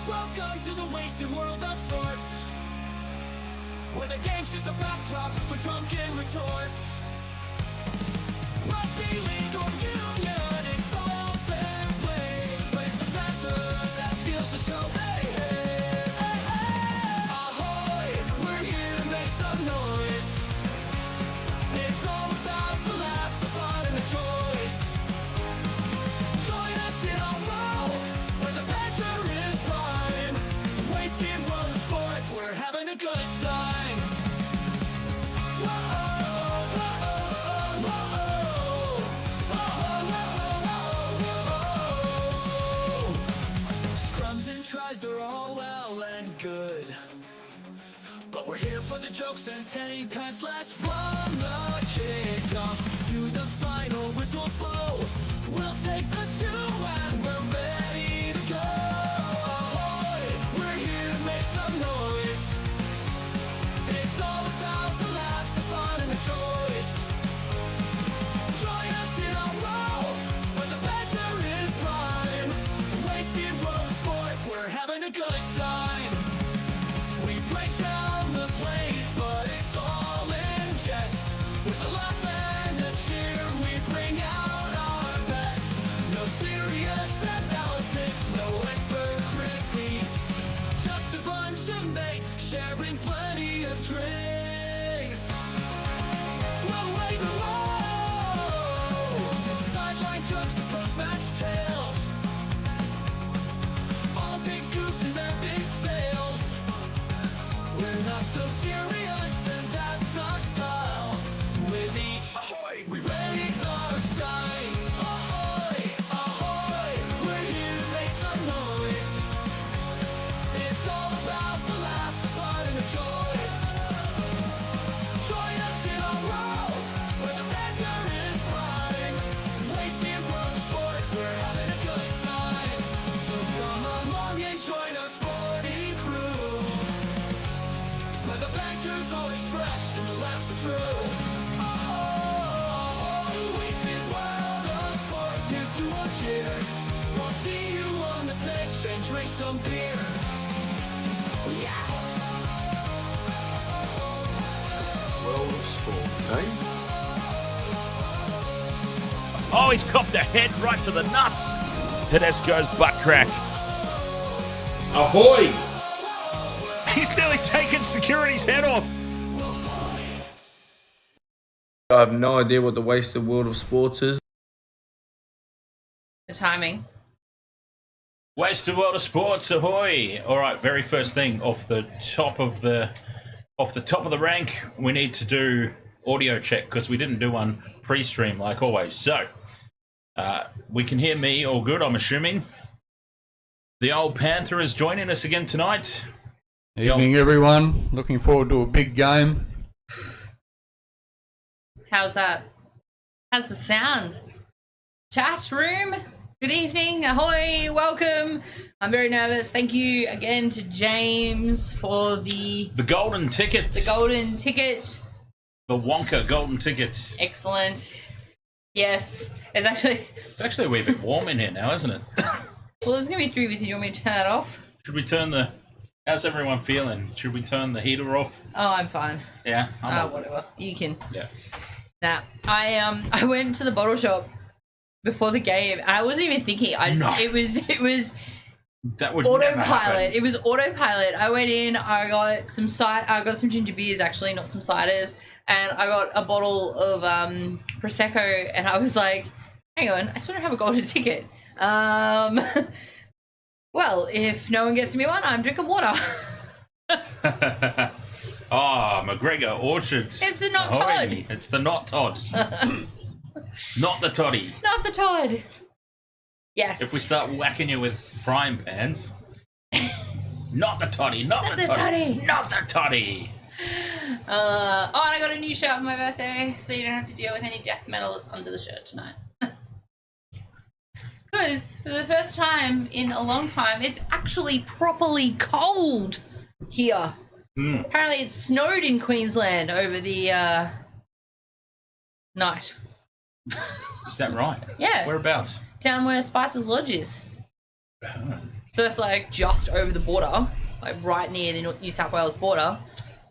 Welcome to the wasted world of sports, where the game's just a backdrop for drunken retorts. Rugby league or union, it's all fair play, but it's the banter that steals the show. Hey, hey, hey, hey. Ahoy, we're here to make some noise. It's all about the laughs, the fun, and the joys. Join us in our world, where the banter is prime. Wasted world of sports, we're having a good time. Scrums and tries, they're all well and good, but we're here for the jokes and 10 pants less from the kickoff to the final whistle blow. We'll take the two and we're ready to go. Ahoy, we're here to make some noise. It's all about the laughs, the fun, and the joys. Join us in our world, where the banter is prime. Wasted world of sports, we're having a good time. We break down the plays, but it's all in jest. With a laugh and a cheer, we bring out our best. No serious analysis, no expert critiques. Just a bunch of mates sharing plenty of drinks. We'll wait a roll, from sideline jokes to post-match tales. All big goofs and their big fails. We're not so serious, and that's our style. With each ahoy, we raise our steins. Ahoy, ahoy, we're here to make some noise. It's all about the laughs, the fun, and the joys. Join us in our world, where the banter is prime. Wasted world of sports, we're having a good time. So come along and join our sporting crew, where the banter's always fresh and the laughs are true. Oh, wasted world of sports, here's to our cheer. We'll see you on the pitch and drink some beer. Yeah. World of sports, eh? Oh, he's copped a head right to the nuts. Tedesco's butt crack. Ahoy! He's nearly taken security's head off. I have no idea what the wasted world of sports is. The timing. Wasted world of sports, ahoy! All right, very first thing off the top of the rank, we need to do audio check because we didn't do one pre-stream like always. So we can hear me all good, I'm assuming. The old Panther is joining us again tonight. Evening, everyone. Looking forward to a big game. How's that? How's the sound? Chat room. Good evening. Ahoy. Welcome. I'm very nervous. Thank you again to James for the golden ticket. The golden ticket. The Wonka golden ticket. Excellent. Yes. It's actually a wee bit warm in here now, isn't it? Well, there's gonna be 3 of us. You want me to turn that off? Should we turn the... How's everyone feeling? Should we turn the heater off? Oh, I'm fine. Yeah? Whatever. You can. Yeah. Nah. I went to the bottle shop before the game. I wasn't even thinking. It was that would autopilot. It was autopilot. I went in, I got some ginger beers, actually, not some ciders, and I got a bottle of Prosecco, and I was like, hang on, I still don't have a golden ticket. Well, if no one gets me one, I'm drinking water. McGregor Orchard. It's the not Todd. It's the not Todd. Not the toddy. Not the Todd. Yes. If we start whacking you with frying pans. Not the toddy. Not the toddy. Not the toddy. And I got a new shirt for my birthday, so you don't have to deal with any death metal that's under the shirt tonight. Because for the first time in a long time, it's actually properly cold here. Apparently it snowed in Queensland over the night. Is that right? Yeah. Whereabouts? Down where Spicer's Lodge is. So that's like just over the border, like right near the New South Wales border.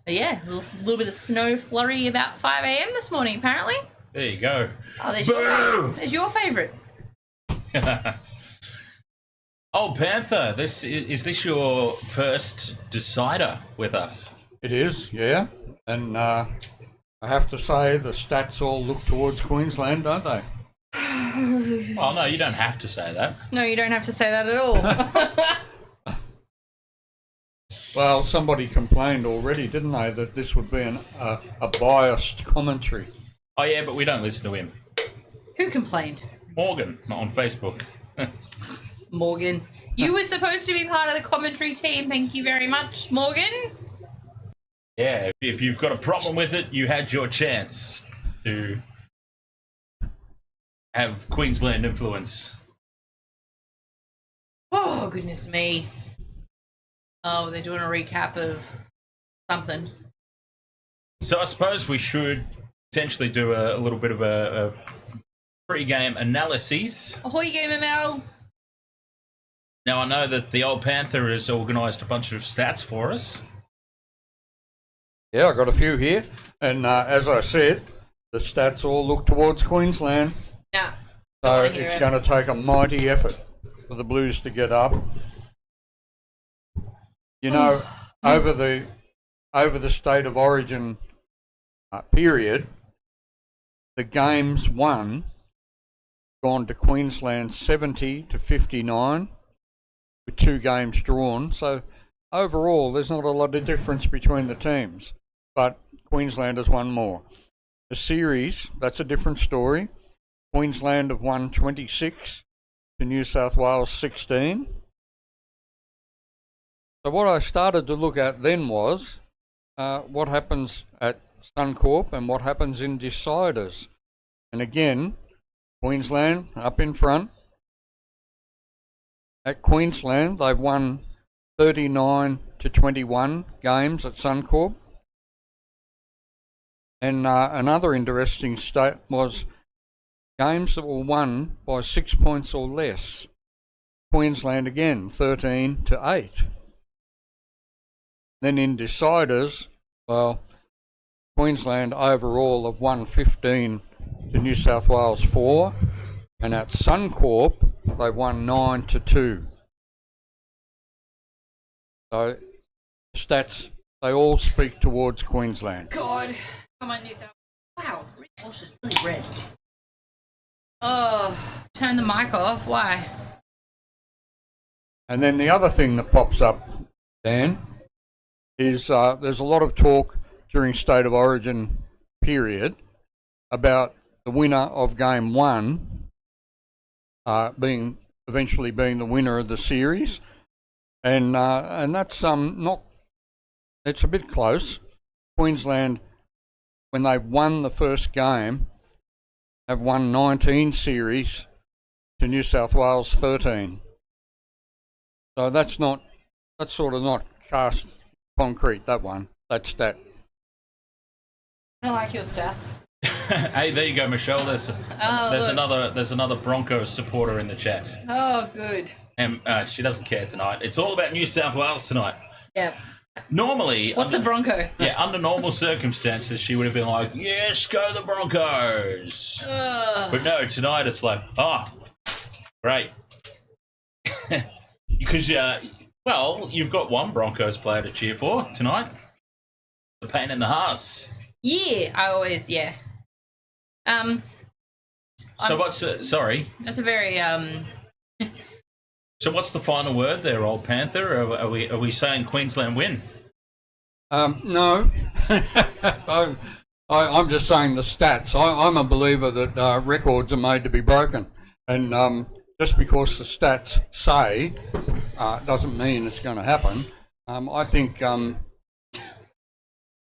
But yeah, a little bit of snow flurry about 5 a.m. this morning, apparently. There you go. Oh, there's your favourite. Oh, Panther, is this your first decider with us? It is, yeah. And I have to say the stats all look towards Queensland, don't they? Oh, no, you don't have to say that. No, you don't have to say that at all. Well, somebody complained already, didn't they, that this would be a biased commentary. Oh, yeah, but we don't listen to him. Who complained? Morgan, not on Facebook. Morgan. You were supposed to be part of the commentary team. Thank you very much, Morgan. Yeah, if you've got a problem with it, you had your chance to have Queensland influence. Oh, goodness me. Oh, they're doing a recap of something. So I suppose we should potentially do a little bit of a pre-game analysis. Ahoy, Gamer Mel. Now, I know that the old Panther has organised a bunch of stats for us. Yeah, I got a few here. And as I said, the stats all look towards Queensland. Yeah. So it's going to take a mighty effort for the Blues to get up. You know, over the state of origin period, the games won gone to Queensland 70 to 59 with 2 games drawn. So overall, there's not a lot of difference between the teams, but Queensland has won more. The series, that's a different story. Queensland have won 26 to New South Wales 16. So what I started to look at then was what happens at Suncorp and what happens in deciders. And again, Queensland up in front. At Queensland, they've won 39 to 21 games at Suncorp. And another interesting stat was games that were won by 6 points or less. Queensland again, 13 to 8. Then in deciders, well, Queensland overall have won 15 to New South Wales 4, and at Suncorp they've won 9 to 2. So stats, they all speak towards Queensland. God, come on, New South. Wow, Walsh is really red. Oh, turn the mic off. Why? And then the other thing that pops up, Dan, is there's a lot of talk during State of Origin period about the winner of Game 1 eventually being the winner of the series, and that's not. It's a bit close. Queensland, when they've won the first game, have won 19 series to New South Wales 13. So that's sort of not cast concrete, that one, that stat. I don't like your stats. Hey, there you go, Michelle. There's another Broncos supporter in the chat, Oh, good. and she doesn't care tonight. It's all about New South Wales tonight. Yep. Normally, What's a Bronco? yeah, under normal circumstances, she would have been like, "Yes, go the Broncos." But no, tonight it's like, "Oh, great," because well, you've got one Broncos player to cheer for tonight. The pain in the arse. Yeah, I always, yeah. So what's sorry? That's a very So what's the final word there, old Panther? Are we saying Queensland win? No, I'm just saying the stats. I'm a believer that records are made to be broken, and just because the stats say doesn't mean it's going to happen. I think,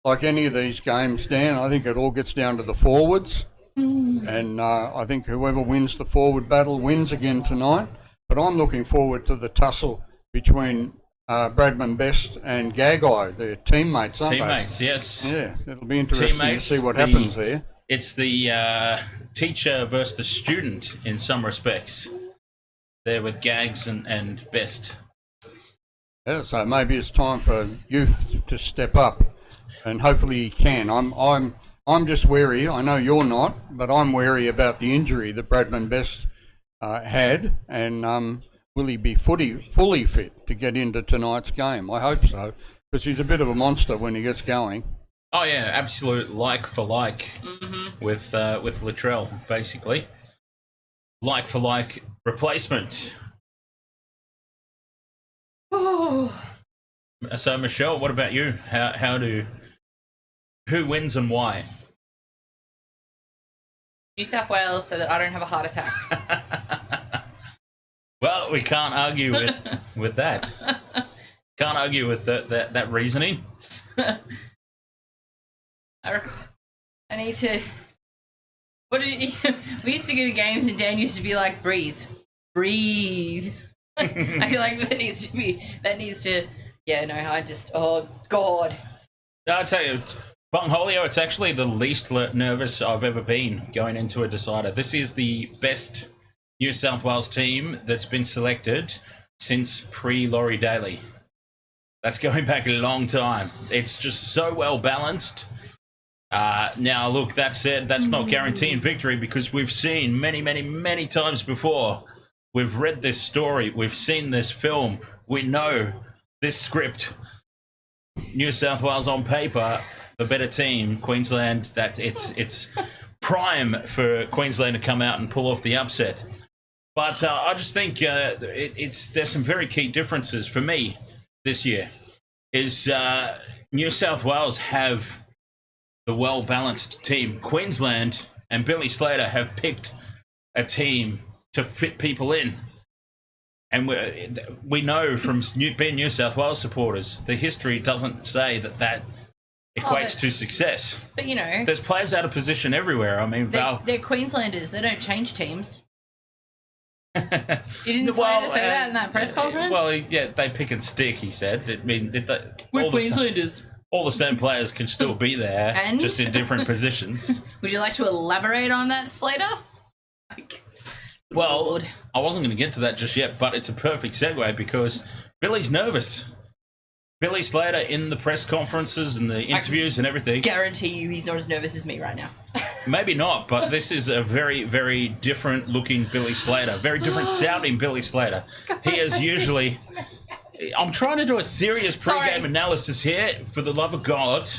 like any of these games, Dan, I think it all gets down to the forwards, and I think whoever wins the forward battle wins again tonight. But I'm looking forward to the tussle between Bradman Best and Gagai. They're teammates, aren't they? Teammates, yes. Yeah, it'll be interesting Teammates, to see what happens there. It's the teacher versus the student in some respects. There with Gags and Best. Yeah, so maybe it's time for youth to step up, and hopefully he can. I'm just wary. I know you're not, but I'm wary about the injury that Bradman Best had, and will he be fully fit to get into tonight's game? I hope so, because he's a bit of a monster when he gets going. Oh yeah, absolute like for like with Latrell, basically. Like for like replacement. Oh. So Michelle, what about you? Who wins and why? New South Wales, so that I don't have a heart attack. Well, we can't argue with that. Can't argue with that reasoning. I need to. What did you, we used to go to games and Dan used to be like, breathe. I feel like that needs to. Yeah, no, oh God. I'll tell you, Bungholio, it's actually the least nervous I've ever been going into a decider. This is the best New South Wales team that's been selected since pre-Laurie Daly. That's going back a long time. It's just so well balanced. Now, look, that said, that's not guaranteeing victory because we've seen many times before. We've read this story. We've seen this film. We know this script. New South Wales on paper, the better team. Queensland, that it's prime for Queensland to come out and pull off the upset. But I just think there's some very key differences for me this year. Is New South Wales have the well-balanced team. Queensland and Billy Slater have picked a team to fit people in. And we know from being New South Wales supporters, the history doesn't say that equates to success. But, you know... There's players out of position everywhere. I mean, they're Queenslanders. They don't change teams. You didn't say that in that press conference? Well, yeah, they pick and stick, he said. I mean, we're Queenslanders. All the same players can still be there, and? just in different positions. Would you like to elaborate on that, Slater? Well, Lord. I wasn't going to get to that just yet, but it's a perfect segue because Billy's nervous. Billy Slater in the press conferences and the interviews and everything. Guarantee you he's not as nervous as me right now. Maybe not, but this is a very, very different looking Billy Slater. Very different sounding Billy Slater. He is usually... I'm trying to do a serious pre-game analysis here, for the love of God.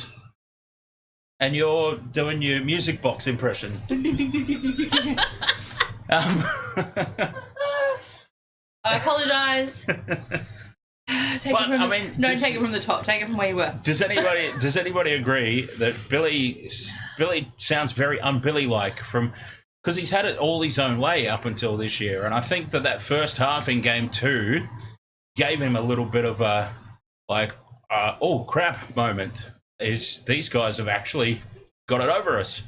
And you're doing your music box impression. I apologise. Take it from the top. Take it from where you were. Does anybody agree that Billy sounds very un-Billy-like because he's had it all his own way up until this year, and I think that first half in game 2 gave him a little bit of a oh crap moment. These guys have actually got it over us.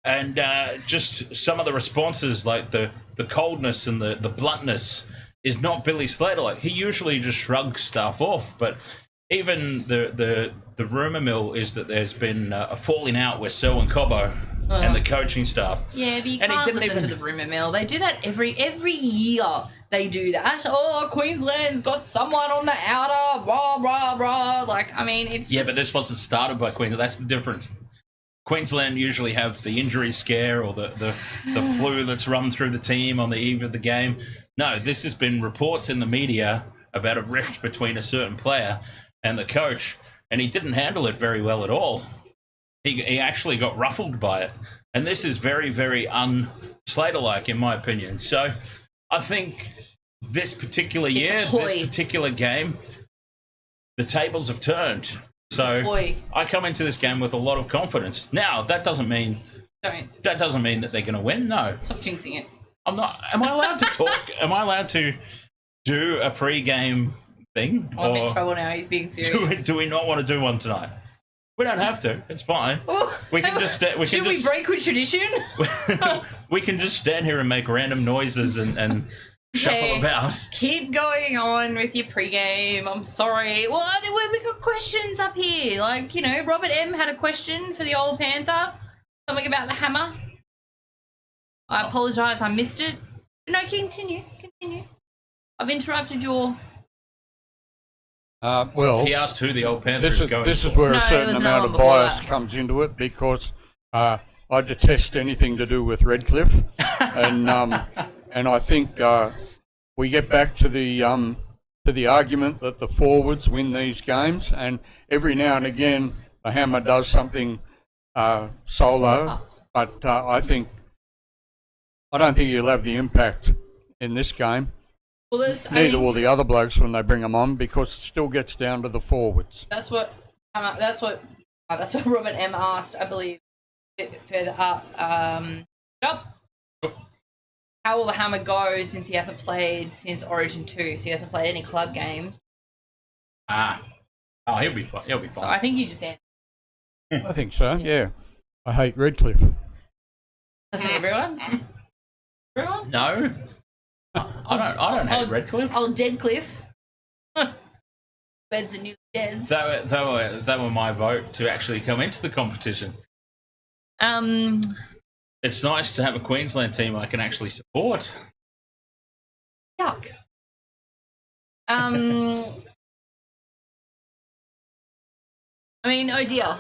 And just some of the responses, like the coldness and the bluntness, is not Billy Slater. Like, he usually just shrugs stuff off. But even the rumour mill is that there's been a falling out with Selwyn Cobbo and the coaching staff. Yeah, but you can't listen to the rumour mill. They do that every year. They do that. Oh, Queensland's got someone on the outer, rah, rah, rah. Like, I mean, it's Yeah, but this wasn't started by Queensland. That's the difference. Queensland usually have the injury scare or the flu that's run through the team on the eve of the game. No, this has been reports in the media about a rift between a certain player and the coach, and he didn't handle it very well at all. He actually got ruffled by it. And this is very, very un-Slater-like, in my opinion. So I think this particular year, this particular game, the tables have turned. So I come into this game with a lot of confidence. Now, that doesn't mean that they're going to win. No. Stop jinxing it. I'm not. Am I allowed to talk? Am I allowed to do a pre-game thing? I'm in trouble now. He's being serious. Do we not want to do one tonight? We don't have to. It's fine. We can just. Should we break with tradition? We can just stand here and make random noises and shuffle about. Keep going on with your pre-game. I'm sorry. Well, we got questions up here. Like, you know, Robert M had a question for the old Panther. Something about the hammer. I apologise, I missed it. No, continue. I've interrupted your... Well, He asked who the old Panther this is going is for. where No, a it certain was another amount of one before bias that. comes into it because I detest anything to do with Redcliffe, and I think we get back to the argument that the forwards win these games, and every now and again the hammer does something solo, but I don't think he'll have the impact in this game. Well, I Neither think will the other blokes when they bring them on, because it still gets down to the forwards. that's what Robert M asked, I believe, a bit further up. How will the hammer go since he hasn't played since Origin 2? So he hasn't played any club games. Oh, he'll be fine. He'll be So fine. I think you just answered. I think so, yeah. I hate Redcliffe. Doesn't everyone? Everyone? No, I don't hate Redcliffe. Oh, Deadcliffe. Beds and new deads. That were my vote to actually come into the competition. It's nice to have a Queensland team I can actually support. Yuck. I mean, oh dear.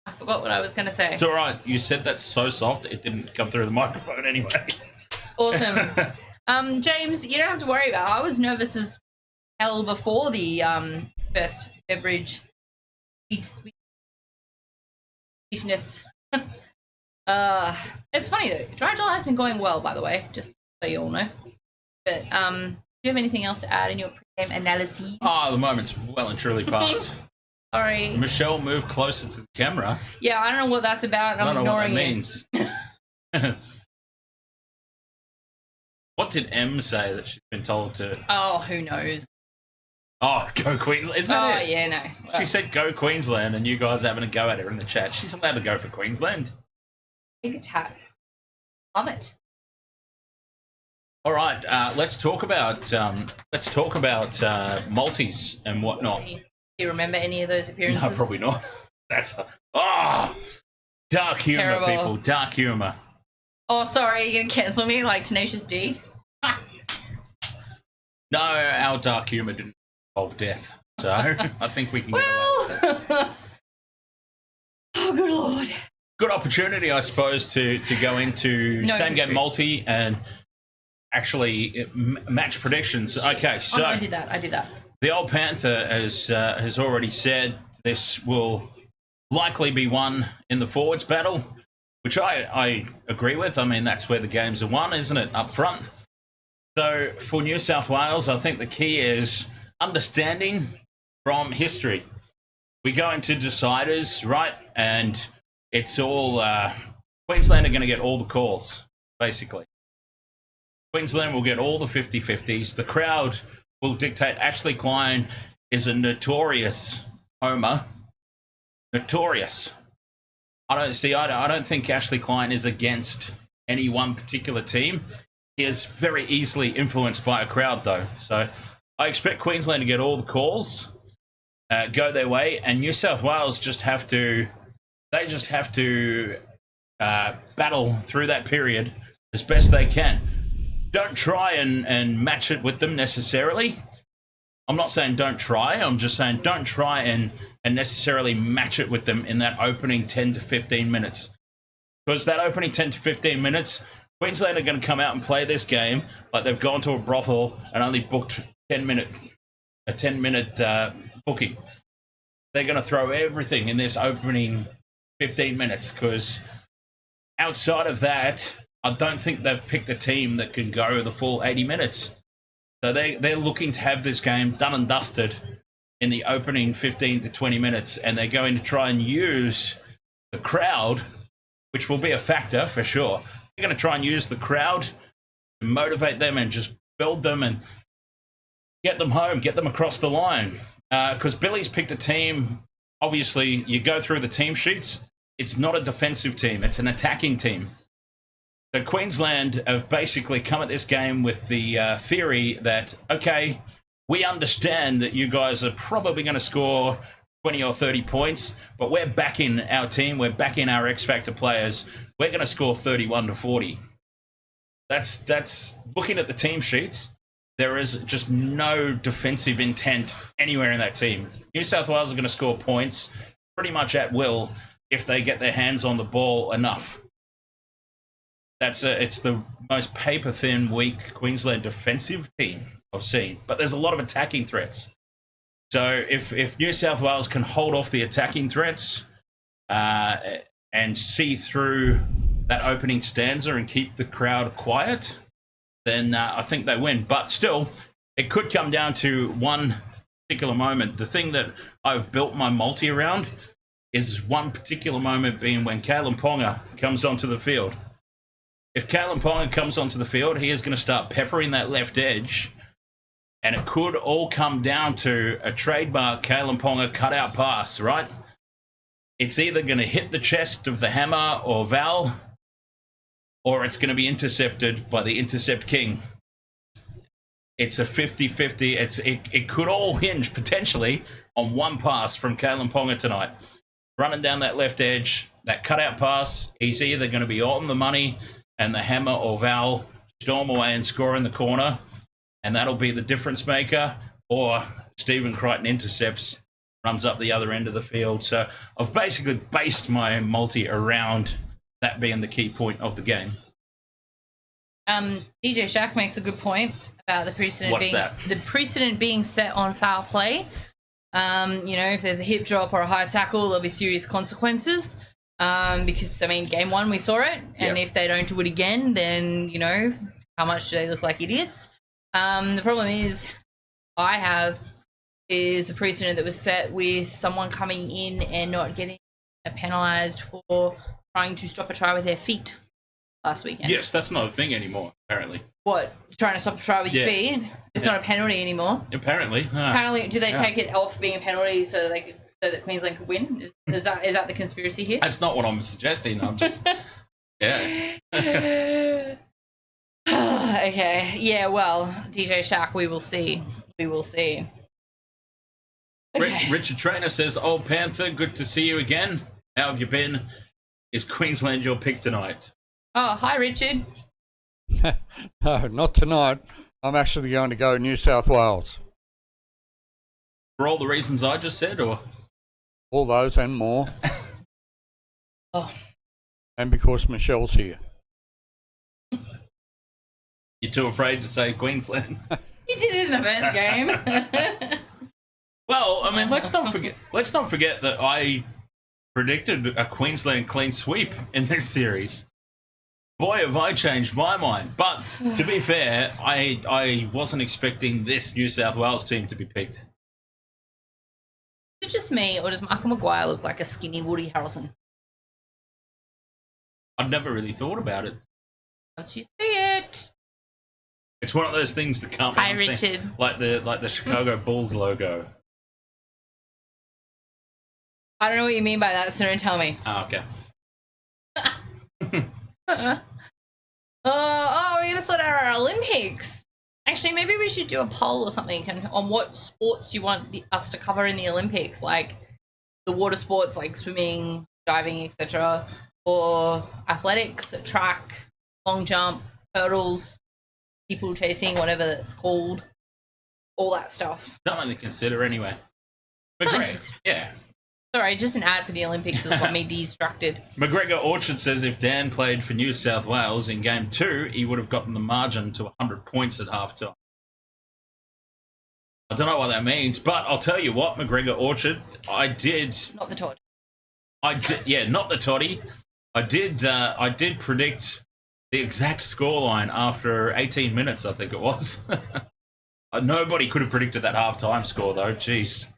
I forgot what I was going to say. It's all right. You said that so soft it didn't come through the microphone anyway. Awesome. James, you don't have to worry about it. I was nervous as hell before the first beverage sweetness. It's funny though. Dry July has been going well, by the way, just so you all know. But do you have anything else to add in your pre-game analysis? Oh, the moment's well and truly past. Sorry. Michelle, move closer to the camera. Yeah, I don't know what that's about. I I'm don't know what ignoring that means. What did M say that she's been told to? Oh, who knows? Oh, go Queensland. Is that it? Yeah, no. Well, She said go Queensland, and you guys having a go at her in the chat. She's allowed to go for Queensland. take a tat. Love it. All right, let's talk about multis and whatnot. Do you remember any of those appearances? No, probably not. That's dark humor, terrible. people. Dark humor. Oh, sorry, you're gonna cancel me like Tenacious D? No, our dark humor didn't involve death, so I think we can get away with it. Well, oh, good lord. Good opportunity, I suppose, to go into No, same game conspiracy. multi and actually match predictions. Okay, Oh, so no, I did that. the old Panther has already said this will likely be won in the forwards battle, which I agree with. I mean, that's where the games are won, isn't it, up front? So for New South Wales, I think the key is understanding from history. We go into deciders, right? And it's all Queensland are going to get all the calls, basically. Queensland will get all the 50-50s. The crowd will dictate. Ashley Klein is a notorious homer. Notorious. I don't think Ashley Klein is against any one particular team. He is very easily influenced by a crowd, though. So I expect Queensland to get all the calls, go their way, and New South Wales just have to battle through that period as best they can. Don't try and match it with them necessarily. I'm not saying don't try. I'm just saying don't try and necessarily match it with them in that opening 10 to 15 minutes. Because that opening 10 to 15 minutes, Queensland are going to come out and play this game like they've gone to a brothel and only booked a 10-minute booking. They're going to throw everything in this opening 15 minutes because outside of that, I don't think they've picked a team that can go the full 80 minutes. So they're looking to have this game done and dusted in the opening 15 to 20 minutes, and they're going to try and use the crowd, which will be a factor for sure. They're going to try and use the crowd to motivate them and just build them and get them home, get them across the line. Because Billy's picked a team, obviously, you go through the team sheets, it's not a defensive team, it's an attacking team. So Queensland have basically come at this game with the theory that, okay, we understand that you guys are probably going to score 20 or 30 points, but we're backing our team, we're backing our X-Factor players, we're going to score 31 to 40. That's looking at the team sheets, there is just no defensive intent anywhere in that team. New South Wales are going to score points pretty much at will if they get their hands on the ball enough. It's the most paper-thin, weak Queensland defensive team I've seen. But there's a lot of attacking threats. So if New South Wales can hold off the attacking threats and see through that opening stanza and keep the crowd quiet, then I think they win. But still, it could come down to one particular moment. The thing that I've built my multi around is one particular moment being when Kalen Ponga comes onto the field. If Kalen Ponga comes onto the field, he is going to start peppering that left edge, and it could all come down to a trademark Kalen Ponga cutout pass, right? It's either going to hit the chest of the Hammer or Val, or it's going to be intercepted by the Intercept King. It's a 50-50. It could all hinge, potentially, on one pass from Kalen Ponga tonight. Running down that left edge, that cutout pass, he's either going to be on the money and the Hammer or Val storm away and score in the corner, and that'll be the difference maker, or Stephen Crichton intercepts, runs up the other end of the field. So I've basically based my multi around that being the key point of the game. DJ Shack makes a good point about the precedent being set on foul play. If there's a hip drop or a high tackle, there'll be serious consequences. Because game one we saw it, and if they don't do it again, then how much do they look like idiots? The problem is the precedent that was set with someone coming in and not getting penalised for trying to stop a try with their feet last weekend. Yes, that's not a thing anymore, apparently. What? Trying to stop a try with your feet? It's not a penalty anymore. Apparently. Apparently, do they take it off being a penalty so that Queensland could win? Is that the conspiracy here? That's not what I'm suggesting. I'm just yeah. Okay. Yeah. Well, DJ Shack, we will see. We will see. Okay. Richard Trainer says, "Old Panther, good to see you again. How have you been? Is Queensland your pick tonight?" Oh, hi, Richard. No, not tonight. I'm actually going to go New South Wales. For all the reasons I just said, or all those and more. Oh. And because Michelle's here. You're too afraid to say Queensland. You did it in the first game. Well, I mean, let's not forget that I predicted a Queensland clean sweep in this series. Boy, have I changed my mind. But to be fair, I wasn't expecting this New South Wales team to be picked. Is it just me, or does Michael Maguire look like a skinny Woody Harrelson? I've never really thought about it. Once you see it. It's one of those things that can't be Hi, unseen. Richard. Like the Chicago Bulls logo. I don't know what you mean by that, so don't tell me. Oh, okay. We're going to sort out our Olympics. Actually, maybe we should do a poll or something on what sports you want us to cover in the Olympics, like the water sports like swimming, diving, etc., or athletics, track, long jump, hurdles, people chasing, whatever it's called, all that stuff. Something to consider anyway. But Something to great. consider. Yeah. Sorry, just an ad for the Olympics has got me distracted. McGregor Orchard says if Dan played for New South Wales in Game 2, he would have gotten the margin to 100 points at halftime. I don't know what that means, but I'll tell you what, McGregor Orchard, I did... Not the Todd. Not the toddy. I did predict the exact scoreline after 18 minutes, I think it was. Nobody could have predicted that halftime score, though. Jeez.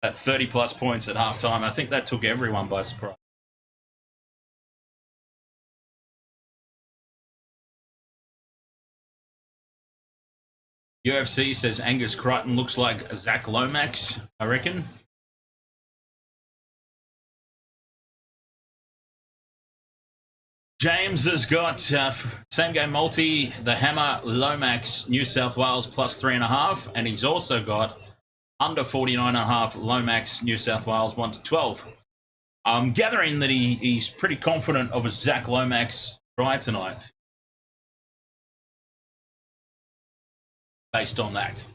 At 30-plus points at halftime. I think that took everyone by surprise. UFC says Angus Crichton looks like Zach Lomax, I reckon. James has got same game multi, the Hammer Lomax New South Wales plus 3.5, and he's also got under 49.5 Lomax New South Wales 1-12. I'm gathering that he's pretty confident of a Zach Lomax try tonight. based on that.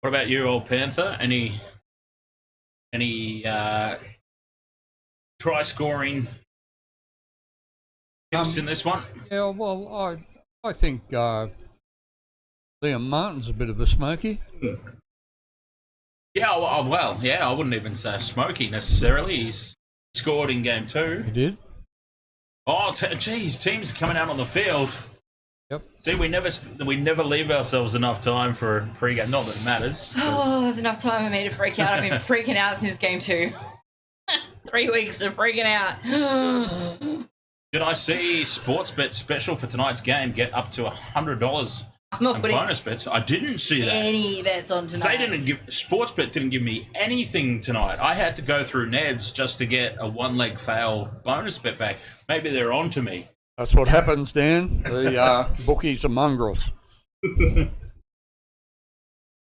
What about you, old Panther? Any try scoring tips in this one? Yeah, well, I think Liam Martin's a bit of a smoky. Yeah, well, yeah, I wouldn't even say smoky necessarily. He's scored in game 2. He did. Oh, geez, teams are coming out on the field. Yep. See, we never leave ourselves enough time for a pre-game. Not that it matters. Oh, there's enough time for me to freak out. I've been freaking out since game 2. 3 weeks of freaking out. Did I see Sportsbet special for tonight's game get up to $100 I'm not in putting bonus bets? I didn't see that. any bets on tonight. Sportsbet didn't give me anything tonight. I had to go through Ned's just to get a one-leg fail bonus bet back. Maybe they're on to me. That's what happens, Dan. The bookies are mongrels. Well,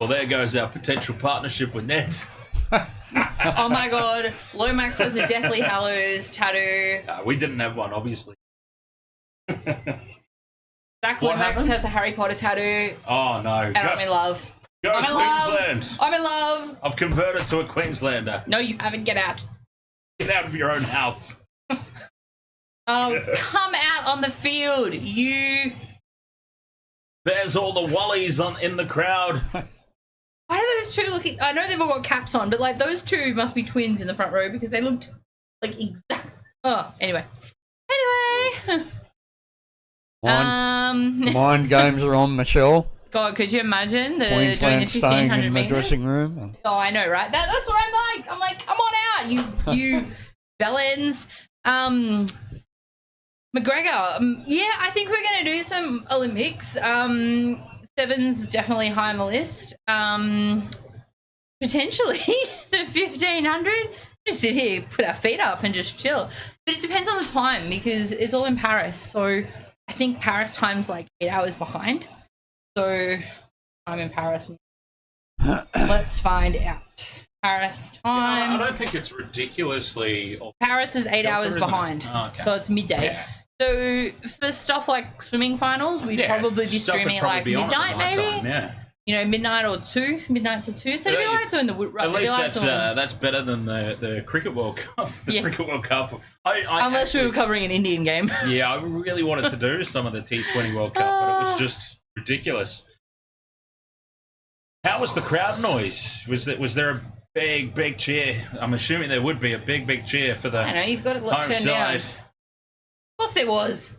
there goes our potential partnership with Ned's. Oh my god, Lomax has a Deathly Hallows tattoo. We didn't have one, obviously. Zach What Lomax happened? has a Harry Potter tattoo, Oh, no. and I'm in love. Go I'm in love. Queensland. I'm in love. I've converted to a Queenslander. No, you haven't. Get out. Get out of your own house. Oh, come out on the field, you. There's all the Wallies in the crowd. Why do those two looking? I know they've all got caps on, but like those two must be twins in the front row because they looked like exact. Oh, anyway. Mind games are on, Michelle. God, could you imagine doing the Queensland staying 1500 in the meters? dressing room. Oh, I know, right? That's what I'm like. I'm like, come on out, you bellends. McGregor. Yeah, I think we're going to do some Olympics. Seven's definitely high on the list. Potentially the 1500. Just sit here, put our feet up and just chill. But it depends on the time because it's all in Paris. So I think Paris time's like 8 hours behind. So I'm in Paris. Let's find out. Paris time. I don't think it's ridiculously. Paris is 8 hours isn't it? behind. Oh, okay. So it's midday. Yeah. So for stuff like swimming finals, we'd probably be stuff would streaming at probably like be on at midnight, the night maybe. time, yeah. You know, midnight to 2. So it'd be like doing the At least that's better than the Cricket World Cup. The Yeah. Cricket World Cup. Unless we were covering an Indian game. Yeah, I really wanted to do some of the T20 World Cup, but it was just ridiculous. How was the crowd noise? Was there a big cheer? I'm assuming there would be a big cheer for the I know, you've got it home turned down. side. Of course there was.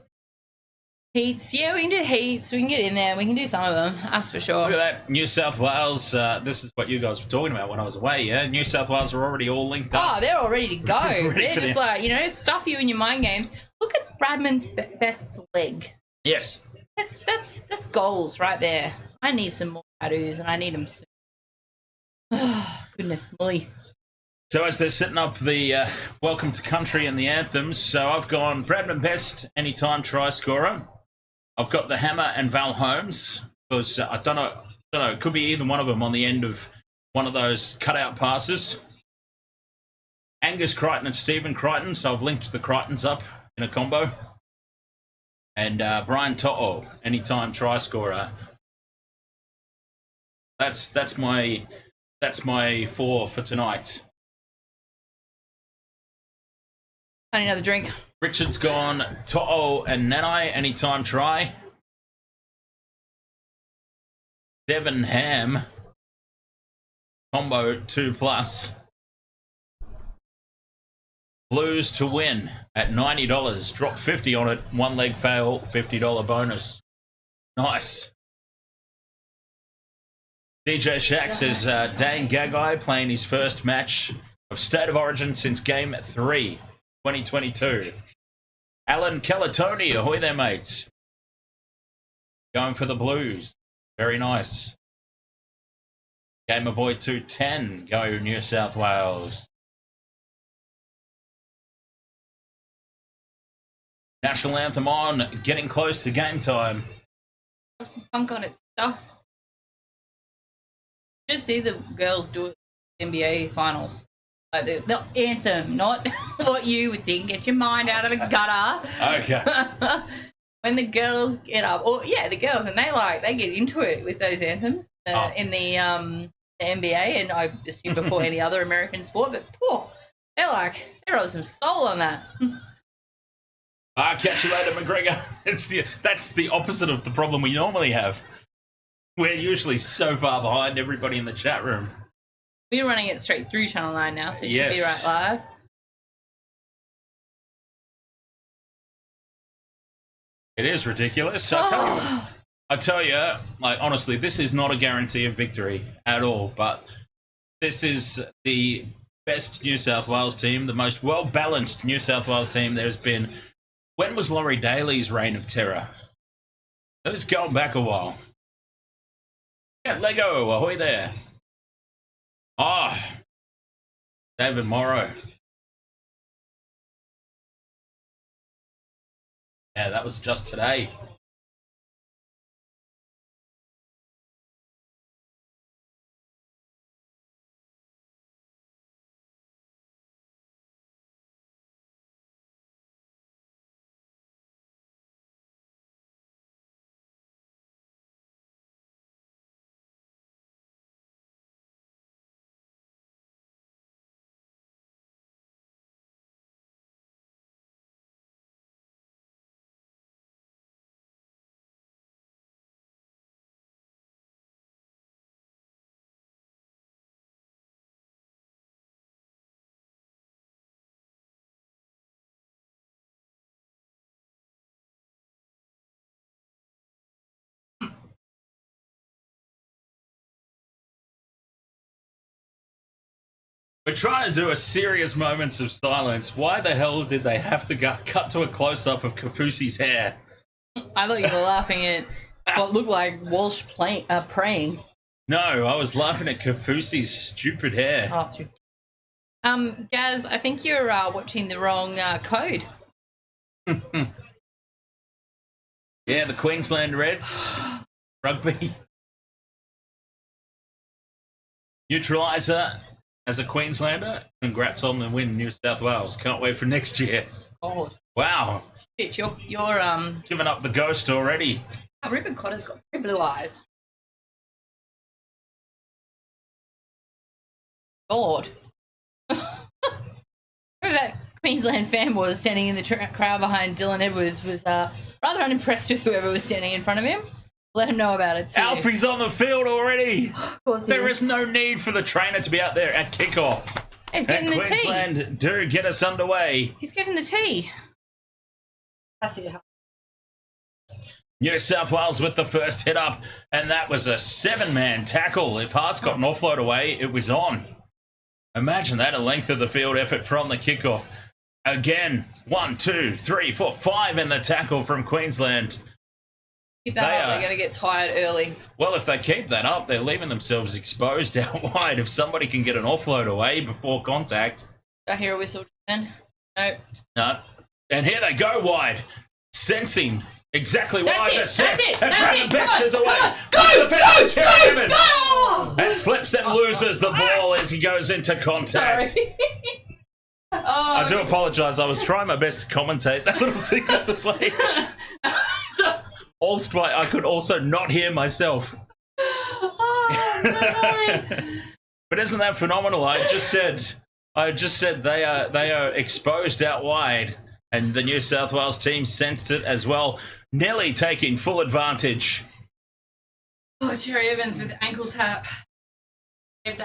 Heats. Yeah, we can do heats. We can get in there. We can do some of them. That's for sure. Look at that. New South Wales. This is what you guys were talking about when I was away, yeah? New South Wales are already all linked up. Oh, they're all ready to go. Ready They're for just the- like, stuff you in your mind games. Look at Bradman's best leg. Yes. That's goals right there. I need some more tattoos, and I need them soon. Oh, goodness me. So as they're setting up the Welcome to Country and the anthems, so I've gone Bradman Best, anytime try scorer. I've got the Hammer and Val Holmes, because I don't know, it could be either one of them on the end of one of those cutout passes. Angus Crichton and Stephen Crichton, so I've linked the Crichtons up in a combo. And Brian To'o, anytime try scorer. That's my 4 for tonight. I need another drink. Richard's gone To'o and Nanai, anytime try. Devon Ham, combo 2+. Blues to win at $90. Drop 50 on it. One leg fail, $50 bonus. Nice. DJ Shack says Dane Gagai playing his first match of State of Origin since Game 3, 2022. Alan Calatoni, ahoy there, mates. Going for the Blues. Very nice. Gamer Boy 210, go New South Wales. National anthem on, getting close to game time. Have some funk on it, stuff. Just see the girls do it in the NBA finals. Like the anthem, not what you would think. Get your mind out of the gutter. Okay. When the girls get up, or the girls, and they get into it with those anthems in the NBA, and I assume before any other American sport. But they're on some soul on that. Catch you later, McGregor. That's the opposite of the problem we normally have. We're usually so far behind everybody in the chat room. We're running it straight through Channel 9 now, so it should be right live. It is ridiculous. I tell you, like, honestly, this is not a guarantee of victory at all, but this is the best New South Wales team, the most well-balanced New South Wales team there's been. When was Laurie Daly's reign of terror? That was going back a while. Yeah, Lego, ahoy there. David Morrow. Yeah, that was just today. We're trying to do a serious moments of silence. Why the hell did they have to cut to a close-up of Kafusi's hair? I thought you were laughing at what looked like Walsh praying. No, I was laughing at Kafusi's stupid hair. Oh, it's Gaz, I think you're watching the wrong code. Yeah, the Queensland Reds. Rugby. Neutraliser. As a Queenslander, congrats on the win, New South Wales. Can't wait for next year. Oh, Wow. shit, you're Giving up the ghost already. Ruben Cotter's got very blue eyes. God. That Queensland fan was standing in the crowd behind Dylan Edwards was rather unimpressed with whoever was standing in front of him. Let him know about it too. Alfie's on the field already. Of course There is no need for the trainer to be out there at kickoff. He's getting the tea. Queensland do get us underway. He's getting the tea. That's it. New South Wales with the first hit up, and that was a 7-man tackle. If Haas got an offload away, it was on. Imagine that, a length of the field effort from the kickoff. Again, 1, 2, 3, 4, 5 in the tackle from Queensland. Keep that up, they're going to get tired early. Well, if they keep that up, they're leaving themselves exposed out wide. If somebody can get an offload away before contact. Do I hear a whistle then? No. No. And here they go wide. Sensing exactly why they're set. That's it. And That's Brandon it. Best is away. Go! And slips and loses the ball as he goes into contact. Sorry. I do apologise. I was trying my best to commentate that little sequence of play. I could also not hear myself. Oh, I'm so sorry. But isn't that phenomenal? I just said they are exposed out wide, and the New South Wales team sensed it as well, nearly taking full advantage. Oh, Cherry Evans with ankle tap.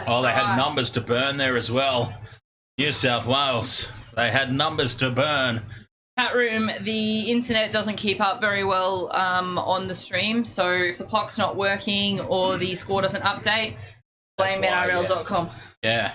Oh, they had numbers to burn there as well. New South Wales, they had numbers to burn. Chat room, the internet doesn't keep up very well on the stream, so if the clock's not working or the score doesn't update, blame NRL.com. Yeah.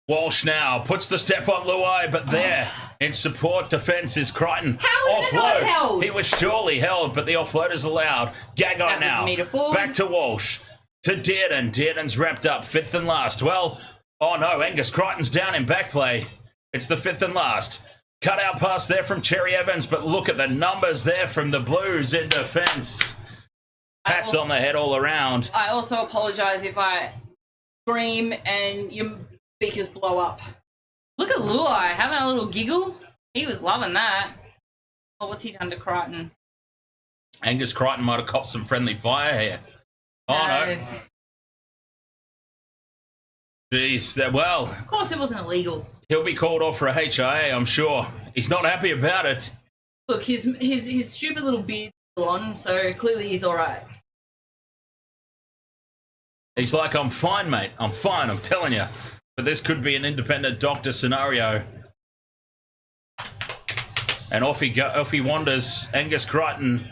Walsh now puts the step on Luai, but there in support defence is Crichton. How is it not held? He was surely held, but the offload is allowed. Gagai now. Metre forward. Back to Walsh. To Dearden. Dearden's wrapped up 5th and last. Well, oh no, Angus Crichton's down in back play. It's the 5th and last. Cut out pass there from Cherry Evans, but look at the numbers there from the Blues in defence. Pats on the head all around. I also apologise if I scream and your speakers blow up. Look at Luai having a little giggle. He was loving that. Oh, what's he done to Crichton? Angus Crichton might have copped some friendly fire here. Oh, no. Jeez, well... Of course it wasn't illegal. He'll be called off for a HIA, I'm sure. He's not happy about it. Look, his stupid little beard's still on, so clearly he's all right. He's like, I'm fine, mate. I'm fine, I'm telling you. But this could be an independent doctor scenario. And off he wanders, Angus Crichton,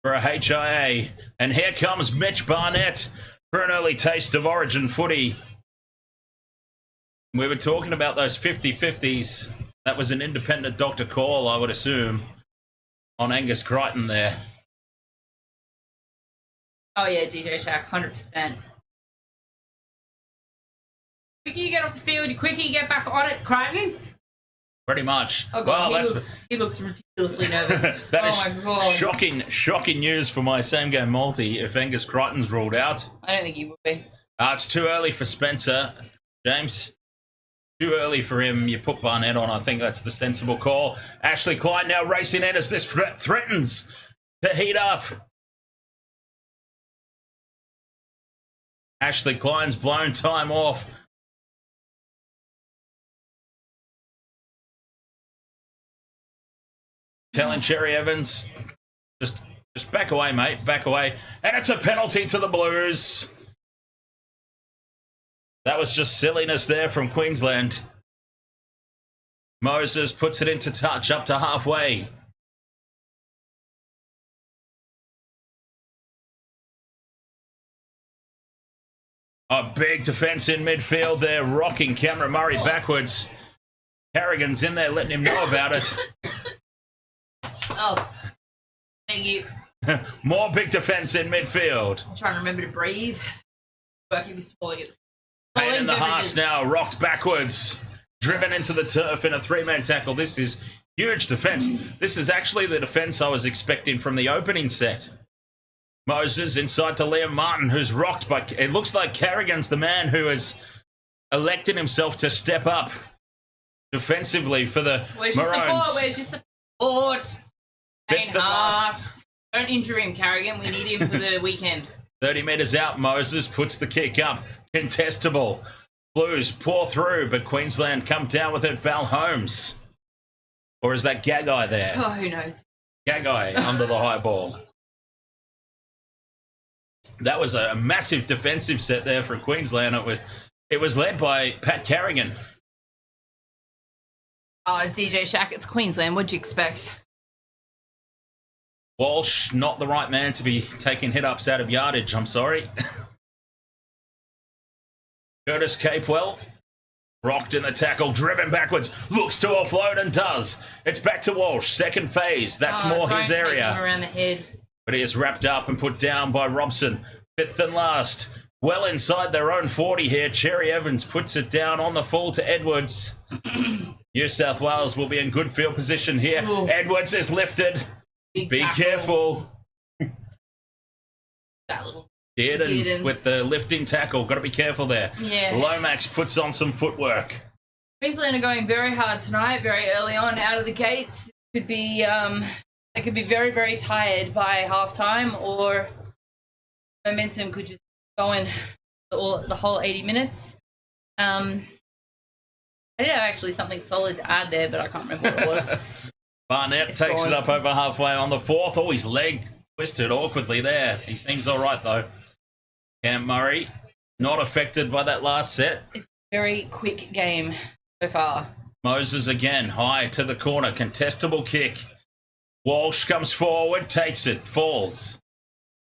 for a HIA. And here comes Mitch Barnett for an early taste of Origin footy. We were talking about those 50-50s. That was an independent doctor call, I would assume, on Angus Crichton there. Oh, yeah, DJ Shack, 100%. Quicker you get off the field, quicker you get back on it, Crichton. Pretty much. Oh, God, well, he looks ridiculously nervous. that is my God. shocking news for my same-game multi if Angus Crichton's ruled out. I don't think he will be. It's too early for Spencer, James. Too early for him. You put Barnett on. I think that's the sensible call. Ashley Klein now racing in as this threatens to heat up. Ashley Klein's blown time off. Telling Cherry Evans, just back away, mate, back away. And it's a penalty to the Blues. That was just silliness there from Queensland. Moses puts it into touch up to halfway. A big defence in midfield there, rocking Cameron Murray backwards. Carrigan's in there letting him know about it. Oh, thank you. More big defence in midfield. I'm trying to remember to breathe. Work if you're swallowing it. Payne in the Haas now, rocked backwards. Driven into the turf in a three-man tackle. This is huge defence. This is actually the defence I was expecting from the opening set. Moses inside to Liam Martin, who's rocked by... It looks like Carrigan's the man who has elected himself to step up defensively for the Maroons. Where's your support? Payne Haas. Don't injure him, Carrigan. We need him for the weekend. 30 metres out, Moses puts the kick up. Contestable. Blues pour through, but Queensland come down with it. Val Holmes. Or is that Gagai there? Oh, who knows? Gagai under the high ball. That was a massive defensive set there for Queensland. It was led by Pat Carrigan. DJ Shack, it's Queensland. What'd you expect? Walsh, not the right man to be taking hit-ups out of yardage, I'm sorry. Curtis Capewell, rocked in the tackle, driven backwards, looks to offload and does. It's back to Walsh, second phase. That's more his area. Take him around the head. But he is wrapped up and put down by Robson. Fifth and last. Well inside their own 40 here. Cherry Evans puts it down on the full to Edwards. New South Wales will be in good field position here. Ooh. Edwards is lifted. Big Be tackle. careful. That little Dearden with the lifting tackle. Got to be careful there. Yeah. Lomax puts on some footwork. Queensland are going very hard tonight, very early on out of the gates. Could be they could be very, very tired by halftime, or momentum could just go in the whole 80 minutes. I did have actually something solid to add there, but I can't remember what it was. Barnett takes it up over halfway on the fourth. Oh, his leg twisted awkwardly there. He seems all right, though. Cam Murray, not affected by that last set. It's a very quick game so far. Moses again, high to the corner. Contestable kick. Walsh comes forward, takes it, falls.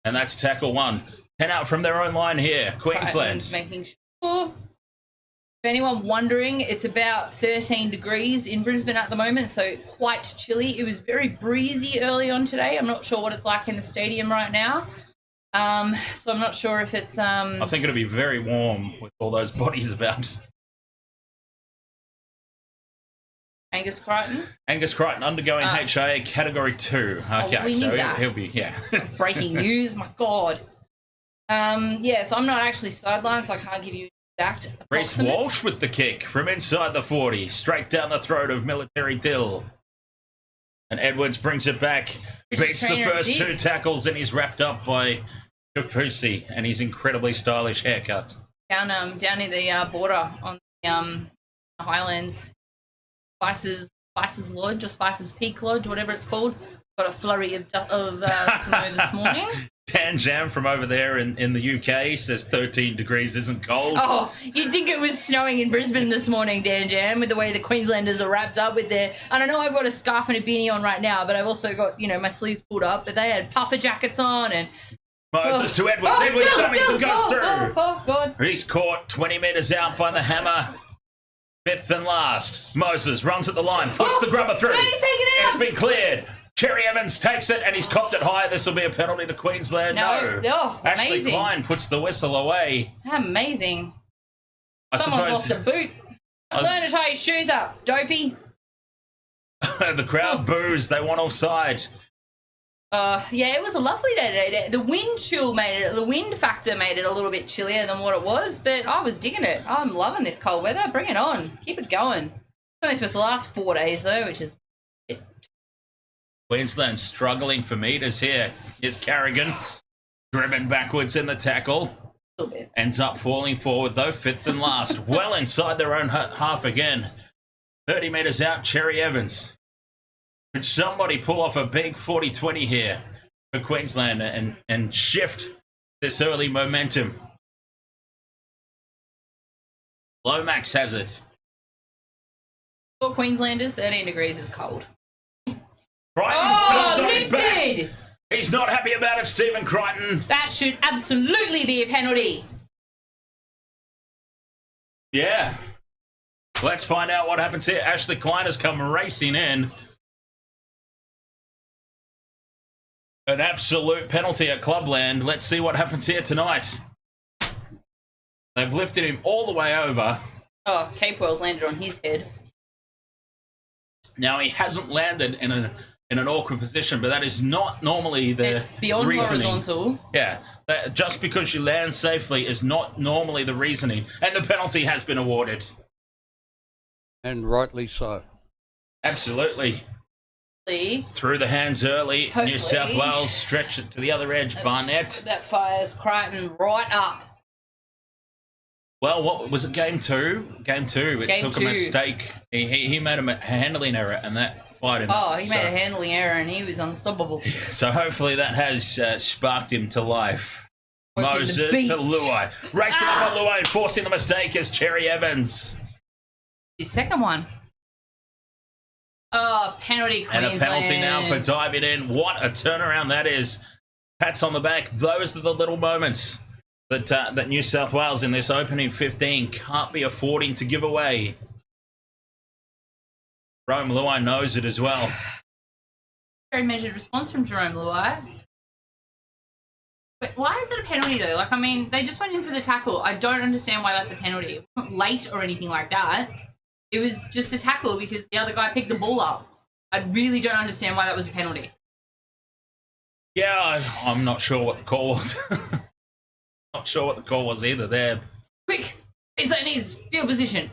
And that's tackle one. 10 out from their own line here. Queensland. Making sure. If anyone wondering, it's about 13 degrees in Brisbane at the moment, so quite chilly. It was very breezy early on today. I'm not sure what it's like in the stadium right now. So I'm not sure if it's... I think it'll be very warm with all those bodies about. Angus Crichton? Angus Crichton undergoing HIA Category 2. Okay, so he'll be, yeah. Breaking news, my God. Yeah, so I'm not actually sidelined, so I can't give you Stacked. Reece Approximate. Walsh with the kick from inside the 40, straight down the throat of Military Dill. And Edwards brings it back, beats the Trainer first did. 2 tackles, and he's wrapped up by Kafusi and his incredibly stylish haircut. Down near the border on the Highlands. Spices Lodge or Spices Peak Lodge, whatever it's called. Got a flurry of snow this morning. Dan Jam from over there in the UK says 13 degrees isn't cold. Oh, you'd think it was snowing in Brisbane this morning, Dan Jam, with the way the Queenslanders are wrapped up with their... And I know I've got a scarf and a beanie on right now, but I've also got, my sleeves pulled up, but they had puffer jackets on and... Moses to Edwards. Edwards dummies and goes through. Oh, God. He's caught 20 metres out by the hammer. 5th and last. Moses runs at the line, puts the grubber through. And he's taken it It's out. been cleared. Cherry Evans takes it and he's copped it high. This will be a penalty to Queensland. No. Oh, Ashley amazing. Klein puts the whistle away. Amazing. I Someone's suppose lost a boot. Learn to tie your shoes up, dopey. the crowd boos. They want offside. Yeah, it was a lovely day today. The wind factor made it a little bit chillier than what it was, but I was digging it. I'm loving this cold weather. Bring it on. Keep it going. It's only supposed to last 4 days though, which is Queensland struggling for metres here. Here's Carrigan, driven backwards in the tackle. a little bit. Ends up falling forward though, 5th and last. Well inside their own half again. 30 metres out, Cherry Evans. Could somebody pull off a big 40-20 here for Queensland and shift this early momentum? Lomax has it. For Queenslanders, 13 degrees is cold. Crichton Oh, still goes back. lifted! He's not happy about it, Stephen Crichton. That should absolutely be a penalty. Yeah. Let's find out what happens here. Ashley Klein has come racing in. An absolute penalty at Clubland. Let's see what happens here tonight. They've lifted him all the way over. Oh, Capewell's landed on his head. Now, he hasn't landed in an awkward position, but that is not normally the It's beyond reasoning. horizontal. Yeah, just because you land safely is not normally the reasoning. And the penalty has been awarded. And rightly so. Absolutely. Lee, Through the hands early. New Hopefully. South Wales stretch it to the other edge. Barnett. that fires Crichton right up. Well, what was it? Game 2? Game 2. It Game took a 2. mistake. He made a handling error, and that fired him. Oh, up. he made a handling error and he was unstoppable. So hopefully that has sparked him to life. Working the Moses to beast. Luai. Racing up on Luai and forcing the mistake is Cherry Evans. His second one. Oh, penalty And Queensland. a penalty now for diving in. What a turnaround that is. Pats on the back. Those are the little moments that New South Wales in this opening 15 can't be affording to give away. Jerome Luai knows it as well. Very measured response from Jerome Luai. But why is it a penalty though? Like, I mean, they just went in for the tackle. I don't understand why that's a penalty. It wasn't late or anything like that. It was just a tackle because the other guy picked the ball up. I really don't understand why that was a penalty. Yeah, I'm not sure what the call was. Not sure what the call was either there. Quick! He's in his field position.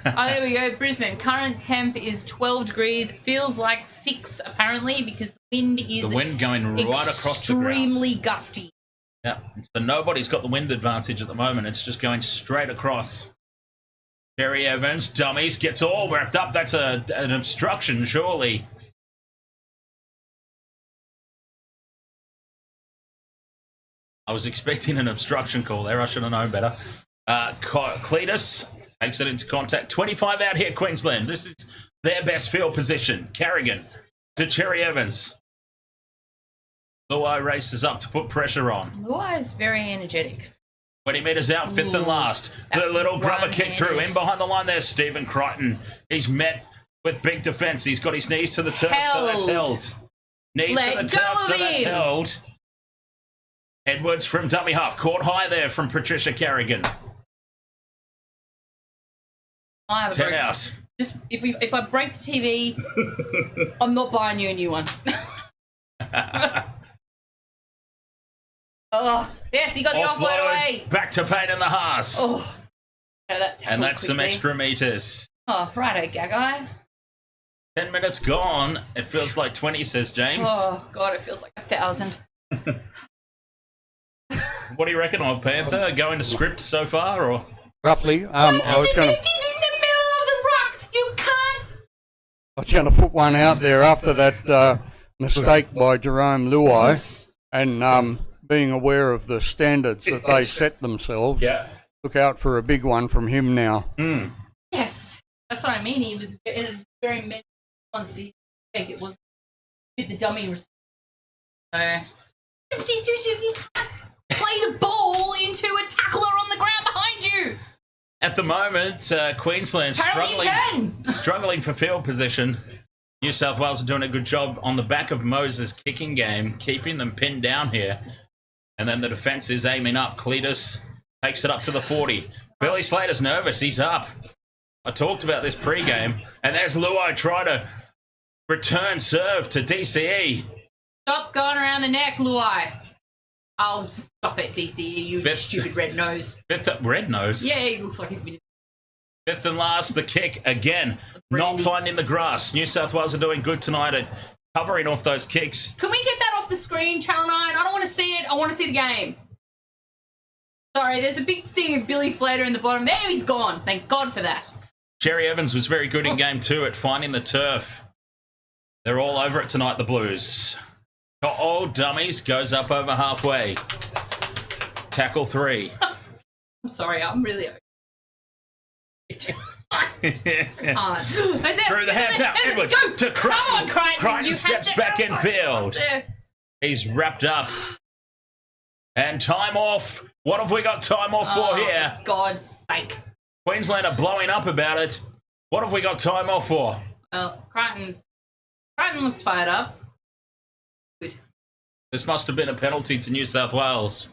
Oh, there we go. Brisbane. Current temp is 12 degrees. Feels like 6 apparently because the wind is The wind going right across the ground. extremely gusty. Yeah, so nobody's got the wind advantage at the moment. It's just going straight across. Cherry Evans, dummies, gets all wrapped up. That's an obstruction, surely. I was expecting an obstruction call there. I should have known better. Cletus takes it into contact. 25 out here, Queensland. This is their best field position. Carrigan to Cherry Evans. Luai races up to put pressure on. Luai is very energetic. 20 metres out, 5th and last. The that little grubber run kick in. through. In behind the line there's Stephen Crichton. He's met with big defence. He's got his knees to the turf, so that's held. Knees Let to the go turf, of so that's him. held. Edwards from dummy half. Caught high there from Patricia Carrigan. I have a 10 broken- out. Just if I break the TV, I'm not buying you a new one. Oh, yes, he got the offload away. Back to Payne in the Haas. Oh, That And that's some quickly. extra meters. Oh, righto, Gagai. 10 minutes gone. It feels like 20, says James. Oh, God, it feels like 1,000. What do you reckon of Panther? Going to script so far, or? Roughly. I was going to. He's in the middle of the ruck. You can't. I was going to put one out there after that mistake by Jerome Luai, and being aware of the standards that they set themselves. Yeah. Look out for a big one from him now. Mm. Yes, that's what I mean. He was in a very many ones. I think it was with the dummy. You can't play the ball into a tackler on the ground behind you. At the moment, Queensland Apparently you can. struggling for field position. New South Wales are doing a good job on the back of Moses' kicking game, keeping them pinned down here. And then the defence is aiming up. Cletus takes it up to the 40. Billy Slater's nervous. He's up. I talked about this pre-game. And there's Luai trying to return serve to DCE. Stop going around the neck, Luai. I'll stop it, DCE, you stupid red nose. Red nose? Yeah, he looks like he's been... Fifth and last, the kick again. Not finding the grass. New South Wales are doing good tonight at covering off those kicks. Can we get that off the screen, Channel 9? I don't want to see it. I want to see the game. Sorry, there's a big thing of Billy Slater in the bottom. There, he's gone. Thank God for that. Jerry Evans was very good in game 2 at finding the turf. They're all over it tonight, the Blues. Oh, dummies, goes up over halfway. Tackle 3. I'm sorry, I'm really... Through Through the hands now. Edwards to Crichton. Come on, Crichton. Crichton You steps had to- back in field. He's wrapped up. And time off. What have we got time off for here? For God's sake. Queensland are blowing up about it. What have we got time off for? Well, Crichton looks fired up. Good. This must have been a penalty to New South Wales.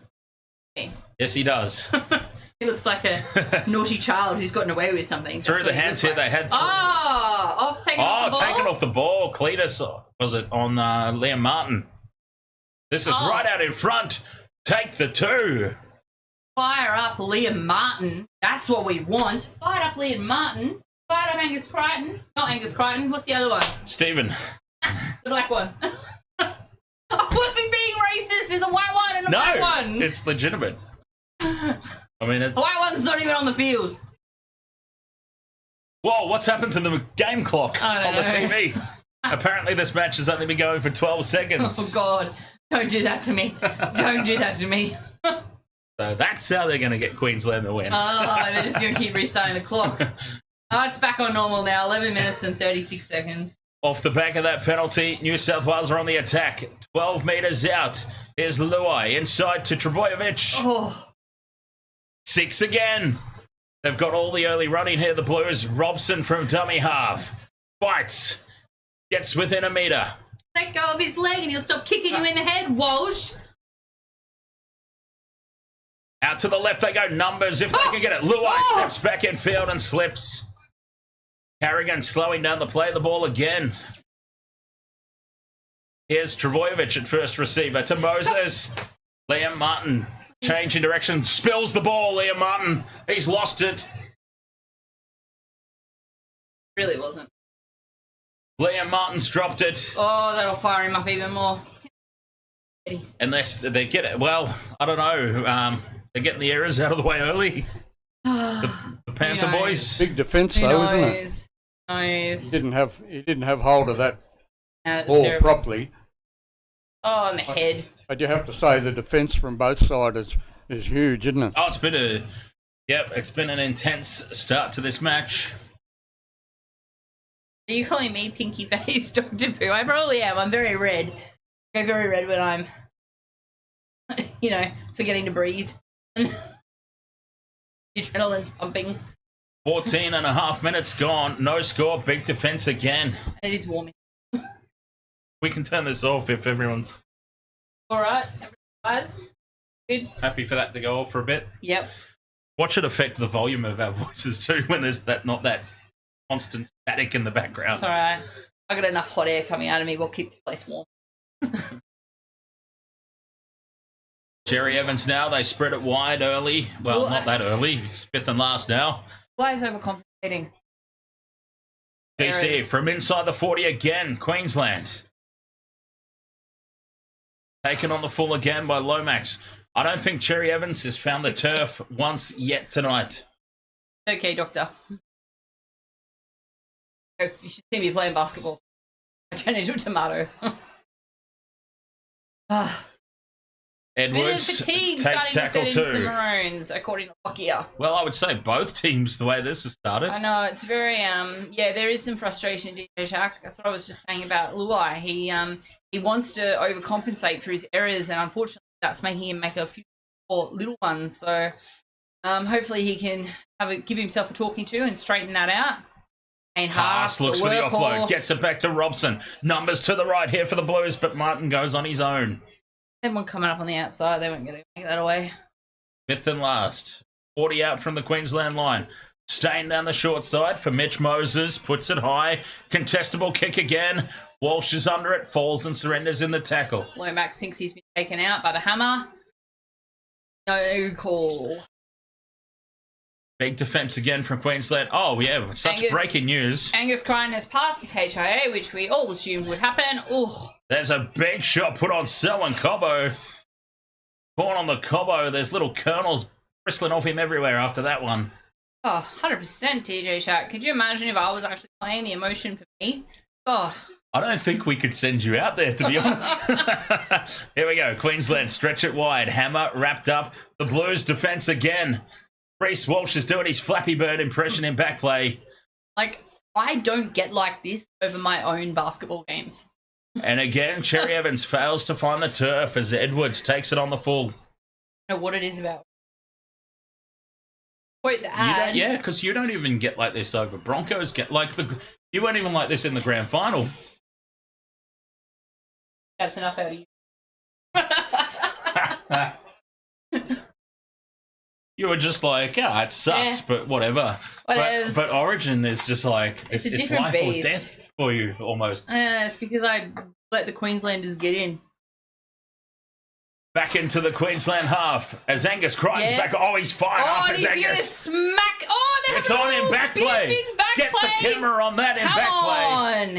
Okay. Yes, he does. He looks like a naughty child who's gotten away with something. Through That's the what he hands looks here, like. they had... Taken off the ball. Taken off the ball. Cletus, was it on Liam Martin? This is right out in front. Take the 2. Fire up Liam Martin. That's what we want. Fire up Liam Martin. Fire up Angus Crichton. Not Angus Crichton. What's the other one? Stephen. The black one. I wasn't being racist. There's a white one and a black one. It's legitimate. I mean, it's... The white one's not even on the field. Whoa, what's happened to the game clock I on don't the know. TV? Apparently this match has only been going for 12 seconds. Oh, God. Don't do that to me. Don't do that to me. So that's how they're going to get Queensland the win. Oh, they're just going to keep restarting the clock. Oh, it's back on normal now. 11 minutes and 36 seconds. Off the back of that penalty, New South Wales are on the attack. 12 metres out. Here's Luai inside to Trebojevic. Oh, 6 again. They've got all the early running here, the Blues. Robson from dummy half. Fights. Gets within a metre. let go of his leg and he'll stop kicking you in the head, Walsh. Out to the left they go, numbers, if they can get it. Luai steps back in field and slips. Carrigan slowing down the play of the ball again. Here's Trebojevic at first receiver to Moses. Liam Martin changing direction, spills the ball. Liam Martin, he's lost it. Really wasn't. Liam Martin's dropped it. Oh, that'll fire him up even more. Unless they get it. Well, I don't know. They're getting the errors out of the way early. The Panther boys. Big defence though, isn't it? Nice. He didn't have hold of that That's ball terrible. properly. Oh, in the head. But you have to say the defence from both sides is huge, isn't it? Oh, it's been an intense start to this match. Are you calling me pinky face, Dr. Pooh? I probably am. I'm very red. I go very red when I'm, forgetting to breathe. The adrenaline's pumping. 14 and a half minutes gone. No score. Big defence again. And it is warming. We can turn this off if everyone's All right. Guys. Good. happy for that to go off for a bit. Yep. What should affect the volume of our voices too when there's not that constant static in the background? It's all right. I got enough hot air coming out of me. We'll keep the place warm. Cherry Evans now, they spread it wide early. Well, Well, not that early. It's fifth and last now. Why is overcompensating? DC Errors. from inside the 40 again, Queensland. Taken on the full again by Lomax. I don't think Cherry Evans has found the turf once yet tonight. Okay, doctor. Oh, you should see me playing basketball. I turn into a tomato. Minute Edwards fatigue takes starting to tackle set into the two. Maroons, according to Lockyer. Well, I would say both teams, the way this has started. I know, it's very, yeah, there is some frustration in DJ Shark. That's what I was just saying about Luai. He wants to overcompensate for his errors, and unfortunately that's making him make a few more little ones. So hopefully he can give himself a talking to and straighten that out. And Haas looks for the offload, gets it back to Robson. Numbers to the right here for the Blues, but Martin goes on his own. Everyone coming up on the outside, they weren't going to make that away. Fifth and last. 40 out from the Queensland line. Staying down the short side for Mitch Moses. Puts it high. Contestable kick again. Walsh is under it. Falls and surrenders in the tackle. Lomax thinks he's been taken out by the hammer. No call. Big defence again from Queensland. Oh, yeah. Such Angus- breaking news. Angus Crichton has passed his HIA, which we all assumed would happen. Oh, There's a big shot put on Selwyn Cobbo. Corn on the Cobbo. There's little kernels bristling off him everywhere after that one. 100% DJ Shark. Could you imagine if I was actually playing the emotion for me? God. I don't think we could send you out there, to be honest. Here we go. Queensland stretch it wide. Hammer wrapped up. The Blues defence again. Reece Walsh is doing his Flappy Bird impression in back play. Like, I don't get like this over my own basketball games. And again, Cherry Evans fails to find the turf as Edwards takes it on the full. I don't know what it is about. Wait, the ad. Yeah, because you don't even get like this over Broncos. You weren't even like this in the grand final. That's enough out of you. You were just like, yeah, it sucks, Yeah. but whatever. But Origin is just like, It's a it's different life beast. or death for you, almost. It's because I let the Queenslanders get in. Back into the Queensland half as Angus Crichton's Yeah. back. Oh, he's fired Oh, up and as he's going to Angus. smack. Oh, they're It's having a on in little back beef play. in back Get play. the camera on that in Come back play.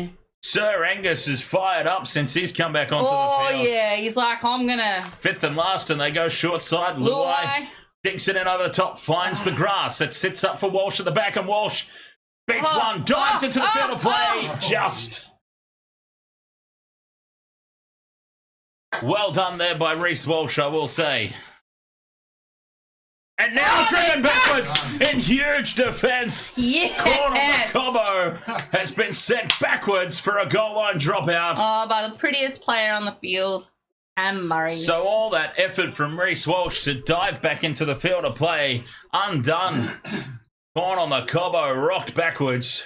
on. Sir Angus is fired up since he's come back onto Oh, the field. yeah. He's like, I'm going to... Fifth and last, and they go short side. Luai Luai. dinks it in over the top, finds the grass. It sits up for Walsh at the back, and Walsh beats one, dives into the field of play. Just. Well done there by Reece Walsh, I will say. And now driven backwards in huge defence. Yes. Corn on the Cobbo has been sent backwards for a goal line dropout. Oh, by the prettiest player on the field, Cam Murray. So all that effort from Reece Walsh to dive back into the field of play, undone. Corn on the Cobbo rocked backwards.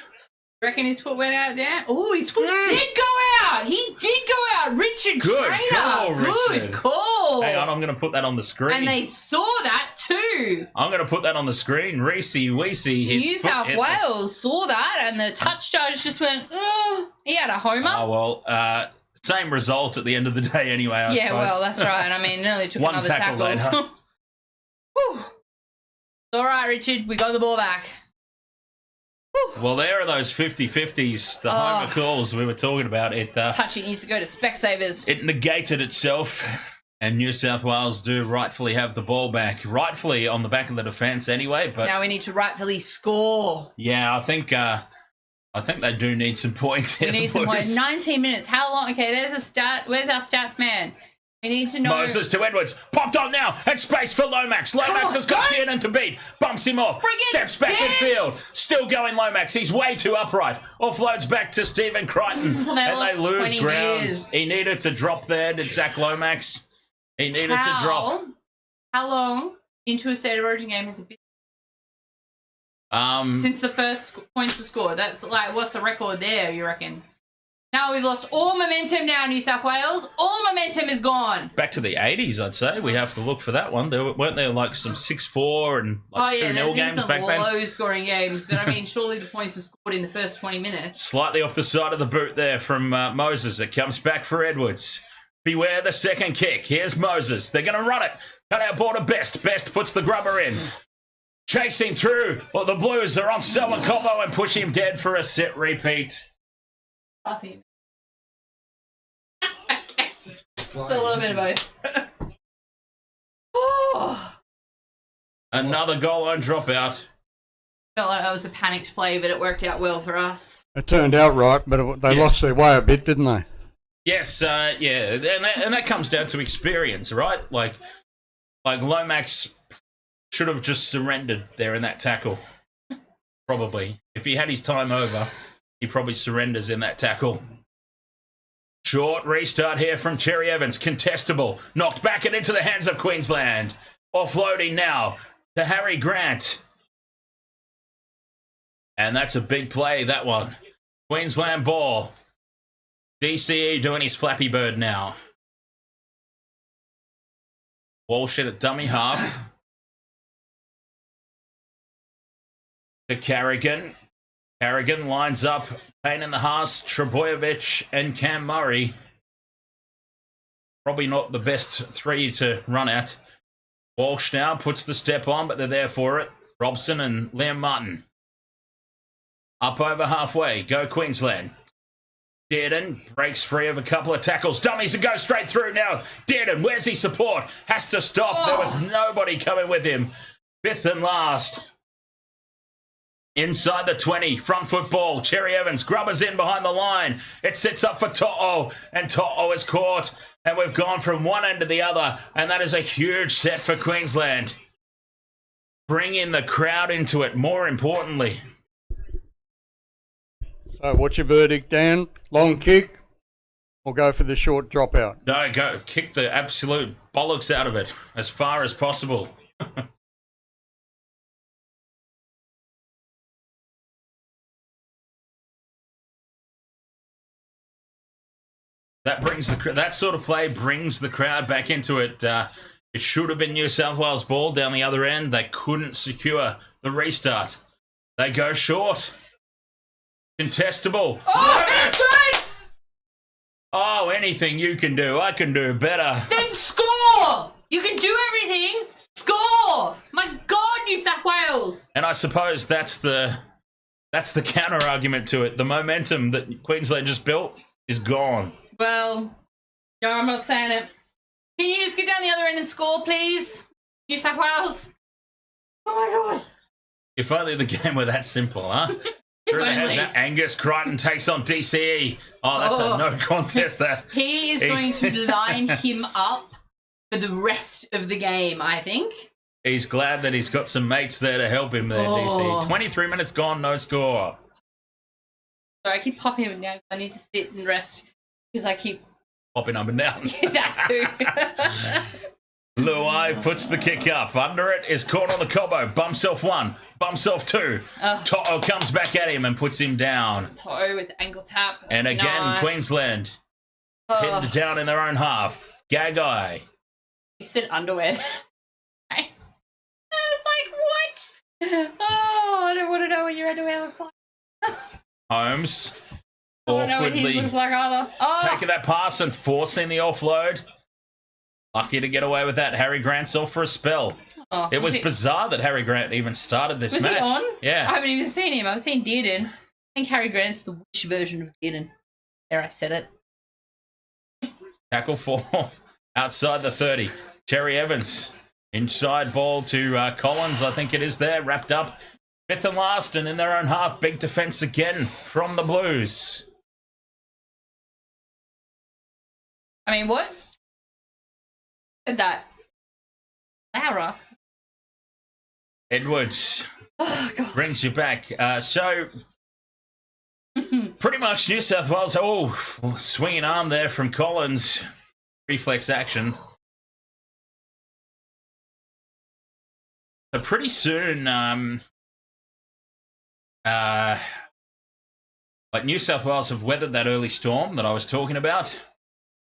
You reckon his foot went out down? Oh, his foot did go out. He did go out. Richard Good Trainer. call, Good Richard. call. Hang on, I'm going to put that on the screen. And they saw that too. I'm going to put that on the screen. Reece Weesey. New South Wales saw that, and the touch judge just went, oh, he had a homer. Oh, well, same result at the end of the day anyway, I Yeah, suppose. well, that's right. I mean, it only took One another tackle later. Whew. It's all right, Richard. We got the ball back. Whew. Well, there are those 50-50s, the homer calls we were talking about. Touching needs to go to Specsavers. It negated itself, and New South Wales do rightfully have the ball back. Rightfully on the back of the defence anyway, but... Now we need to rightfully score. Yeah, I think they do need some points. We need some points. 19 minutes. How long? Okay, there's a stat. Where's our stats man? We need to know. Moses to Edwards. Popped on now. And space for Lomax. Lomax has got Kiernan to beat. Bumps him off. Friggin' Steps back dance. in field. Still going Lomax. He's way too upright. Offloads back to Stephen Crichton. They and lost they lose 20 grounds. meters. He needed to drop there, did Zach Lomax. He needed to drop. How long into a state of origin game has it been? Since the first points were scored. That's like, what's the record there, you reckon? Now we've lost all momentum now, New South Wales. All momentum is gone. Back to the 80s, I'd say. We have to look for that one. Weren't there like some 6-4 and like 2-0 there's been games some back then? low-scoring games, but I mean, surely the points were scored in the first 20 minutes. Slightly off the side of the boot there from Moses. It comes back for Edwards. Beware the second kick. Here's Moses. They're going to run it. Cut out ball to Best. Best puts the grubber in. Chasing through. Well, the Blues are on Selwyn Cobbo and push him dead for a set repeat. Coffee. Just a little bit of both. Oh. Another goal line dropout. Felt like that was a panicked play, but it worked out well for us. It turned out right, but they lost their way a bit, didn't they? Yes, yeah, and that comes down to experience, right? Like Lomax should have just surrendered there in that tackle. Probably. If he had his time over, he probably surrenders in that tackle. Short restart here from Cherry Evans. Contestable. Knocked back and into the hands of Queensland. Offloading now to Harry Grant. And that's a big play, that one. Queensland ball. DCE doing his Flappy Bird now. Walsh at dummy half. To Carrigan. Carrigan lines up. Payne in the Haas, Trebojevic and Cam Murray. Probably not the best three to run at. Walsh now puts the step on, but they're there for it. Robson and Liam Martin. Up over halfway. Go Queensland. Dearden breaks free of a couple of tackles. Dummies and goes straight through now. Dearden, where's his support? Has to stop. Oh. There was nobody coming with him. Fifth and last. Inside the 20, front football. Cherry Evans, grubbers in behind the line. It sits up for To'o, and To'o is caught. And we've gone from one end to the other, and that is a huge set for Queensland. Bring in the crowd into it, more importantly. So what's your verdict, Dan? Long kick or go for the short dropout? No, go. Kick the absolute bollocks out of it as far as possible. That sort of play brings the crowd back into it. It should have been New South Wales ball down the other end. They couldn't secure the restart. They go short. Contestable. Oh, that's good! Oh, anything you can do, I can do better. Then score! You can do everything. Score! My God, New South Wales! And I suppose that's the counter argument to it. The momentum that Queensland just built is gone. Well, no, I'm not saying it. Can you just get down the other end and score, please? New South Wales. Oh my God. If only the game were that simple, huh? Through the hands of Angus Crichton takes on DCE. Oh, that's a no contest, that. He is going to line him up for the rest of the game, I think. He's glad that he's got some mates there to help him there, DC. 23 minutes gone, no score. Sorry, I keep popping him down. I need to sit and rest because I keep popping up and down. that too. Luai puts the kick up. Under it is caught on the Cobbo. Bumps off one. Bumps off two. To'o comes back at him and puts him down. To'o with the ankle tap. That's and again, nice. Queensland pinned down in their own half. Gagai. You said underwear. I was like, what? Oh, I don't want to know what your underwear looks like. Holmes I don't know what his looks like either. Oh. Taking that pass and forcing the offload. Lucky to get away with that. Harry Grant's off for a spell. Oh, it was bizarre that Harry Grant even started this match. Was he on? Yeah. I haven't even seen him. I've seen Dearden. I think Harry Grant's the witch version of Dearden. There, I said it. Tackle 4 outside the 30. Cherry Evans. Inside ball to Collins. I think it is there. Wrapped up. Fifth and last, and in their own half. Big defence again from the Blues. I mean, what? Said that. Laura. Edwards brings you back. So, pretty much New South Wales. Oh, swinging arm there from Collins. Reflex action. So pretty soon, like New South Wales have weathered that early storm that I was talking about.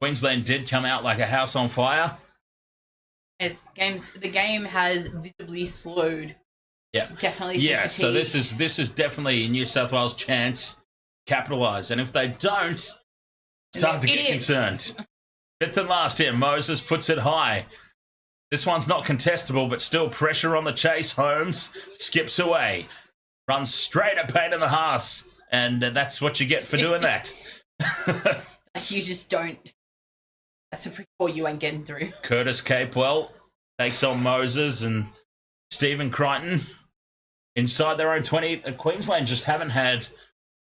Queensland did come out like a house on fire. Yes, the game has visibly slowed. Yeah, definitely. Yeah, so this is definitely New South Wales' chance to capitalise, and if they don't, start to get concerned. Fifth and last here. Moses puts it high. This one's not contestable, but still pressure on the chase. Holmes skips away. Runs straight at Payne in the Haas. And that's what you get for doing that. You just don't. That's a pretty cool you ain't getting through. Curtis Capewell takes on Moses and Stephen Crichton. Inside their own 20. Queensland just haven't had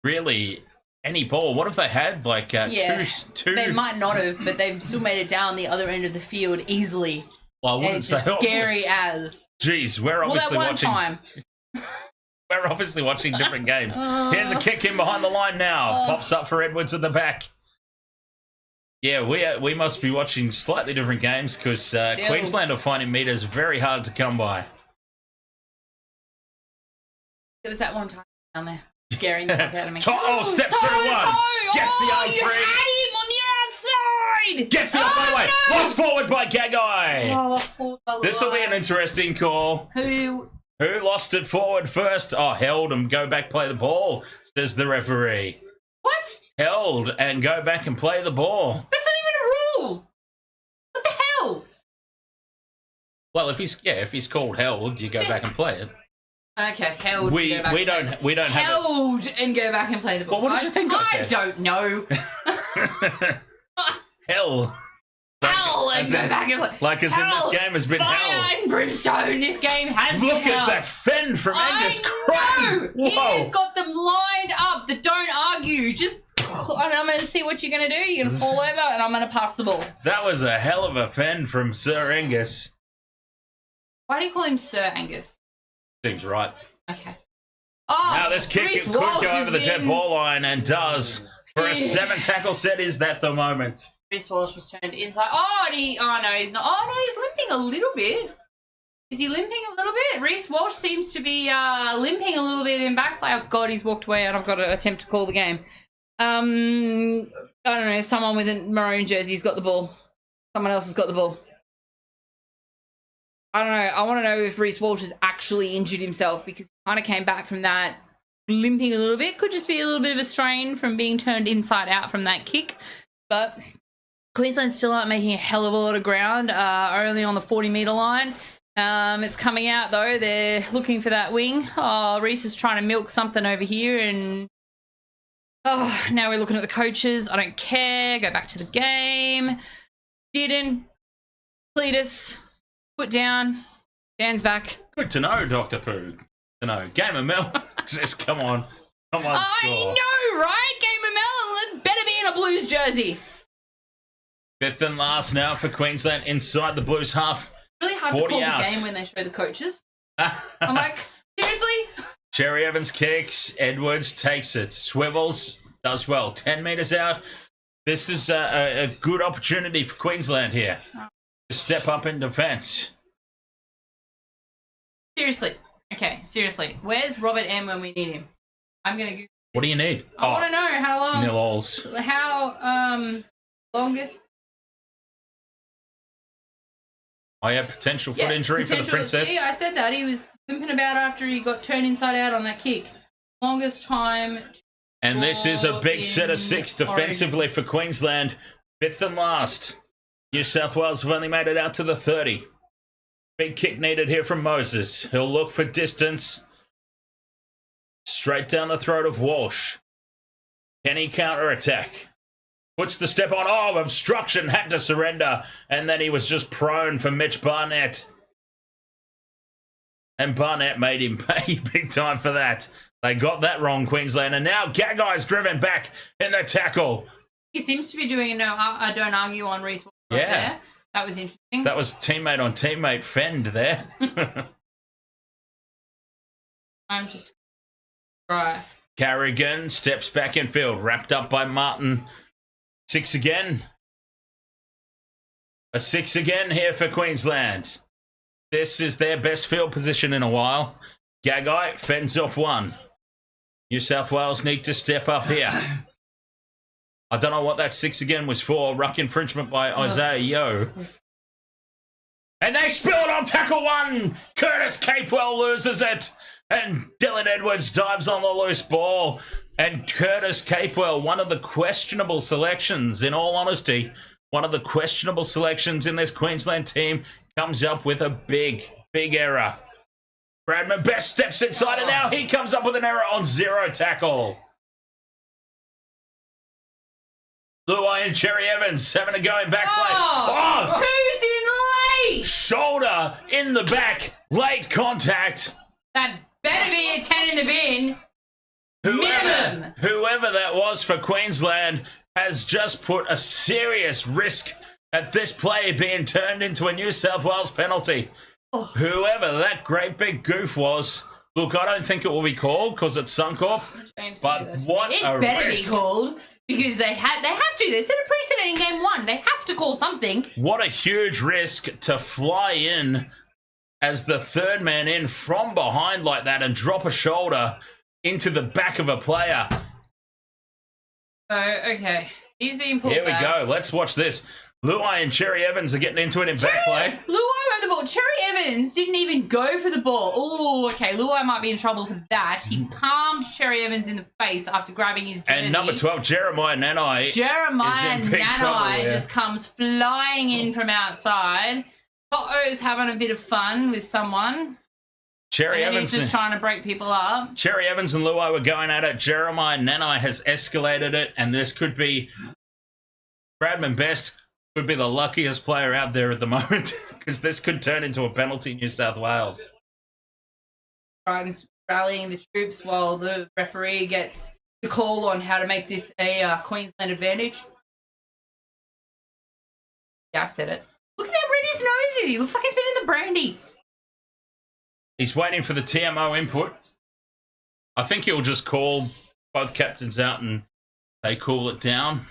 really any ball. What have they had? Like two. They might not have, but they've still made it down the other end of the field easily. Well, I wouldn't and it's say as scary as. Jeez, we're obviously that one watching. time. We're obviously watching different games. Here's a kick in behind the line now. Pops up for Edwards at the back. Yeah, we must be watching slightly different games because Queensland are finding meters very hard to come by. There was that one time down there scaring the fuck out of me. Steps through one. Gets the arm you free. had him on the outside. Gets the other way. No! Lost forward by Gagai. Lost forward by This will be an interesting call. Who lost it forward first? Held and go back, play the ball, says the referee. What? Held and go back and play the ball. That's not even a rule. What the hell? Well, if he's called held, you go back and play it. Okay, held. We don't have held and go back and play the ball. Well, what did you think I said? I don't know. Hell. Hell and go back and play. Like as in this game has been Fire hell. and brimstone. This game has been Look hell. at that fend from Angus I know. Crichton. He's got them lined up. That don't argue. Just. I'm going to see what you're going to do. You're going to fall over and I'm going to pass the ball. That was a hell of a fend from Sir Angus. Why do you call him Sir Angus? Seems right. Okay. Oh, Now this kick Reece could Walsh go has over the dead been- ball line and does. For a 7 tackle set, is that the moment? Reece Walsh was turned inside. Oh no, he's not. Oh no, he's limping a little bit. Is he limping a little bit? Reece Walsh seems to be limping a little bit in back play. Oh God, he's walked away and I've got to attempt to call the game. I don't know, someone with a maroon jersey's got the ball. Someone else has got the ball. I don't know. I want to know if Reece Walsh has actually injured himself because he kind of came back from that limping a little bit. Could just be a little bit of a strain from being turned inside out from that kick. But Queensland still aren't making a hell of a lot of ground, only on the 40-metre line. It's coming out, though. They're looking for that wing. Oh, Reece is trying to milk something over here. And now we're looking at the coaches. I don't care. Go back to the game. Dearden, Cletus. Foot down, hands back. Good to know, Dr. Pooh. Good to know. Game of Mel says, come on, score. I know, right? Game of Mel better be in a Blues jersey. Fifth and last now for Queensland inside the Blues half. Really hard to 40 call out. the game when they show the coaches. I'm like, seriously? Cherry Evans kicks. Edwards takes it. Swivels does well. 10 metres out. This is a good opportunity for Queensland here. Step up in defence. Seriously. Okay, seriously. Where's Robert M when we need him? I'm going to Google this. What do you need? I want to know how long. Nil-alls. How longest. I have potential foot injury for the potential. Princess. See, I said that. He was limping about after he got turned inside out on that kick. Longest time. And this is a big set of 6 defensively Origin. for Queensland. Fifth and last. New South Wales have only made it out to the 30. Big kick needed here from Moses. He'll look for distance. Straight down the throat of Walsh. Can he counter-attack? Puts the step on. Oh, obstruction. Had to surrender. And then he was just prone for Mitch Barnett. And Barnett made him pay big time for that. They got that wrong, Queensland. And now Gagai's driven back in the tackle. He seems to be doing I don't argue on Reece. Yeah. There. That was interesting. That was teammate on teammate fend there. I'm just right. Carrigan steps back in field, wrapped up by Martin. 6 again. A 6 again here for Queensland. This is their best field position in a while. Gagai fends off 1. New South Wales need to step up here. I don't know what that 6 again was for. Ruck infringement by Isaiah Yeo. And they spill it on tackle 1. Curtis Capewell loses it. And Dylan Edwards dives on the loose ball. And Curtis Capewell, one of the questionable selections, in all honesty, one of the questionable selections in this Queensland team, comes up with a big error. Bradman Best steps inside, and now he comes up with an error on zero tackle. Luai and Cherry Evans having a going back play. Who's in late? Shoulder in the back, late contact. That better be a 10 in the bin. Minimum. Whoever that was for Queensland has just put a serious risk at this play being turned into a New South Wales penalty. Oh. Whoever that great big goof was, look, I don't think it will be called because it's Suncorp. But what it a better risk. be called because they have to. They set a precedent in game 1. They have to call something. What a huge risk to fly in as the third man in from behind like that and drop a shoulder into the back of a player. Oh, okay. He's being pulled Here we back. go. Let's watch this. Luai and Cherry Evans are getting into it in back play. Luai had the ball. Cherry Evans didn't even go for the ball. Oh, okay. Luai might be in trouble for that. He palmed Cherry Evans in the face after grabbing his jersey. And number 12, Jeremiah Nanai. Jeremiah is in big trouble, Nanai yeah. just comes flying in from outside. To'o's having a bit of fun with someone. Cherry And Evans. he's just trying to break people up. Cherry Evans and Luai were going at it. Jeremiah Nanai has escalated it, and this could be Bradman Best could be the luckiest player out there at the moment because this could turn into a penalty in New South Wales. Brighton's rallying the troops while the referee gets the call on how to make this a Queensland advantage. Yeah, I said it. Look at how red his nose is. He looks like he's been in the brandy. He's waiting for the TMO input. I think he'll just call both captains out and they cool it down,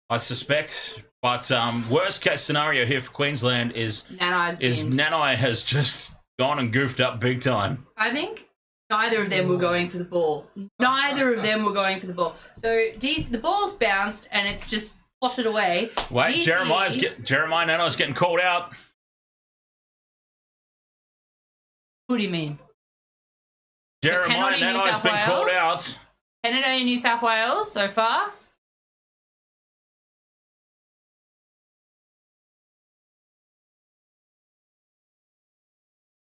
I suspect. But worst case scenario here for Queensland is Nanai has just gone and goofed up big time. I think neither of them were going for the ball. Neither of them were going for the ball. So the ball's bounced and it's just potted away. Wait, Jeremiah Nanai's getting called out. What do you mean? Jeremiah Nanai's been called out. Penalty in New South Wales so far.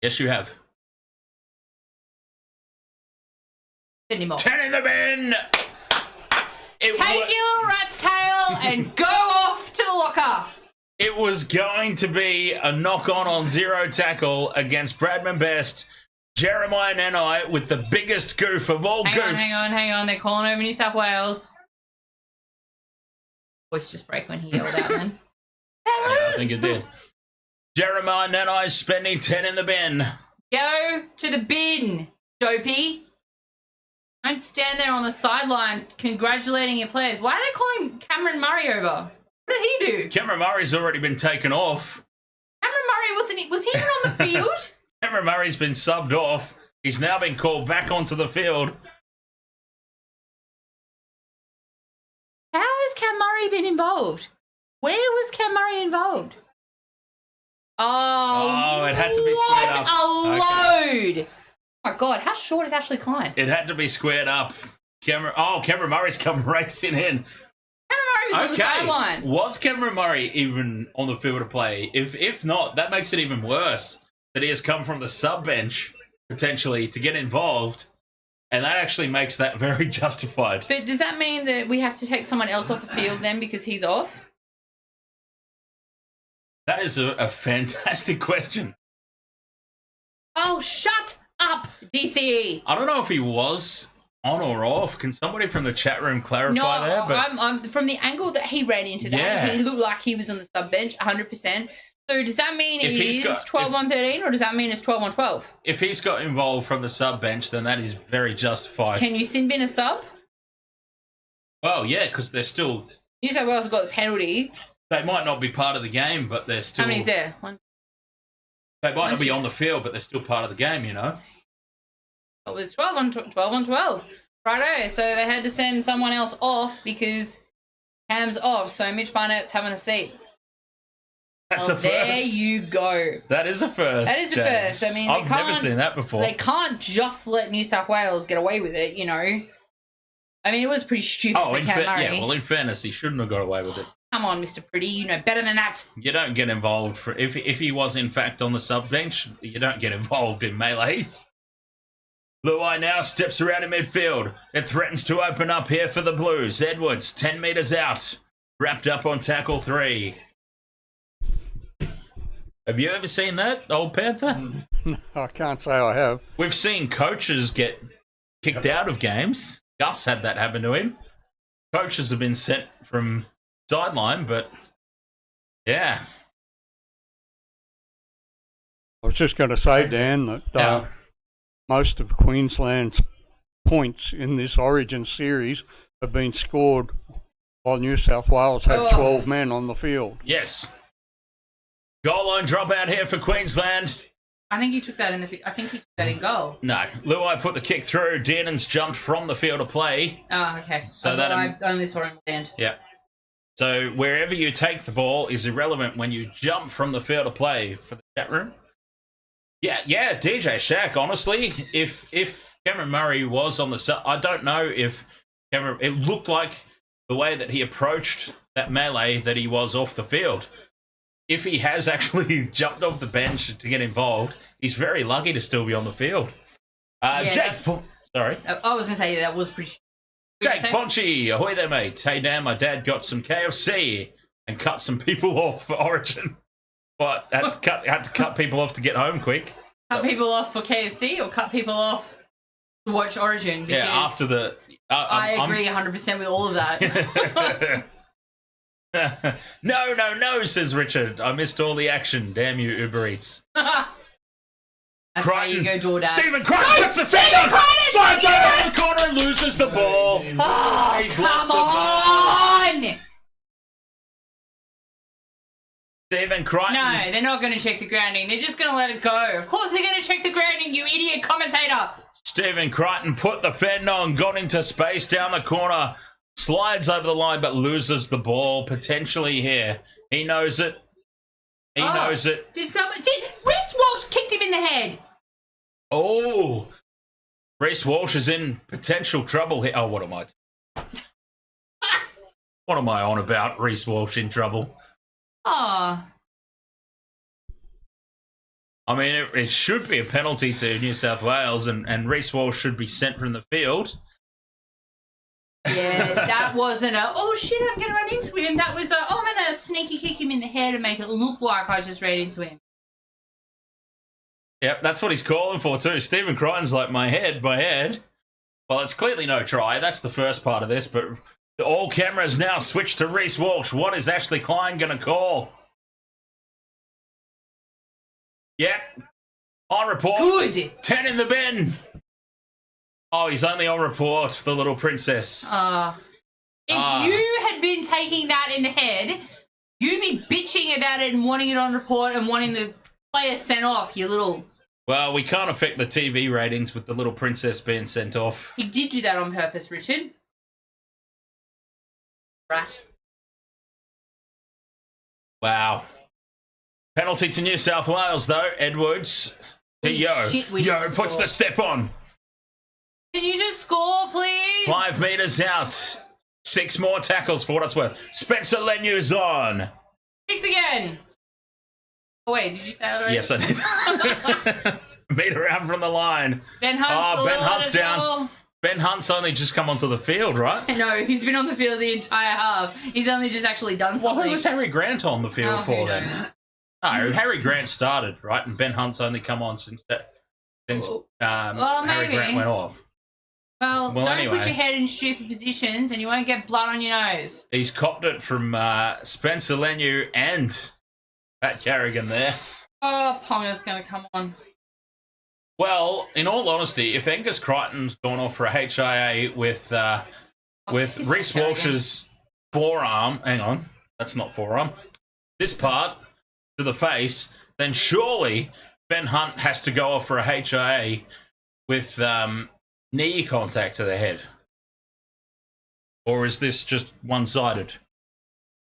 Yes, you have. Send him off. 10 in the bin! Take your little rat's tail and go off to the locker. It was going to be a knock-on on zero tackle against Bradman Best. Jeremiah Nanai with the biggest goof of all goofs. Hang on. They're calling over New South Wales. Voice just break when he yelled out then. Yeah, I think it did. Jeremiah Nanai spending 10 in the bin. Go to the bin, dopey. Don't stand there on the sideline congratulating your players. Why are they calling Cameron Murray over? What did he do? Cameron Murray's already been taken off. Cameron Murray was he even on the field? Cameron Murray's been subbed off. He's now been called back onto the field. How has Cam Murray been involved? Where was Cam Murray involved? Oh, it had to be squared up. What a load! Oh my God, how short is Ashley Klein? It had to be squared up. Cameron Murray's come racing in. Cameron Murray was on the sideline. Was Cameron Murray even on the field of play? If not, that makes it even worse that he has come from the sub bench potentially to get involved, and that actually makes that very justified. But does that mean that we have to take someone else off the field then because he's off? That is a fantastic question. Oh, shut up, DCE. I don't know if he was on or off. Can somebody from the chat room clarify there? But I'm from the angle that he ran into that, Yeah. he looked like he was on the sub bench, 100%. So does that mean If he's it is got- 12 on 13, or does that mean it's 12 on 12? if he's got involved from the sub bench, then that is very justified. Can you sin bin a sub? Well, yeah, because they're still. New South Wales have got the penalty. They might not be part of the game, but they're still. How many's there? One. They might not be on the field, but they're still part of the game, you know? It was 12 on 12. Righto. So they had to send someone else off because Cam's off. So Mitch Barnett's having a seat. That's Well, a first. there you go. That is a first. That is a James. first. I mean, I've never seen that before. They can't just let New South Wales get away with it, you know. I mean, it was pretty stupid for Cam Murray. in fairness, he shouldn't have got away with it. Come on, Mr. Pretty, you know better than that. You don't get involved. If he was, in fact, on the sub bench, you don't get involved in melees. Luai now steps around in midfield. It threatens to open up here for the Blues. Edwards, 10 metres out. Wrapped up on tackle 3. Have you ever seen that, old Panther? I can't say I have. We've seen coaches get kicked out of games. Gus had that happen to him. Coaches have been sent from sideline, but yeah. I was just going to say, Dan, that most of Queensland's points in this Origin series have been scored while New South Wales had 12 men on the field. Yes. Goal line dropout here for Queensland. I think he took that in goal. No, Luai put the kick through. Dearden's jumped from the field of play. Oh, okay. So I only saw him land. Yeah. So wherever you take the ball is irrelevant when you jump from the field of play for the chat room. Yeah, DJ Shaq, honestly, if Cameron Murray was on the... I don't know if Cameron... It looked like the way that he approached that melee that he was off the field. If he has actually jumped off the bench to get involved, he's very lucky to still be on the field. Jake... Sorry. I was going to say that was pretty... Jake Ponchy, ahoy there, mate. Hey, Dan, my dad got some KFC and cut some people off for Origin. But had to cut people off to get home quick. Cut people off for KFC or cut people off to watch Origin? Yeah, after the... I agree 100% with all of that. No, says Richard. I missed all the action. Damn you, Uber Eats. That's why you go DoorDash. Stephen Crichton puts the finger! Slides over the corner and loses the ball. Oh, He's come lost the ball. on! Stephen Crichton. No, they're not going to check the grounding. They're just going to let it go. Of course they're going to check the grounding, you idiot commentator. Stephen Crichton put the fend on, got into space down the corner, slides over the line, but loses the ball potentially here. He knows it. He knows it. Did Reece Walsh kicked him in the head? Oh, Reece Walsh is in potential trouble here. Oh, what am I? What am I on about? Reece Walsh in trouble. Oh. I mean, it should be a penalty to New South Wales, and Reece Walsh should be sent from the field. Yeah, that wasn't a, oh shit, I'm going to run into him. That was a, oh, I'm going to sneaky kick him in the head and make it look like I just ran into him. Yep, that's what he's calling for too. Stephen Crichton's like, my head. Well, it's clearly no try. That's the first part of this, but all cameras now switch to Reece Walsh. What is Ashley Klein going to call? Yep. On report. Good. 10 in the bin. Oh, he's only on report, the little princess. If you had been taking that in the head, you'd be bitching about it and wanting it on report and wanting the player sent off, you little... Well, we can't affect the TV ratings with the little princess being sent off. He did do that on purpose, Richard. Right. Wow. Penalty to New South Wales, though. Edwards to Yo. Yo puts the step on. Can you just score, please? 5 metres out. 6 more tackles for what it's worth. Spencer Lenu's on. 6 again. Oh, wait, did you say that already? Yes, I did. Metre out from the line. Ben Hunt's Ben Hunt's down. Ben Hunt's only just come onto the field, right? No, he's been on the field the entire half. He's only just actually done something. Well, who was Harry Grant on the field for then? Knows? No, Harry Grant started, right? And Ben Hunt's only come on since Harry Grant went off. Well, don't anyway. put your head in stupid positions and you won't get blood on your nose. He's copped it from Spencer Lenu and Pat Carrigan there. Oh, Ponga's going to come on. Well, in all honesty, if Angus Crichton's gone off for a HIA with Reece Walsh's forearm, hang on, that's not forearm, this part to the face, then surely Ben Hunt has to go off for a HIA with knee contact to the head. Or is this just one-sided?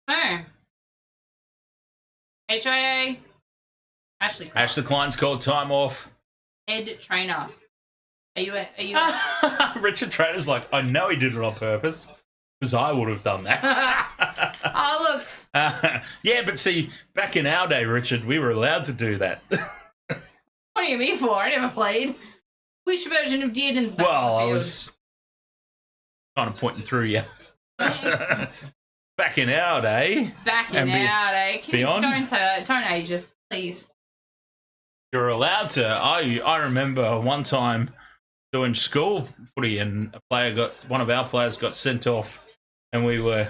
No. HIA. Ashley Klein. Ashley Klein's called time off. Head trainer. Are you Richard Trainer's like, I know he did it on purpose. because I would have done that. Oh, look. Yeah, but see, back in our day, Richard, we were allowed to do that. What are you me for? I never played. Which version of Dearden's back Well, on the I field? was kind of pointing through you. Back in our day. Back in and our day. beyond? Don't say that. Don't age us, please. You're allowed to. I remember one time doing school footy and one of our players got sent off and we were,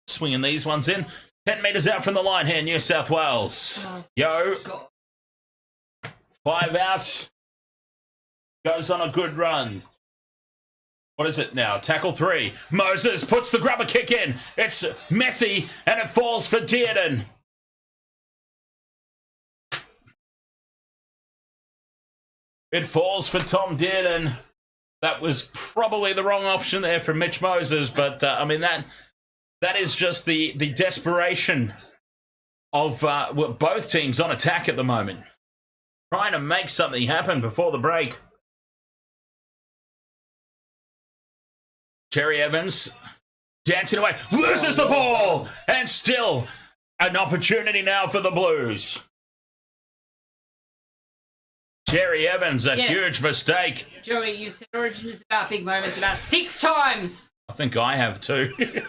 swinging these ones in. 10 metres out from the line here, New South Wales. Oh, Yo, God. 5 out. Goes on a good run. What is it now? Tackle 3. Moses puts the grubber kick in. It's messy and it falls for Dearden. It falls for Tom Dearden. That was probably the wrong option there for Mitch Moses, but I mean that is just the desperation of both teams on attack at the moment, trying to make something happen before the break. Cherry Evans dancing away, loses the ball, and still an opportunity now for the Blues. Cherry Evans, a huge mistake. Joey, you said Origin is about big moments about 6 times. I think I have too. In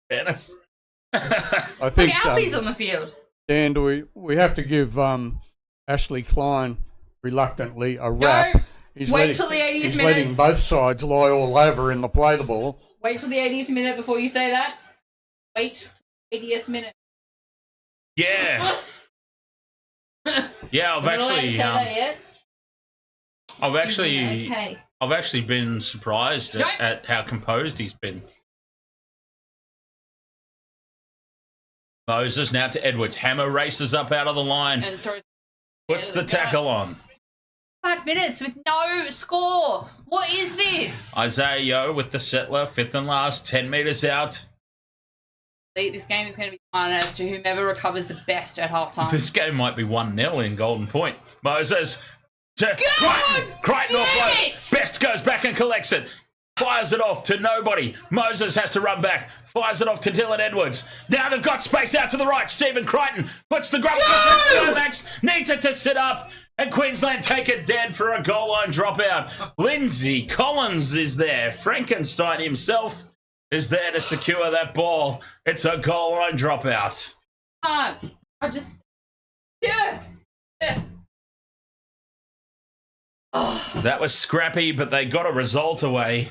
fairness. I think Look, Alfie's on the field. Dan, we have to give Ashley Klein reluctantly a rap. No. Wait till the 80th he's minute. letting both sides lie all over in the play the ball. Wait till the 80th minute before you say that. Wait till the 80th minute. Yeah. Yeah, I've You're not allowed to say that yet? Okay. I've actually been surprised at how composed he's been. Moses now to Edwards. Hammer races up out of the line. And throws Puts the tackle on. 5 minutes with no score. What is this? Isaiah Yeo with the settler, 5th and last, 10 metres out. This game is going to be fun as to whomever recovers the best at halftime. This game might be 1-0 in Golden Point. Moses to Crichton. Crichton offload. Best goes back and collects it. Fires it off to nobody. Moses has to run back. Fires it off to Dylan Edwards. Now they've got space out to the right. Stephen Crichton puts the grub. Max needs it to sit up. And Queensland take it dead for a goal line dropout. Lindsay Collins is there. Frankenstein himself is there to secure that ball. It's a goal line dropout. I just... Yeah. Oh, That was scrappy, but they got a result away.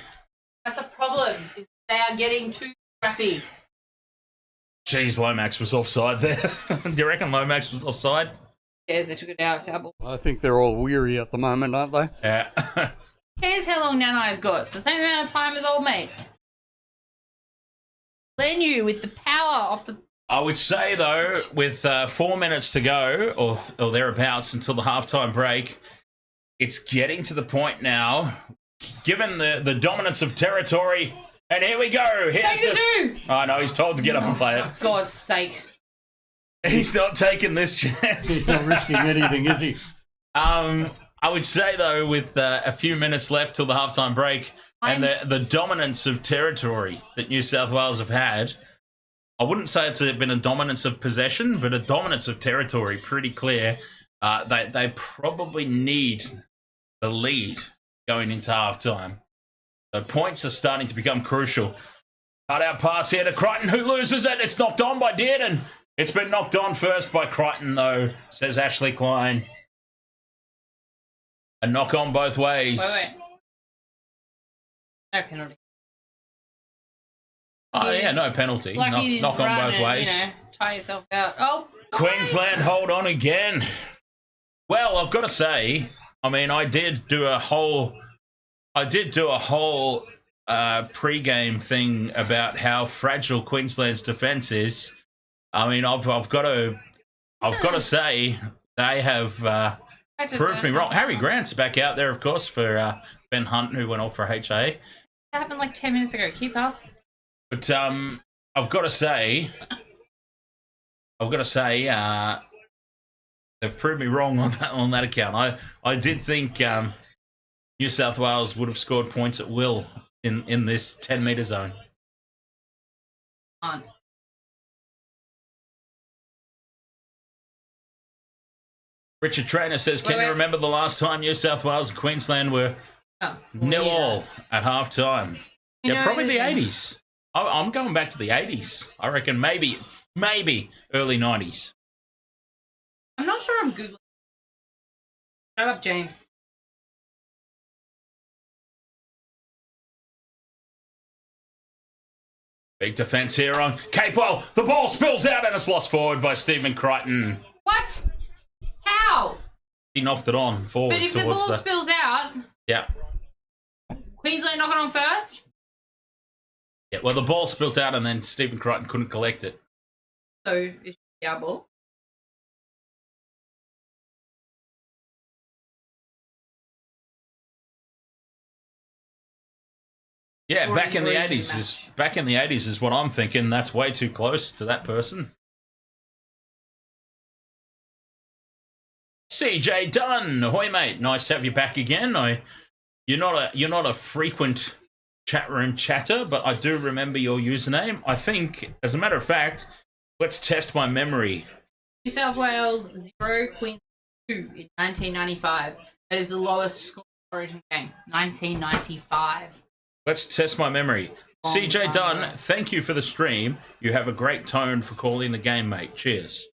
that's a problem. Is they are getting too scrappy. Jeez, Lomax was offside there. Do you reckon Lomax was offside? Cares they took it out. It's our ball. I think they're all weary at the moment, aren't they? Yeah. Cares how long Nanai's got. The same amount of time as old mate. Lenu with the power of the... I would say, though, with 4 minutes to go, or thereabouts until the halftime break, it's getting to the point now, given the dominance of territory, and here we go. Take the two! Oh, no, he's told to get up and play it. For God's sake. He's not taking this chance. He's not risking anything, is he? I would say, though, with a few minutes left till the halftime break, and the dominance of territory that New South Wales have had, I wouldn't say it's been a dominance of possession, but a dominance of territory, pretty clear. They probably need the lead going into halftime. So points are starting to become crucial. Cut out pass here to Crichton, who loses it. It's knocked on by Dearden. It's been knocked on first by Crichton, though, says Ashley Klein. A knock on both ways. Wait. No penalty. Oh, yeah, no penalty. Like you didn't Knock on run both and, ways. Tie yourself out. Oh, Queensland hold on again. Well, I've got to say, I mean, I did do a whole pre-game thing about how fragile Queensland's defence is. I mean, I've got to say they have proved me wrong. Harry Grant's back out there, of course, for Ben Hunt, who went off for HA. that happened like 10 minutes ago. Keep up. But I've got to say, they've proved me wrong on that account. I did think New South Wales would have scored points at will in this 10-metre zone. On. Richard Trainer says, can you remember the last time New South Wales and Queensland were nil all at half time? Yeah, probably the 80s. I'm going back to the 80s. I reckon maybe early 90s. I'm not sure I'm Googling. Shut up, James. Big defence here on Capewell. The ball spills out and it's lost forward by Stephen Crichton. What? How? He knocked it on forward. But if the ball spills out, yeah. Queensland knock it on first? Yeah, well, the ball spilt out and then Stephen Crichton couldn't collect it. So, it should be our ball. Yeah, back in the 80s is what I'm thinking. That's way too close to that person. CJ Dunn, ahoy mate, nice to have you back again. You're not a frequent chat room chatter, but I do remember your username. I think, as a matter of fact, let's test my memory. New South Wales 0, Queensland 2 in 1995. That is the lowest score Origin game. 1995. Let's test my memory. CJ Dunn, thank you for the stream. You have a great tone for calling the game, mate. Cheers.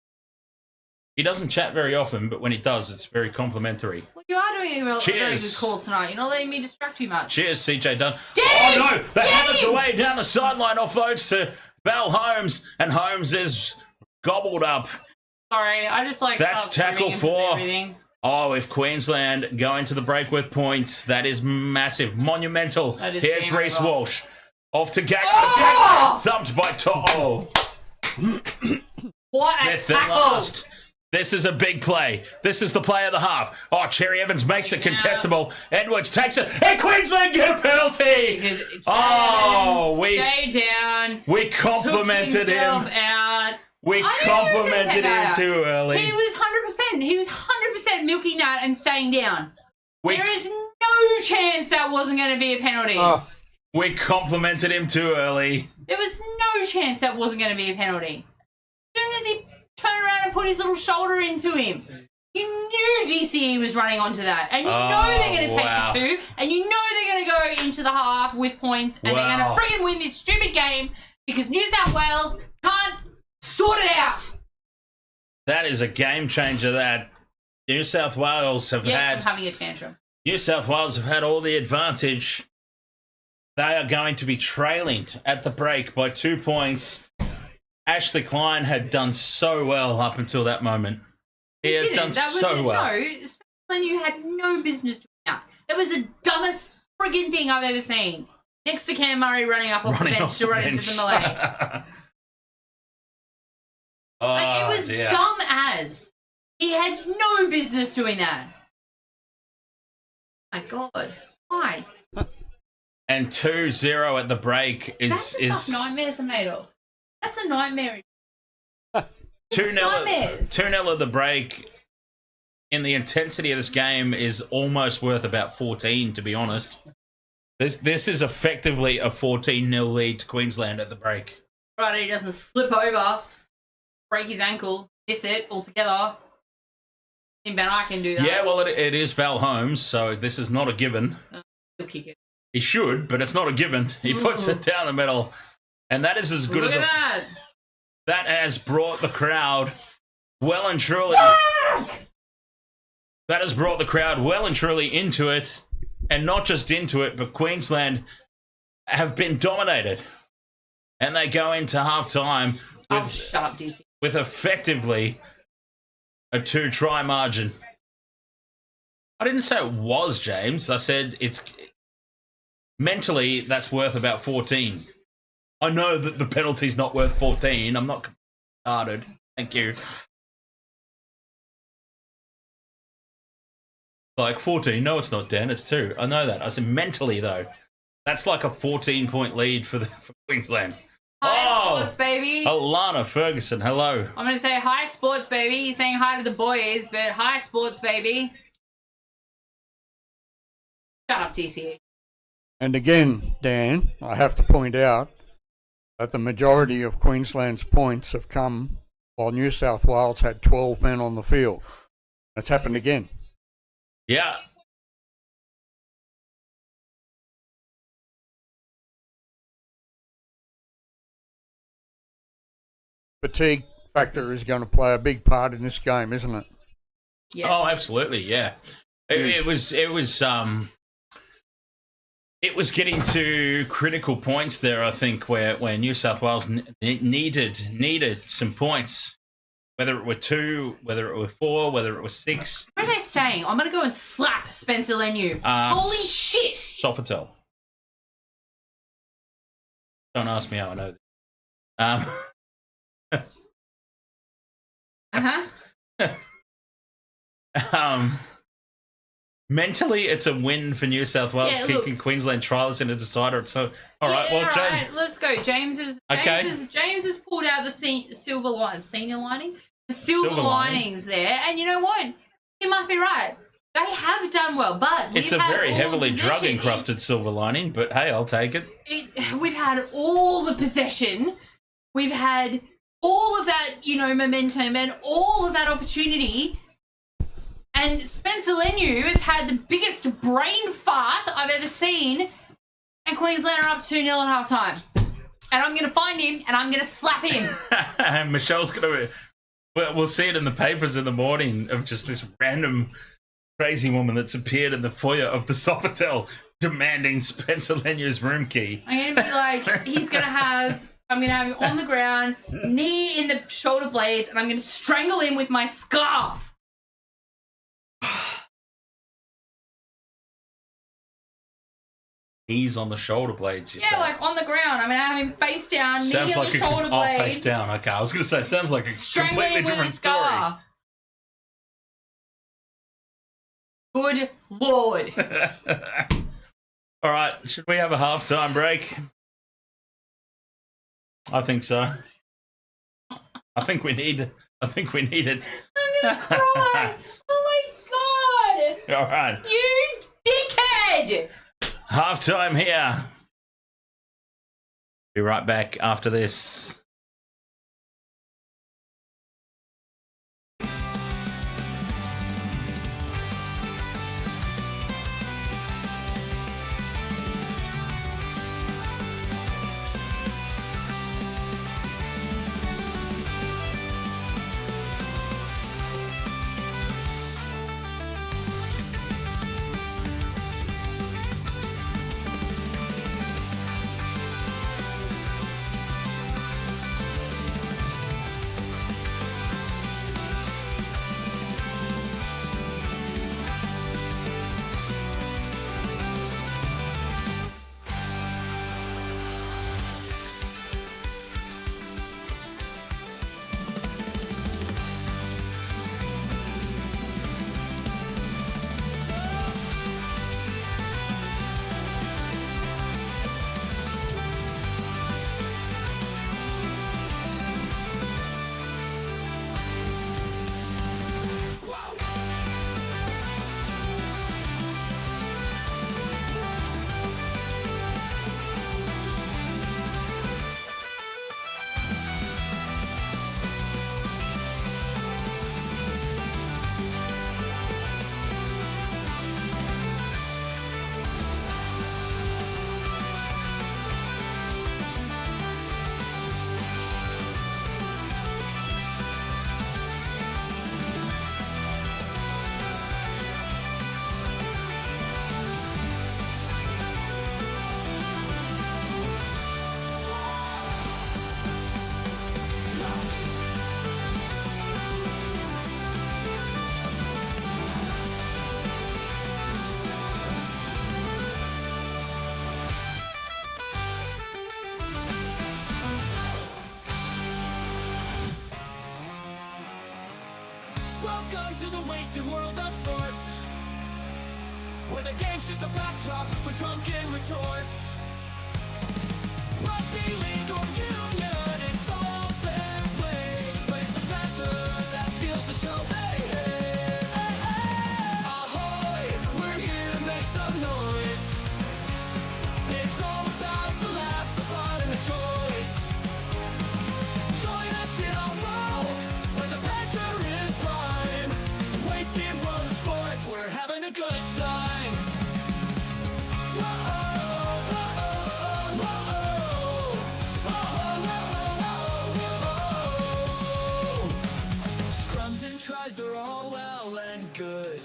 He doesn't chat very often, but when he does, it's very complimentary. Well, you are doing a very good call tonight. You're not letting me distract you much. Cheers, CJ Dunn. Get him! Oh, no! The hammer's away down the sideline, offloads to Val Holmes, and Holmes is gobbled up. Sorry, I just like... That's tackle 4. Oh, if Queensland go into the break with points, that is massive, monumental. Here's Reece Walsh. Off to Gagg. Oh! Thumped by Toto. What a tackle! This is a big play. This is the play of the half. Oh, Cherry Evans makes it contestable. Edwards takes it. And Queensland get a penalty. Stay down. We complimented him. Out. We complimented him too early. He was 100%. He was 100% milking that and staying down. There is no chance that wasn't going to be a penalty. Oh. We complimented him too early. There was no chance that wasn't going to be a penalty. As soon as he turned around and put his little shoulder into him, you knew DCE was running onto that. And you know they're going to take the 2. And you know they're going to go into the half with points. And they're going to friggin' win this stupid game because New South Wales can't sort it out. That is a game changer. That New South Wales have had. I'm having a tantrum. New South Wales have had all the advantage. They are going to be trailing at the break by 2 points. Ashley Klein had done so well up until that moment. He had done so well. No, especially when you had no business doing that. That was the dumbest friggin' thing I've ever seen. Next to Cam Murray running up off the bench to run into the melee. It was dumb as. He had no business doing that. My God. Why? And 2-0 at the break is... That's the stuff nightmares are made of. That's a nightmare. 2-0 at the break, in the intensity of this game, is almost worth about 14, to be honest. This is effectively a 14-0 lead to Queensland at the break. Right, he doesn't slip over, break his ankle, miss it altogether. Ben I can do that. Yeah, well, it is Val Holmes, so this is not a given. He'll kick it. He should, but it's not a given. He puts it down the middle. And that is as good as that. That has brought the crowd well and truly. That has brought the crowd well and truly into it. And not just into it, but Queensland have been dominated. And they go into half-time with, shut up, DC. With effectively a 2-try margin. I didn't say it was, James. I said it's... Mentally, that's worth about 14. I know that the penalty's not worth 14. I'm not started. Thank you. Like 14. No, it's not, Dan. It's 2. I know that. I said mentally, though. That's like a 14-point lead for Queensland. Hi, sports baby. Alana Ferguson, hello. I'm going to say hi, sports baby. You're saying hi to the boys, but hi, sports baby. Shut up, DCE. And again, Dan, I have to point out that the majority of Queensland's points have come while New South Wales had 12 men on the field. That's happened again. Yeah. Fatigue factor is going to play a big part in this game, isn't it? Yes. Oh, absolutely. Yeah. It was getting to critical points there, I think, where New South Wales needed some points, whether it were 2, whether it were 4, whether it was 6. Where are they staying? I'm going to go and slap Spencer Leniu. Holy shit. Sofitel. Don't ask me how I know this. Mentally, it's a win for New South Wales, kicking Queensland trials in a decider. So, all right, well, James, right, let's go. James has pulled out the silver linings there, and you know what? He might be right. They have done well, but it's a very heavily drug encrusted silver lining. But hey, I'll take it. We've had all the possession. We've had all of that, momentum and all of that opportunity. And Spencer Leniu has had the biggest brain fart I've ever seen. And Queensland are up 2-0 at half time. And I'm going to find him and I'm going to slap him. And Michelle's going to... We'll see it in the papers in the morning of just this random crazy woman that's appeared in the foyer of the Sofitel demanding Spencer Leniu's room key. I'm going to be like, I'm going to have him on the ground, knee in the shoulder blades, and I'm going to strangle him with my scarf. Knees on the shoulder blades, Yeah, like on the ground. I'm going to have him face down, knee on the shoulder blade. Face down. Okay, I was going to say, sounds like a completely different story. Good Lord. All right, should we have a halftime break? I think so. I think we need it. I'm going to cry. Oh, my God. All right. You dickhead. Halftime here. Be right back after this. Welcome to the wasted world of sports, where the game's just a backdrop for drunken retorts. Rugby league or union, it's all fair play, but it's the banter that steals the show. Hey, hey, hey, hey. Ahoy, we're here to make some noise. tries, they're all well and good.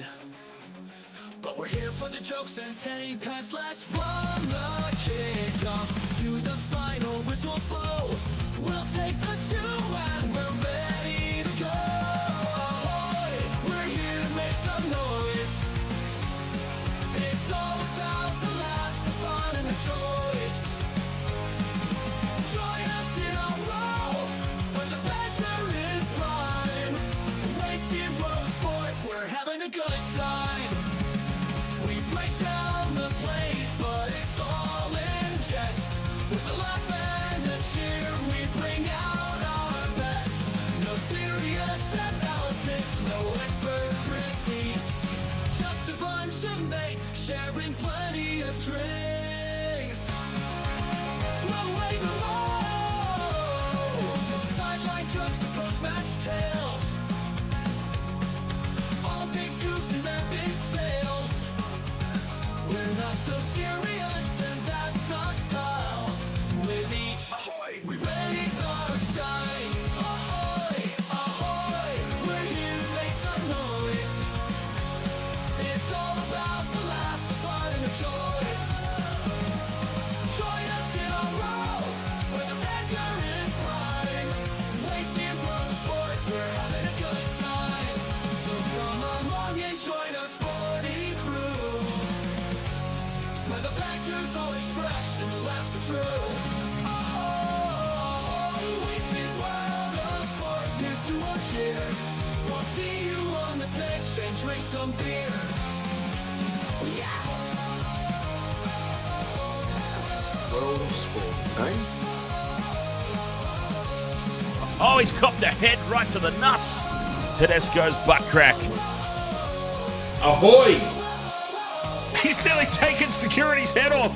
But we're here for the jokes and tank pants last from the kickoff to the final whistle blow. We'll take the two and we're ready to go. Ahoy, we're here to make some noise. It's all about the laughs, the fun and the joys. Join us in our world where the banter is prime. Wasted world sports, we're having a good time. We break down the plays, but it's all in jest. With the laugh and the cheer, we bring out our best. No serious analysis, no expert critiques. Just a bunch of mates sharing plenty of drinks. We'll wave them all, from sideline jokes to post-match tales. All big goofs and their big fails. We're not so serious, and that's our style. With each ahoy, we raise our skies. Ahoy, ahoy, we're here to make some noise. It's all about the laughs, the fun, and the joys. Join us in our world where the banter is prime. Wasted world of sports, we're having a good time. So come along and join our sporty crew, where the banter's always fresh and the laughs are true. Oh, wasted world of sports, here's to our cheer. We'll see you on the pitch and drink some beer. Yeah! World of Sport, eh? Oh, he's copped a head right to the nuts. Tedesco's butt crack. Ahoy! He's nearly taken security's head off.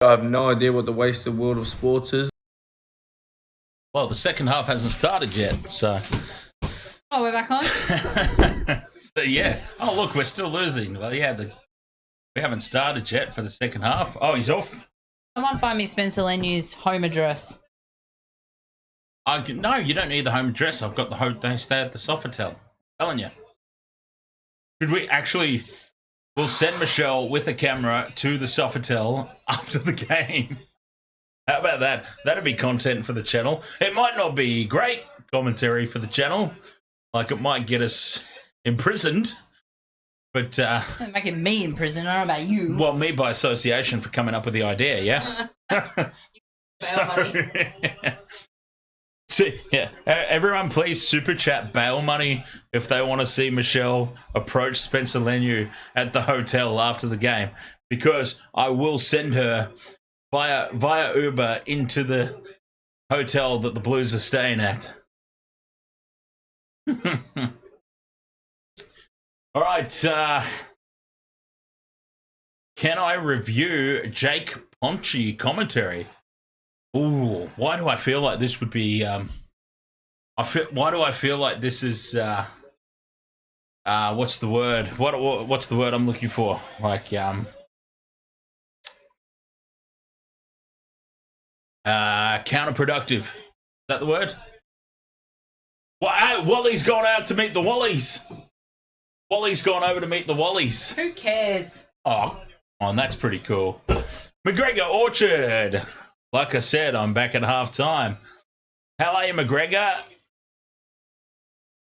I have no idea what the wasted world of sports is. Well, the second half hasn't started yet, so... Oh, we're back on? So, yeah. Oh, look, we're still losing. Well, yeah, we haven't started yet for the second half. Oh, he's off. Someone find me Spencer Lenu's home address. No, you don't need the home address. I've got they stay at the Sofitel. I'm telling you. Should we actually... We'll send Michelle with a camera to the Sofitel after the game. How about that? That'd be content for the channel. It might not be great commentary for the channel. Like, it might get us imprisoned. But, Making me in prison, I don't know about you. well, me by association for coming up with the idea, yeah? So, yeah, everyone please super chat bail money if they want to see Michelle approach Spencer Lenu at the hotel after the game, because I will send her via Uber into the hotel that the Blues are staying at. All right, can I review Jake Ponchi commentary? Ooh, why do I feel like this would be? Why do I feel like this is? What's the word? What's the word I'm looking for? Like counterproductive. Is that the word? Well, Wally's gone out to meet the Wallies. Wally's gone over to meet the Wallies. Who cares? Oh, that's pretty cool. McGregor Orchard. Like I said, I'm back at halftime. How are you, McGregor?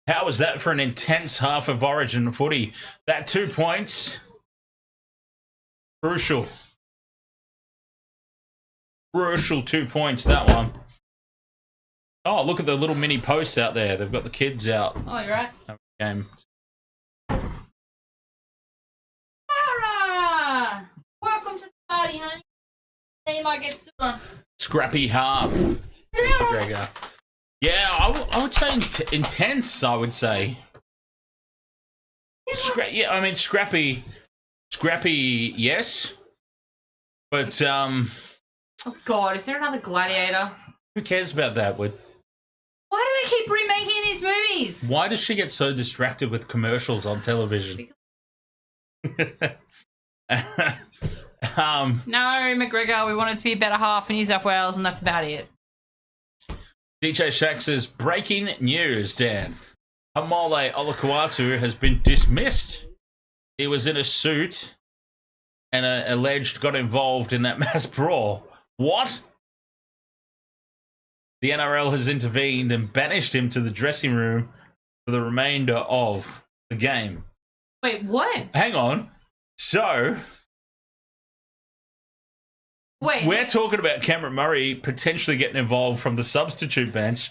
How was that for an intense half of Origin footy? That 2 points, crucial. Crucial 2 points, that one. Oh, look at the little mini posts out there. They've got the kids out. Oh, you're right. Game. Sarah! Welcome to the party, honey. You might get stood on. Scrappy half. McGregor. Yeah, I would say intense, I would say. Yeah, I mean, scrappy, yes. But, Oh, God, is there another Gladiator? who cares about that? Why do they keep remaking these movies? Why does she get so distracted with commercials on television? No, McGregor, we want it to be a better half for New South Wales, and that's about it. DJ Shack says, breaking news, Dan. Hamole Olakuatu has been dismissed. He was in a suit and alleged got involved in that mass brawl. What? The NRL has intervened and banished him to the dressing room for the remainder of the game. Wait, what? Hang on. So, we're talking about Cameron Murray potentially getting involved from the substitute bench.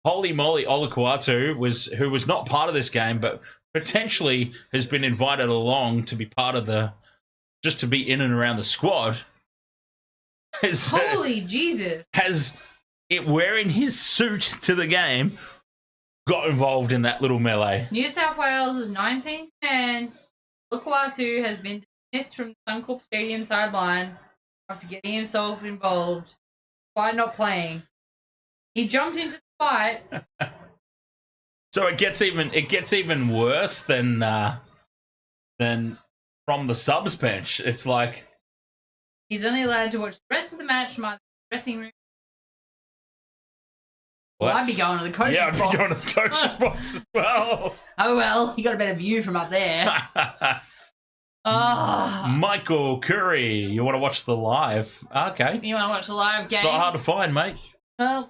Holy moly, Olakuatu, who was not part of this game, but potentially has been invited along to be part of just to be in and around the squad. Holy Jesus. Has it wearing his suit to the game got involved in that little melee. New South Wales' 19th man, Olakuatu, has been dismissed from the Suncorp Stadium sideline after getting himself involved by not playing. He jumped into the fight. So it gets even worse than from the subs bench. It's like he's only allowed to watch the rest of the match from the dressing room. Well, I'd be going to the coach's box. Yeah, I'd be going to the coach's box as well. Oh, well, you got a better view from up there. Oh. Michael Curry, you want to watch the live? Okay. You want to watch the live game? It's not hard to find, mate. Well,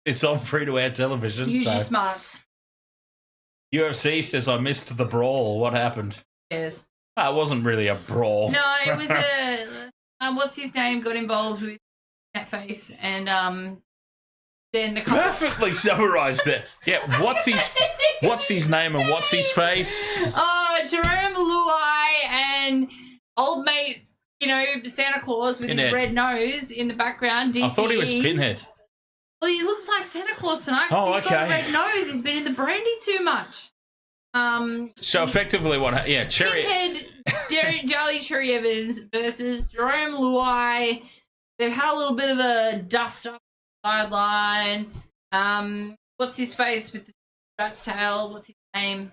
it's on free-to-air television. Use your smarts. UFC says, I missed the brawl. What happened? Yes. It wasn't really a brawl. No, it was a... what's his name got involved with that face, and then the couple... Perfectly summarised it. Yeah, what's his name and what's his face? Oh, Jerome Luai and old mate, Santa Claus with his red nose in the background. DC. I thought he was Pinhead. Well, he looks like Santa Claus tonight because he's got a red nose. He's been in the brandy too much. So effectively Cherry... Pinhead, Jolly Cherry Evans versus Jerome Luai. They've had a little bit of a dust-up sideline. What's his face with the rat's tail? What's his name?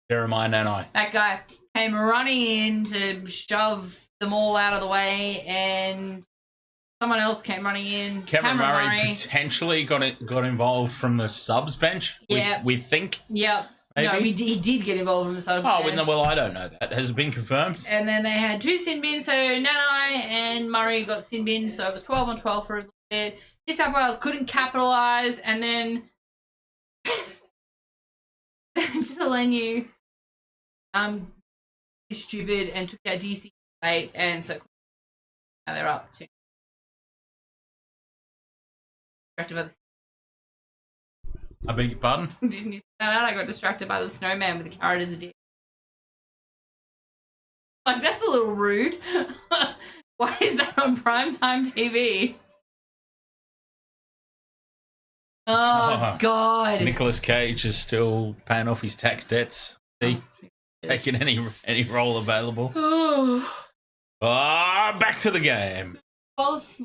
Jeremiah Nanai. That guy came running in to shove them all out of the way, and someone else came running in. Cameron Murray potentially got involved from the subs bench. Yeah, we think. Yep. Maybe? No, he did get involved from the subs bench. Well, I don't know that. Has it been confirmed? And then they had 2 sin bins, so Nanai and Murray got sin bins, so it was 12 on 12 for a little bit. New South Wales couldn't capitalise, and then Telenu is stupid and took out DC late, and so now they're up to. I beg your pardon? Didn't you see that? I got distracted by the snowman with the carrot as a dick. Like, that's a little rude. Why is that on primetime TV? Oh, God. Nicolas Cage is still paying off his tax debts. See? Taking any role available. Back to the game. False.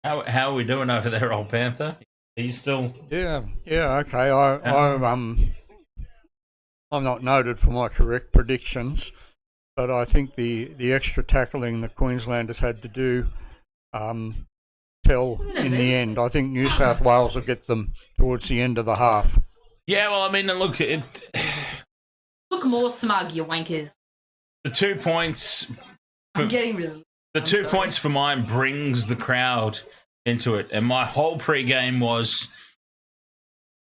How are we doing over there, old Panther? Are you still... Yeah, okay. I'm not noted for my correct predictions, but I think the extra tackling that Queenslanders had to do tell in the end. I think New South Wales will get them towards the end of the half. Yeah, well, I mean, look, Look more smug, you wankers. The 2 points... I'm getting really... The 2 points for mine brings the crowd into it. And my whole pre-game was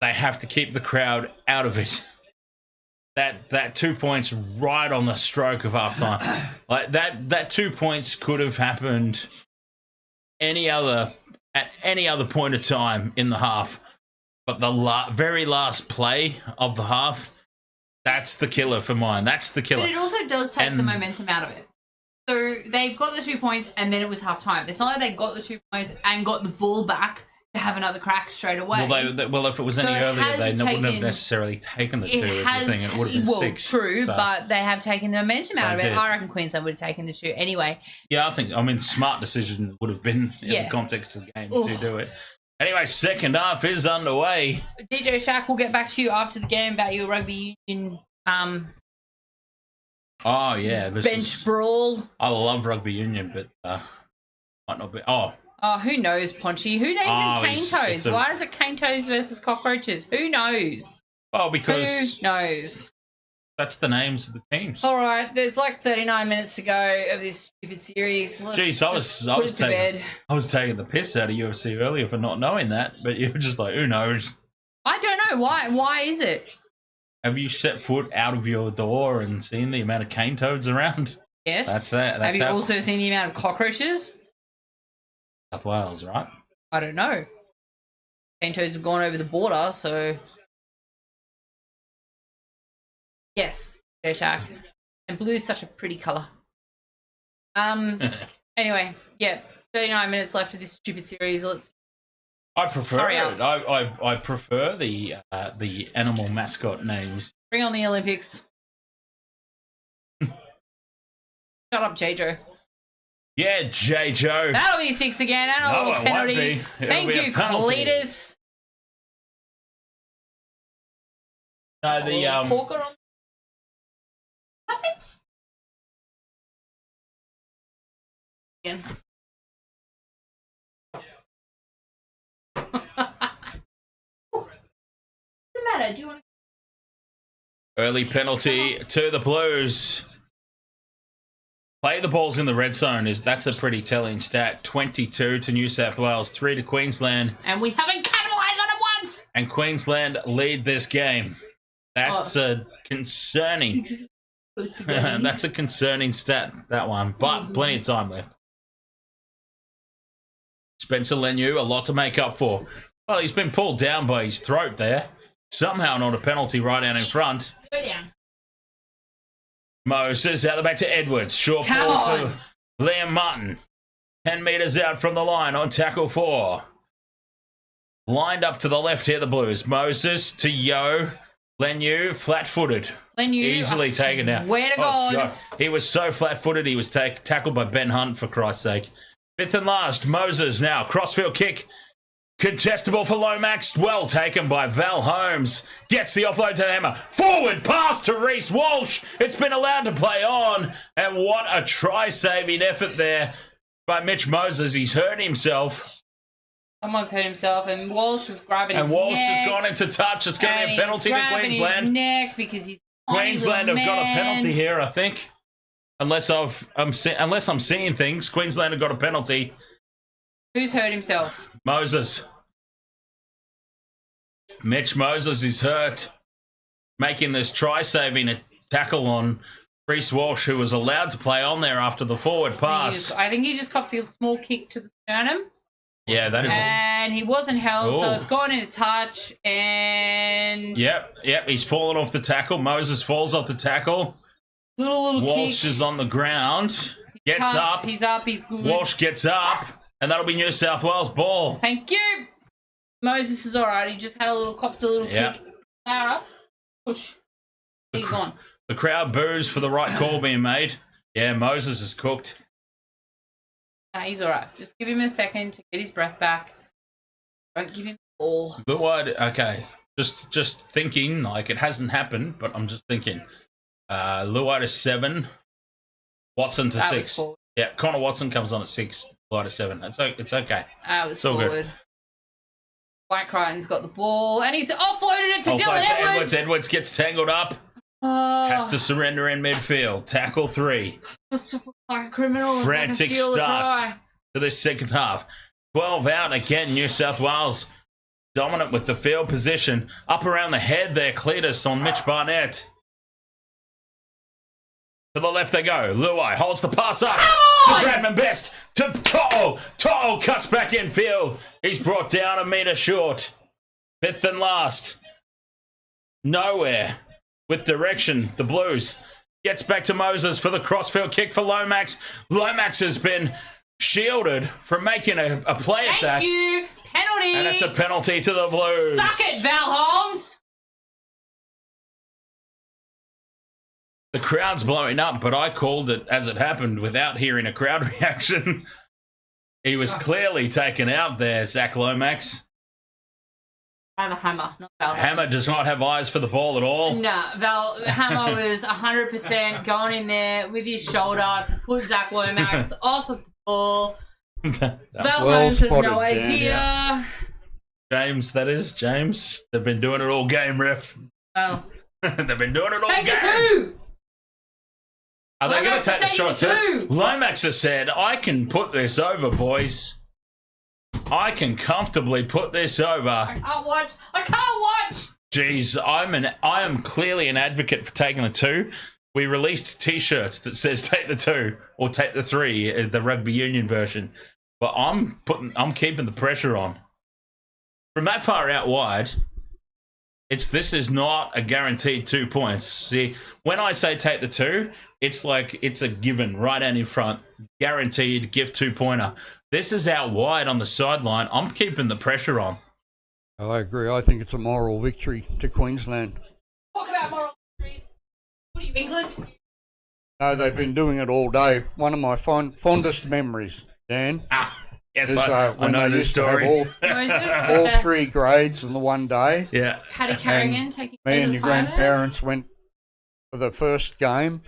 they have to keep the crowd out of it. That 2 points right on the stroke of halftime. Like that 2 points could have happened at any other point of time in the half. But the very last play of the half, that's the killer for mine. That's the killer. But it also does take the momentum out of it. So they've got the 2 points and then it was half time. It's not like they got the 2 points and got the ball back to have another crack straight away. Well, if it was any earlier, they wouldn't have necessarily taken the 2 as the thing. It would have been 6. True, so. But they have taken the momentum out of it. I reckon Queensland would have taken the 2 anyway. Yeah, smart decision would have been in the context of the game to do it. Anyway, second half is underway. DJ Shack, we'll get back to you after the game about your rugby union Oh, yeah. Bench brawl. I love rugby union, but Might not be. Oh, Oh, who knows, Ponchy? Who named him cane it's toes? a- Why is it cane toes versus cockroaches? Who knows? well, because Who knows? that's the names of the teams. All right, there's like 39 minutes to go of this stupid series. Let's Jeez, just put it to bed. I was taking the piss out of UFC earlier for not knowing that, but you were just like, who knows? I don't know why. Why is it? Have you set foot out of your door and seen the amount of cane toads around? Yes. That's that. That's Have you how also seen the amount of cockroaches? South Wales, right? I don't know. Cane toads have gone over the border, so yes, Fair Shack. And blue's such a pretty colour. Anyway, yeah, 39 minutes left of this stupid series. Let's I prefer Hurry it. up. I prefer the animal mascot names. bring on the Olympics. Shut up, J-Joe. Yeah, J. Joe. That'll be 6 again, and a No, little it won't penalty. be. It'll Thank be a you, penalty. Cletus. No, the Corker on. Nothing. Again. What's the matter? Do you want to? early penalty to the Blues. Play the balls in the red zone that's a pretty telling stat. 22 to New South Wales, 3 to Queensland, And we haven't capitalised on it once. and Queensland lead this game. That's a concerning. That's a concerning stat, that one, but plenty of time left. Spencer Leniu, a lot to make up for. Well, he's been pulled down by his throat there. Somehow not a penalty right down in front. Go down. Moses out the back to Edwards. Short Come ball on. to Liam Martin. 10 metres out from the line on tackle 4. Lined up to the left here, the Blues. Moses to Yo. Leniu, flat-footed. Leniu, Easily I taken out. swear to God. He was so flat-footed, he was tackled by Ben Hunt, for Christ's sake. 5th and last, Moses now. Crossfield kick. Contestable for Lomax. Well taken by Val Holmes. Gets the offload to the Hammer. Forward pass to Reece Walsh. It's been allowed to play on. And what a try-saving effort there by Mitch Moses. He's hurt himself. Someone's hurt himself, and Walsh was grabbing his And Walsh neck. has gone into touch. It's going to and be a he's penalty to grabbing his Queensland. neck because he's Queensland have got a penalty here. here, I think. Unless I'm seeing things, Queensland have got a penalty. Who's hurt himself? Moses. Mitch Moses is hurt, making this try-saving tackle on Reece Walsh, who was allowed to play on there after the forward pass. I think he just copped a small kick to the sternum, Yeah, that is. and he wasn't held, so Oh. it's gone into touch, and Yep. He's fallen off the tackle. Moses falls off the tackle. little Walsh kick. is on the ground. Gets Tough. up. He's up. He's good. Walsh gets up, and that'll be New South Wales ball. Thank you. Moses is all right. He just had copped a little Yeah. kick. Lara, push. He's gone. The crowd boos for the right call being made. Yeah, Moses is cooked. Nah, he's all right. Just give him a second to get his breath back. Don't give him the ball. The word, okay. Just thinking, like it hasn't happened, but I'm just thinking. Luai to 7, Watson to That was 6. forward. Yeah, Connor Watson comes on at 6, Luai to 7. It's okay. That was It's all good. forward. White Crichton's got the ball, and he's offloaded it to Offload Dylan to Edwards. Edwards gets tangled up. Has to surrender in midfield. Tackle 3. Must look like a criminal. and Frantic fucking steal the start try. to this second half. 12 out again. New South Wales dominant with the field position. Up around the head there. Cletus on Mitch Barnett. To the left they go. Luai holds the pass up. To Bradman Best. To To'o. To'o cuts back in field. He's brought down a metre short. 5th and last. Nowhere. With direction. The Blues. Gets back to Moses for the crossfield kick for Lomax. Lomax has been shielded from making a play at that. Thank you. Penalty. And it's a penalty to the Blues. Suck it, Val Holmes. The crowd's blowing up, but I called it as it happened without hearing a crowd reaction. He was clearly taken out there, Zach Lomax. I'm a hammer, not Val Holmes. Hammer does not have eyes for the ball at all. Nah, Hammer was 100% going in there with his shoulder to put Zach Lomax off of the ball. Val Well Holmes has spotted, no Dan, idea. James, that is James. They've been doing it all game, ref. Oh. They've been doing it all Take game. it two! Are they going Lomax to take the is shot taking too? it too. Lomax has said, I can put this over, boys. I can comfortably put this over. I can't watch! Jeez, I am clearly an advocate for taking the two. We released T-shirts that says "Take the two" or "Take the three" as the rugby union version, but I'm keeping the pressure on. From that far out wide, this is not a guaranteed 2 points. See, when I say take the two, it's like it's a given right out in front, guaranteed gift 2-pointer. This is out wide on the sideline. I'm keeping the pressure on. I agree. I think it's a moral victory to Queensland. Talk about moral victories. What are you, England? No, they've been doing it all day. One of my fondest memories, Dan, Yes, is I when know they this used to have story. Moses? all 3 grades in the one day. Yeah. Paddy Carrigan taking Me and Moses your Hyman. grandparents went for the first game,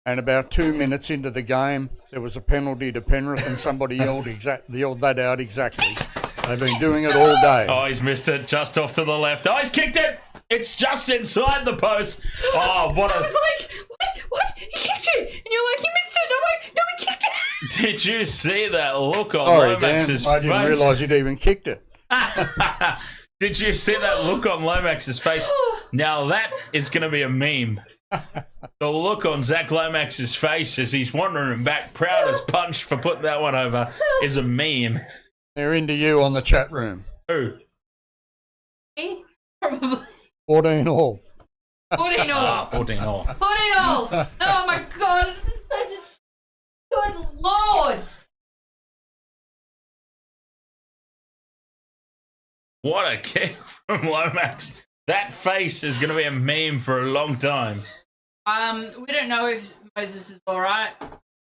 and about 2 minutes into the game, there was a penalty to Penrith, and somebody yelled that out exactly. They've been doing it all day. Oh, he's missed it just off to the left. Oh, he's kicked it. It's just inside the post. Oh, what I a... was like, what? He kicked it! And you're like, he missed it! And I'm like, no, he kicked it! Did you see that look on Sorry, Lomax's Dan, I face? didn't realise you'd even kicked it. Did you see that look on Lomax's face? Now that is going to be a meme. The look on Zach Lomax's face as he's wandering back, proud as punch for putting that one over, is a meme. They're into you on the chat room. Who? Me? Probably. 14 all. 14 all. 14 all. 14 all. Oh my god, this is such a good lord. What a kick from Lomax. That face is going to be a meme for a long time. We don't know if Moses is alright.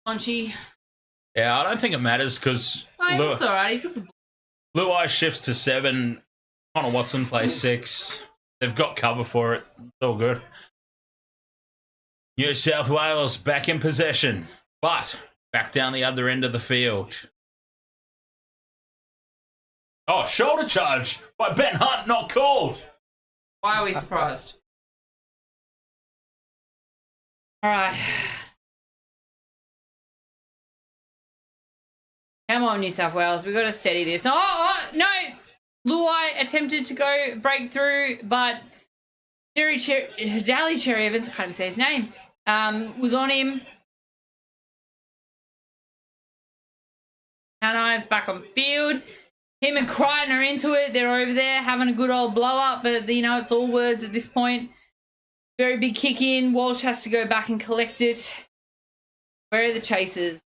Monchi. Yeah, I don't think it matters because Oh, he's alright. He took the ball. Luai shifts to 7. Connor Watson plays 6. They've got cover for it. It's all good. New South Wales back in possession, but back down the other end of the field. Oh, shoulder charge by Ben Hunt, not called. Why are we surprised? Alright. Come on, New South Wales. We've got to steady this. Oh, no! Luai attempted to go break through, but Daly Cherry Evans, I can't even say his name, was on him. Hannah's back on field. Him and Crichton are into it. They're over there having a good old blow up, but you know, it's all words at this point. Very big kick in. Walsh has to go back and collect it. Where are the chasers?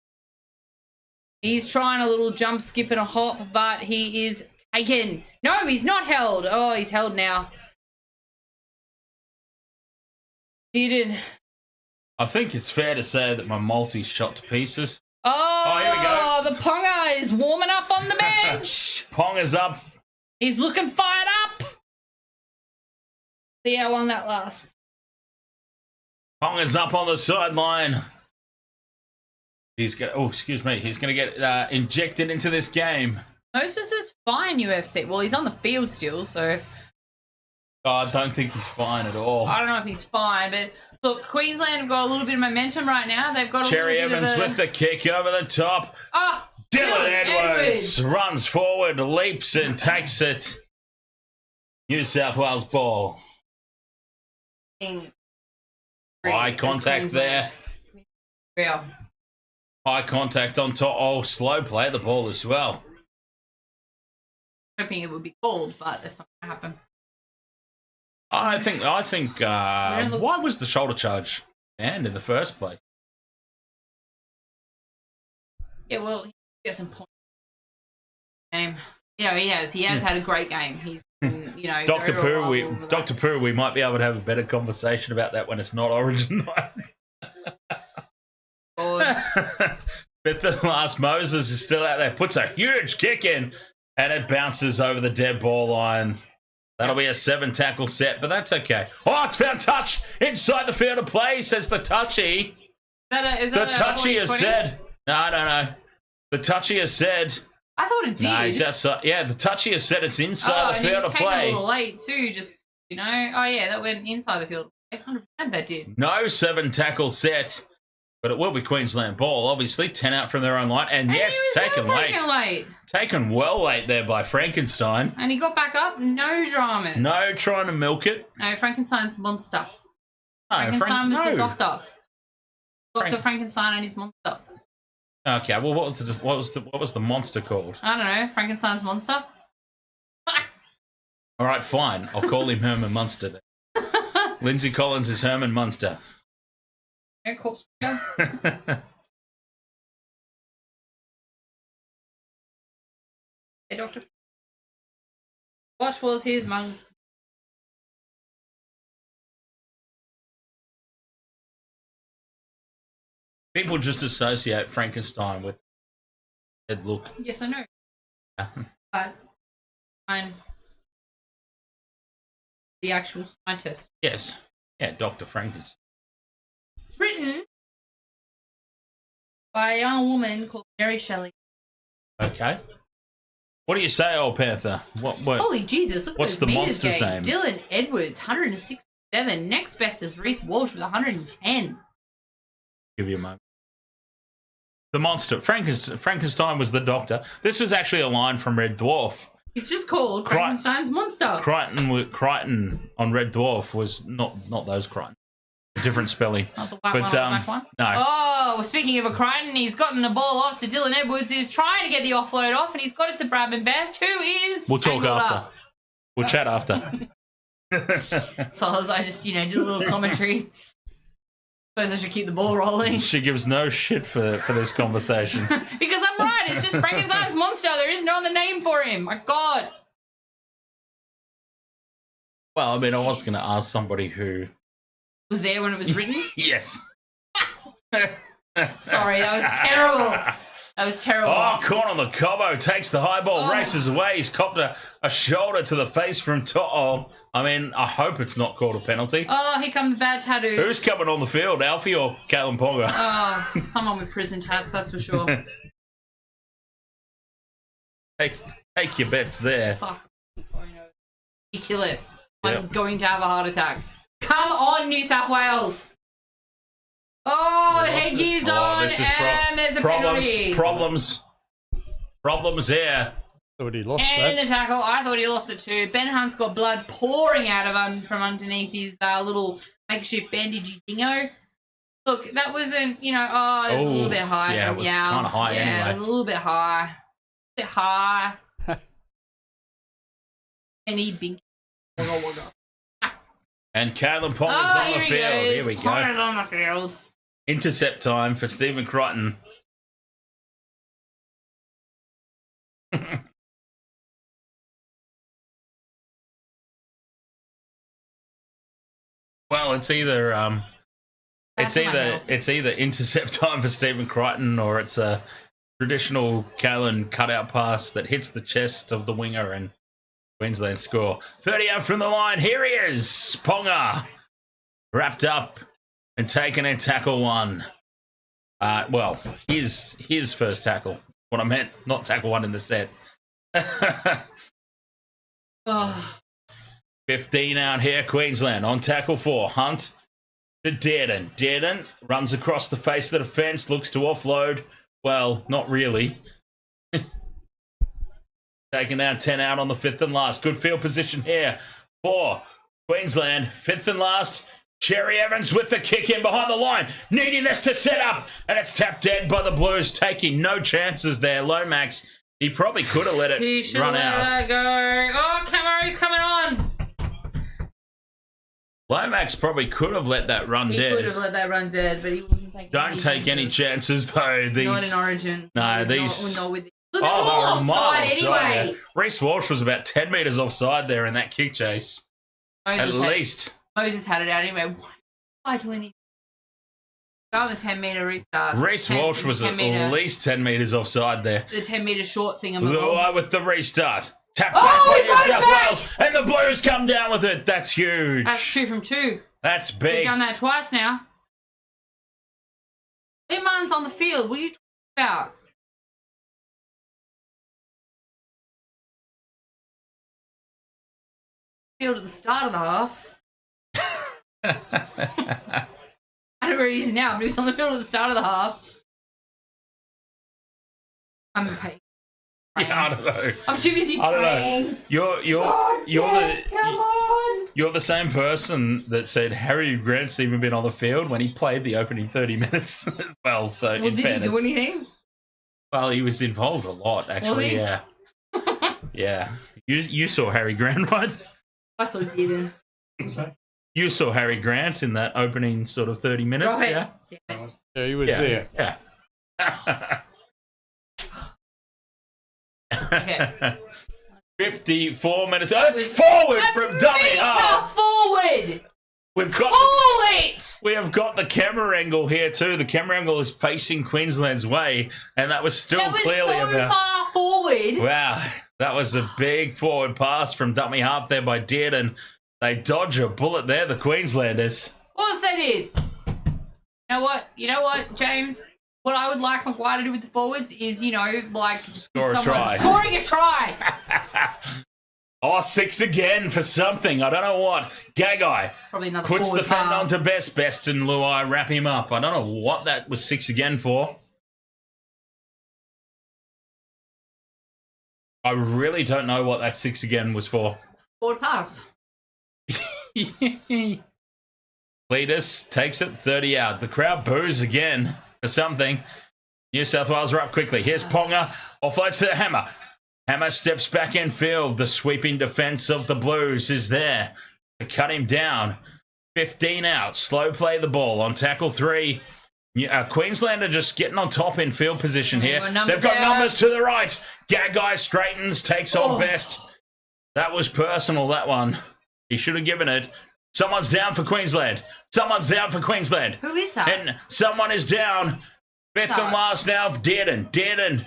He's trying a little jump, skip, and a hop, but he is taken. No, he's not held. Oh, he's held now. Didn't. I think it's fair to say that my multi's shot to pieces. Oh, here we go. The Ponga is warming up on the bench. Pong is up. He's looking fired up. See how long that lasts. Pong is up on the sideline. He's going to get injected into this game. Moses is fine, UFC. Well, he's on the field still, so I don't think he's fine at all. I don't know if he's fine. But look, Queensland have got a little bit of momentum right now. They've got a Cherry little Evans bit of with the kick over the top. Oh, Dylan Edwards runs forward, leaps and takes it. New South Wales ball. Eye contact there. Real. Eye contact on top. Oh, slow play the ball as well. Hoping it would be called, but it's not going to happen. I think. Why was the shoulder charge banned in the first place? Yeah, well, he gets some points. Game. Yeah, he has. He has had a great game. He's, Dr. very Pooh, reliable. we might be able to have a better conversation about that when it's not Origin night. But the last Moses is still out there. Puts a huge kick in, and it bounces over the dead ball line. That'll be a 7-tackle set, but that's okay. Oh, it's found touch inside the field of play, says the touchy. Is The that touchy has said, no. The touchy has said. I thought it did. No, he's outside. Yeah, the touchy has said it's inside the and he field was of taken play. a little late too. Just Oh yeah, that went inside the field. 100% that did. No 7 tackle set, but it will be Queensland ball. Obviously, 10 out from their own line, and yes, he was taken late. Taken well late there by Frankenstein. And he got back up. No dramas. No trying to milk it. No, Frankenstein's monster. No, Frankenstein was the doctor. Dr. Frank- Frankenstein and his monster. Okay, well, what was the monster called? I don't know. Frankenstein's monster. All right, fine. I'll call him Herman Munster then. Lindsay Collins is Herman Munster. No corpse. Hey, Doctor. What was his monk? People just associate Frankenstein with head look. Yes, I know. But I'm the actual scientist. Yes. Yeah, Dr. Frankenstein. Written by a young woman called Mary Shelley. Okay. What do you say, old Panther? What? Holy Jesus, look at What's those the meters monster's gauge. name? Dylan Edwards, 167. Next best is Reece Walsh with 110. Give you a moment. The monster. Frankenstein was the doctor. This was actually a line from Red Dwarf. He's just called Frankenstein's monster. Crichton on Red Dwarf was not those Crichton. Different spelling. Not the white one, the black one? No. Oh, speaking of a Crichton, he's gotten the ball off to Dylan Edwards, who's trying to get the offload off, and he's got it to Bradman Best, who is We'll talk angled after. up. We'll chat after. So as I just, did a little commentary. Suppose I should keep the ball rolling. She gives no shit for this conversation. Because I'm right, it's just Frankenstein's monster. There is no other name for him. My God. Well, I mean, I was going to ask somebody who Was there when it was written? Yes. Sorry, that was terrible. That was terrible. Oh, corner on the Cobbo takes the high ball, races away. He's copped a shoulder to the face from top. Oh, I mean, I hope it's not called a penalty. Oh, here come the bad tattoos. Who's coming on the field, Alfie or Callum Ponga? Oh, someone with prison tats, that's for sure. Take your bets there. Fuck. Ridiculous. I'm going to have a heart attack. Come on, New South Wales. Oh, the headgear's on, and there's a penalty. Problems here. Thought he lost And that. the tackle, I thought he lost it too. Ben Hunt's got blood pouring out of him from underneath his little makeshift bandagey dingo. Look, that wasn't, it was a little bit high yeah, from it was Yao. kind of high anyway. It was a little bit high. Bit high. Any big. And Caleb Ponga's on the field. Here we go. Ponga's on the field. Intercept time for Stephen Crichton. Well, it's either intercept time for Stephen Crichton, or it's a traditional Callan cutout pass that hits the chest of the winger and Queensland score. 30 out from the line. Here he is, Ponga, wrapped up and taken in tackle one. Well, his first tackle. What I meant, not tackle one in the set. 15 out here, Queensland on tackle 4. Hunt to Dearden. Dearden runs across the face of the defence, looks to offload. Well, not really. Taking down 10 out on the 5th and last. Good field position here for Queensland. 5th and last. Cherry Evans with the kick in behind the line. Needing this to set up. And it's tapped dead by the Blues. Taking no chances there. Lomax, he probably could have let it run out. Let it go. Oh, Camaro's coming on. Lomax probably could have let that run He dead. could have let that run dead, but he wouldn't take Don't take any chances, though. These... Not in Origin. No, these... Not with Oh, they're all they were miles offside anyway. Reece Walsh was about 10 metres offside there in that kick chase. At least. Moses had it out anyway. Why do we need go on the 10-metre restart? Reece Walsh was at least 10 metres offside there. The 10-metre short thing. Luai with the restart. Tap Oh, back he got by New it South back! Wales. And the Blues come down with it. That's huge. That's 2 from 2. That's We've big. done that twice now. Iman's on the field. What are you talking about? field at the start of the half. I don't know where he is now, but he was on the field at the start of the half. I'm impatient. Yeah, I don't know. I'm too busy I don't praying. know. You're the same person that said Harry Grant's even been on the field when he played the opening 30 minutes as well. So Well, in did fairness, he do anything? well, he was involved a lot actually. he? Yeah, yeah. You saw Harry Grant, right? I saw Dearden. You saw Harry Grant in that opening sort of 30 minutes. Drop it. Yeah, Damn it. Yeah, he was yeah, there. yeah. Okay. 54 minutes. Oh, it's forward from dummy Meter half. forward! We've got. Pull it! We have got the camera angle here too. The camera angle is facing Queensland's way, and that was still That was clearly so about. far forward. Wow, that was a big forward pass from dummy half there by Dearden. They dodge a bullet there, the Queenslanders. Of course they did. You know what, James? What I would like Maguire to do with the forwards is, like Score a try. Scoring a try. Oh, 6 again for something. I don't know what. Gagai Probably another puts the forward fend pass. on to Best. Best and Luai wrap him up. I don't know what that was 6 again for. I really don't know what that 6 again was for. Forward pass. Cletus takes it 30 out. The crowd boos again for something. New South Wales are up quickly. Here's Ponga. Offloads to the Hammer. Hammer steps back in field. The sweeping defence of the Blues is there to cut him down. 15 out. Slow play the ball on tackle 3. Queensland are just getting on top in field position here. They've got numbers to the right. Gagai straightens, takes on Best. That was personal, that one. He should have given it. Someone's down for Queensland. Someone's down for Queensland. Who is that? And someone is down. Fifth and last now. Dearden. Dearden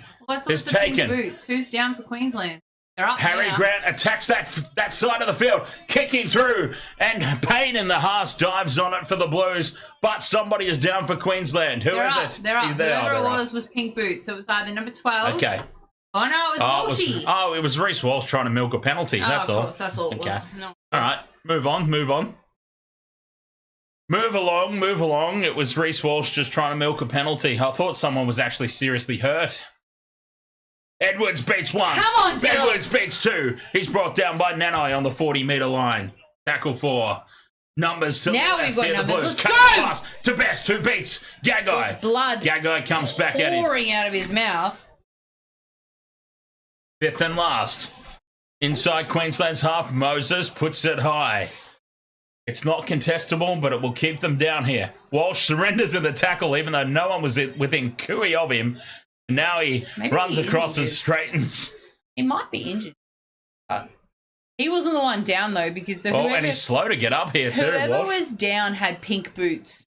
is taken. Boots. Who's down for Queensland? They're up Harry now. Grant attacks that side of the field, kicking through, and Payne in the Haas dives on it for the Blues, but somebody is down for Queensland. Who They're is up. it? They're up. He's there. Whoever Oh, it they're was pink boots. So it was either number 12. Okay. Oh, no, it was Walshy. It was Reece Walsh trying to milk a penalty. That's of all. course, that's all it Okay. was. No. All right, move on. Move along. It was Reece Walsh just trying to milk a penalty. I thought someone was actually seriously hurt. Edwards beats 1. Come on, Dylan. Edwards beats 2. He's brought down by Nanai on the 40-metre line. Tackle 4. Numbers to Now the left we've got here, the numbers. Blues. Let's Cut go! pass to Best, who beats Gagai. Blood Gagai comes back at him. pouring out of his mouth. 5th and last. Inside Queensland's half, Moses puts it high. It's not contestable, but it will keep them down here. Walsh surrenders in the tackle, even though no one was within cooey of him. Now he Maybe runs he is across and injured. straightens. He might be injured. He wasn't the one down, though, because And he's slow to get up here, too. whoever Walsh. was down had pink boots.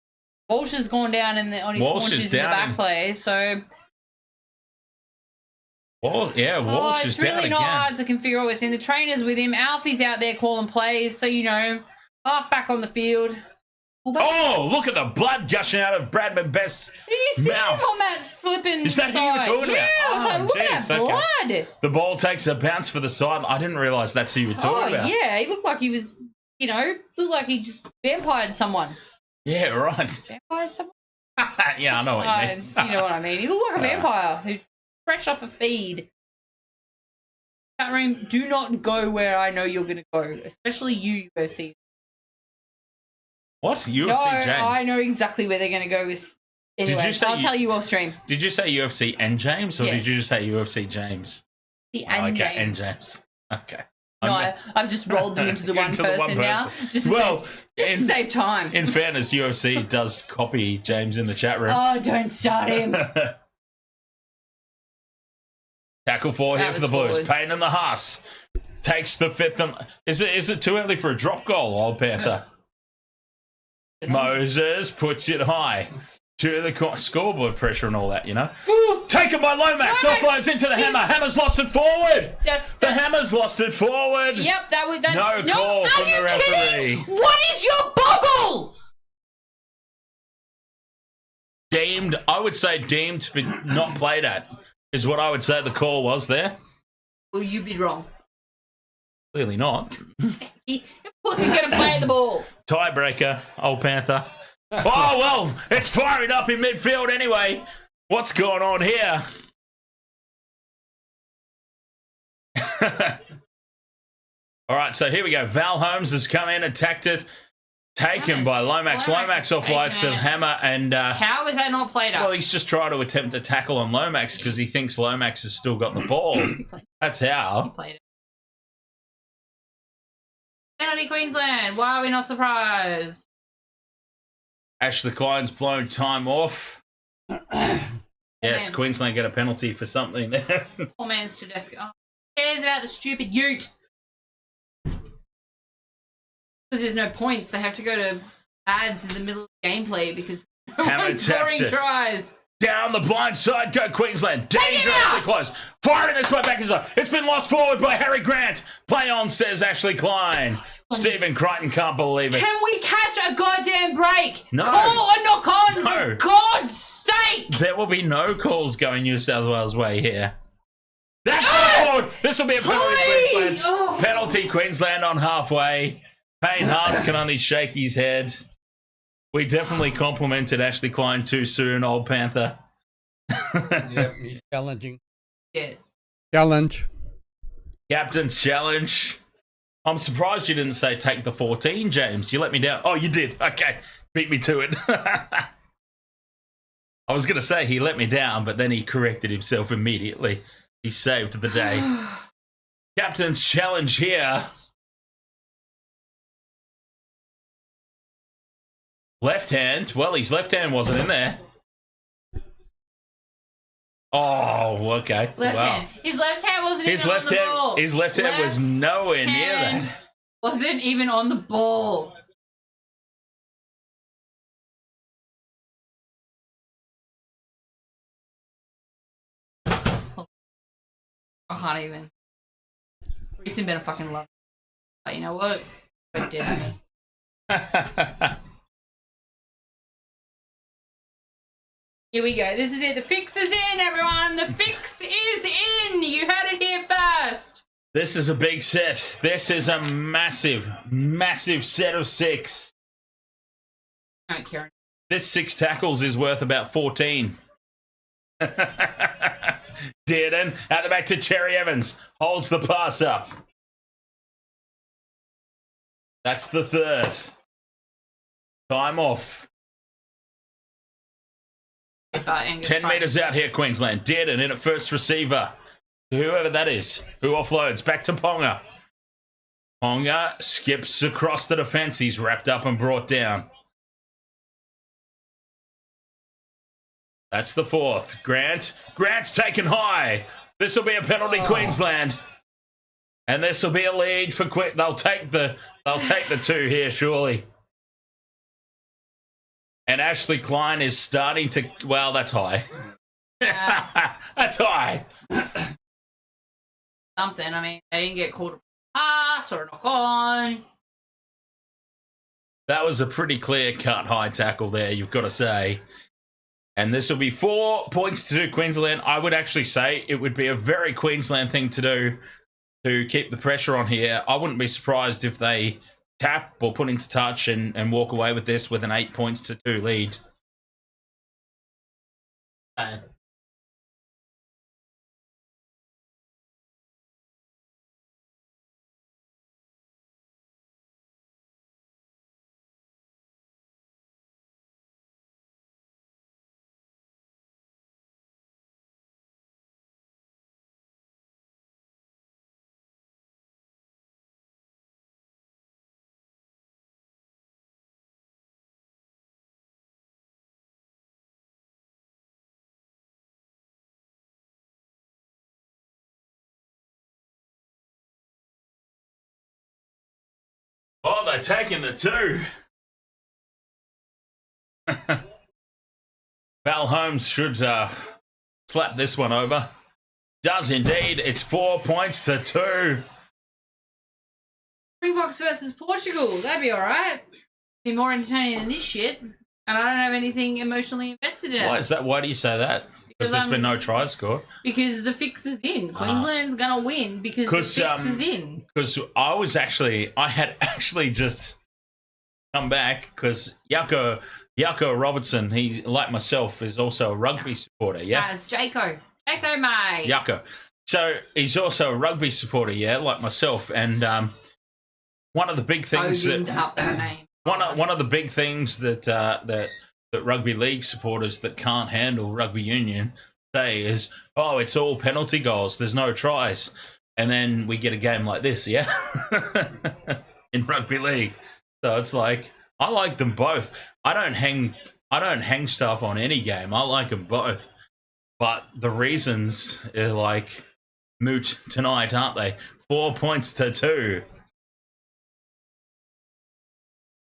Walsh has gone down on his Walsh haunches is in the down back in- play, so... Walsh is it's down really again. not hard to configure what we're seeing. The trainer's with him. Alfie's out there calling plays, so, half back on the field. Oh, look at the blood gushing out of Bradman Best's Did you see mouth. him on that flipping Is that who you were side? talking Yeah, about? I was like, look at that blood. The ball takes a bounce for the side. I didn't realise that's who you were talking about. Yeah, he looked like he was, looked like he just vampired someone. Yeah, right. Vampired someone? Yeah, I know what you mean. You know what I mean. He looked like a vampire who's fresh off a feed. Chat room, do not go where I know you're going to go, especially you go see. What? UFC No, James? I know exactly where they're going to go with. Anyway, you say I'll tell you off stream. Did you say UFC and James, or Yes. did you just say UFC James? The and okay, and James. James. Okay. No, I've just rolled them into the one Into the person now. Just to save time. In fairness, UFC does copy James in the chat room. Oh, don't start him. Tackle 4 That here for was the Blues. forward. Payne in the Haas. Takes the 5th. And is it too early for a drop goal, Old Panther? Moses puts it high. To the scoreboard pressure and all that, Taken by Lomax. Offloads into the Hammer. Hammer's lost it forward. The Hammer's lost it forward. Yep, that was... No call from the referee. What is your boggle? I would say deemed to be not played at, is what I would say the call was there. Well, you'd be wrong. Clearly not. Of course he's going to play the ball. Tiebreaker, old Panther. Oh, well, it's firing up in midfield anyway. What's going on here? All right, so here we go. Val Holmes has come in, attacked it, taken by Lomax. Lomax offloads the hammer, and how is that not played up? well, he's just trying to attempt a tackle on Lomax because he thinks Lomax has still got the ball. That's He how. played it. Penalty Queensland. Why are we not surprised? Ashley Klein's blown time off. Yes, Queensland get a penalty for something there. Poor man's Tedesco. Oh, who cares about the stupid ute? Because there's no points. They have to go to ads in the middle of the gameplay because no Hammer one's taps scoring it. tries. Down the blind side, go Queensland. Take him Dangerously out! close. Firing this way back inside. It's been lost forward by Harry Grant. Play on, says Ashley Klein. Stephen Crichton can't believe it. Can we catch a goddamn break? No. Call a knock on, No. for God's sake! There will be no calls going New South Wales way here. That's forward. This will be a penalty, Please! Queensland. Oh. Penalty, Queensland on halfway. Payne Haas can only shake his head. We definitely complimented Ashley Klein too soon, old Panther. Yep, he's challenging. Yeah. Challenge. Captain's challenge. I'm surprised you didn't say take the 14, James. You let me down. Oh, you did. Okay. Beat me to it. I was going to say he let me down, but then he corrected himself immediately. He saved the day. Captain's challenge here. Left hand. Well, his left hand wasn't in there. Oh, okay. Left Wow. hand. His left hand wasn't His even left on the ball. hand. His left hand was nowhere near hand that. wasn't even on the ball. I can't even. Reason better fucking love it. But you know what? Don't dare me. Here we go. This is it. The fix is in, everyone. The fix is in. You heard it here first. This is a big set. This is a massive, massive set of 6. I don't care. This 6 tackles is worth about 14. Dearden out the back to Cherry Evans. Holds the pass up. That's the 3rd. Time off. 10 metres out here, Queensland. Dearden in at first receiver. Whoever that is. Who offloads. Back to Ponga. Ponga skips across the defence. He's wrapped up and brought down. That's the 4th. Grant. Grant's taken high. This will be a penalty, Queensland. And this will be a lead for They'll take the 2 here, surely. And Ashley Klein is starting to... Well, that's high. That's high. Something. I mean, they didn't get called a pass or a knock on. That was a pretty clear-cut high tackle there, you've got to say. And this will be 4 points to do Queensland. I would actually say it would be a very Queensland thing to do to keep the pressure on here. I wouldn't be surprised if they tap or put into touch and walk away with this with an 8 points to 2 lead. Oh, they're taking the 2. Val Holmes should slap this one over. Does indeed. It's 4 points to 2. Springboks versus Portugal. That'd be alright. Be more entertaining than this shit. And I don't have anything emotionally invested in it. Why is that? Why do you say that? Because there's been no tries scored. Because the fix is in. Queensland's gonna win because the fix is in. Because I had actually just come back because Yako Robertson, he like myself is also a rugby supporter. Yeah, As Jaco, mate. Yako. So he's also a rugby supporter. Yeah, like myself. And one of the big things Up that name. one of the big things that rugby league supporters that can't handle rugby union say is, oh, it's all penalty goals. There's no tries. And then we get a game like this, yeah, in rugby league. So it's like, I like them both. I don't hang stuff on any game. I like them both. But the reasons are like moot tonight, aren't they? 4 points to 2.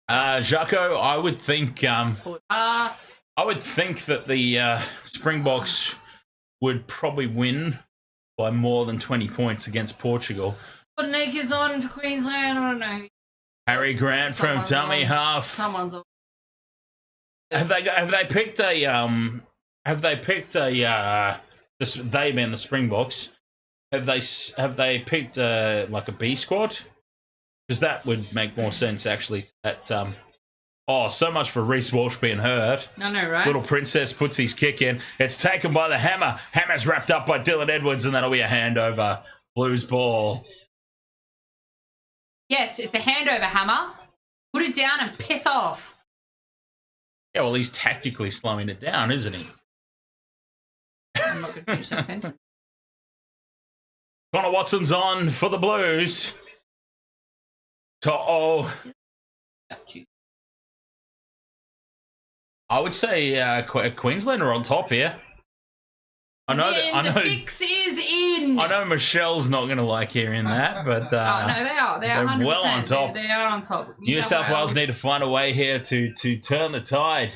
Jaco, I would think that the Springboks would probably win by more than 20 points against Portugal. What Nick is on for Queensland? I don't know. Harry Grant from dummy half. Someone's on. Have they picked a they being the Springboks? Have they picked like a B squad? Because that would make more sense, actually. That so much for Reece Walsh being hurt. I know, right? Little Princess puts his kick in. It's taken by the Hammer. Hammer's wrapped up by Dylan Edwards, and that'll be a handover. Blues ball. Yes, it's a handover, Hammer. Put it down and piss off. Yeah, well, he's tactically slowing it down, isn't he? I'm not going to finish that sentence. Connor Watson's on for the Blues. I would say Queensland are on top here. I know. The fix is in. I know Michelle's not going to like hearing that, but no, they are. They are 100%. well on top. They are on top. New South Wales need to find a way here to turn the tide.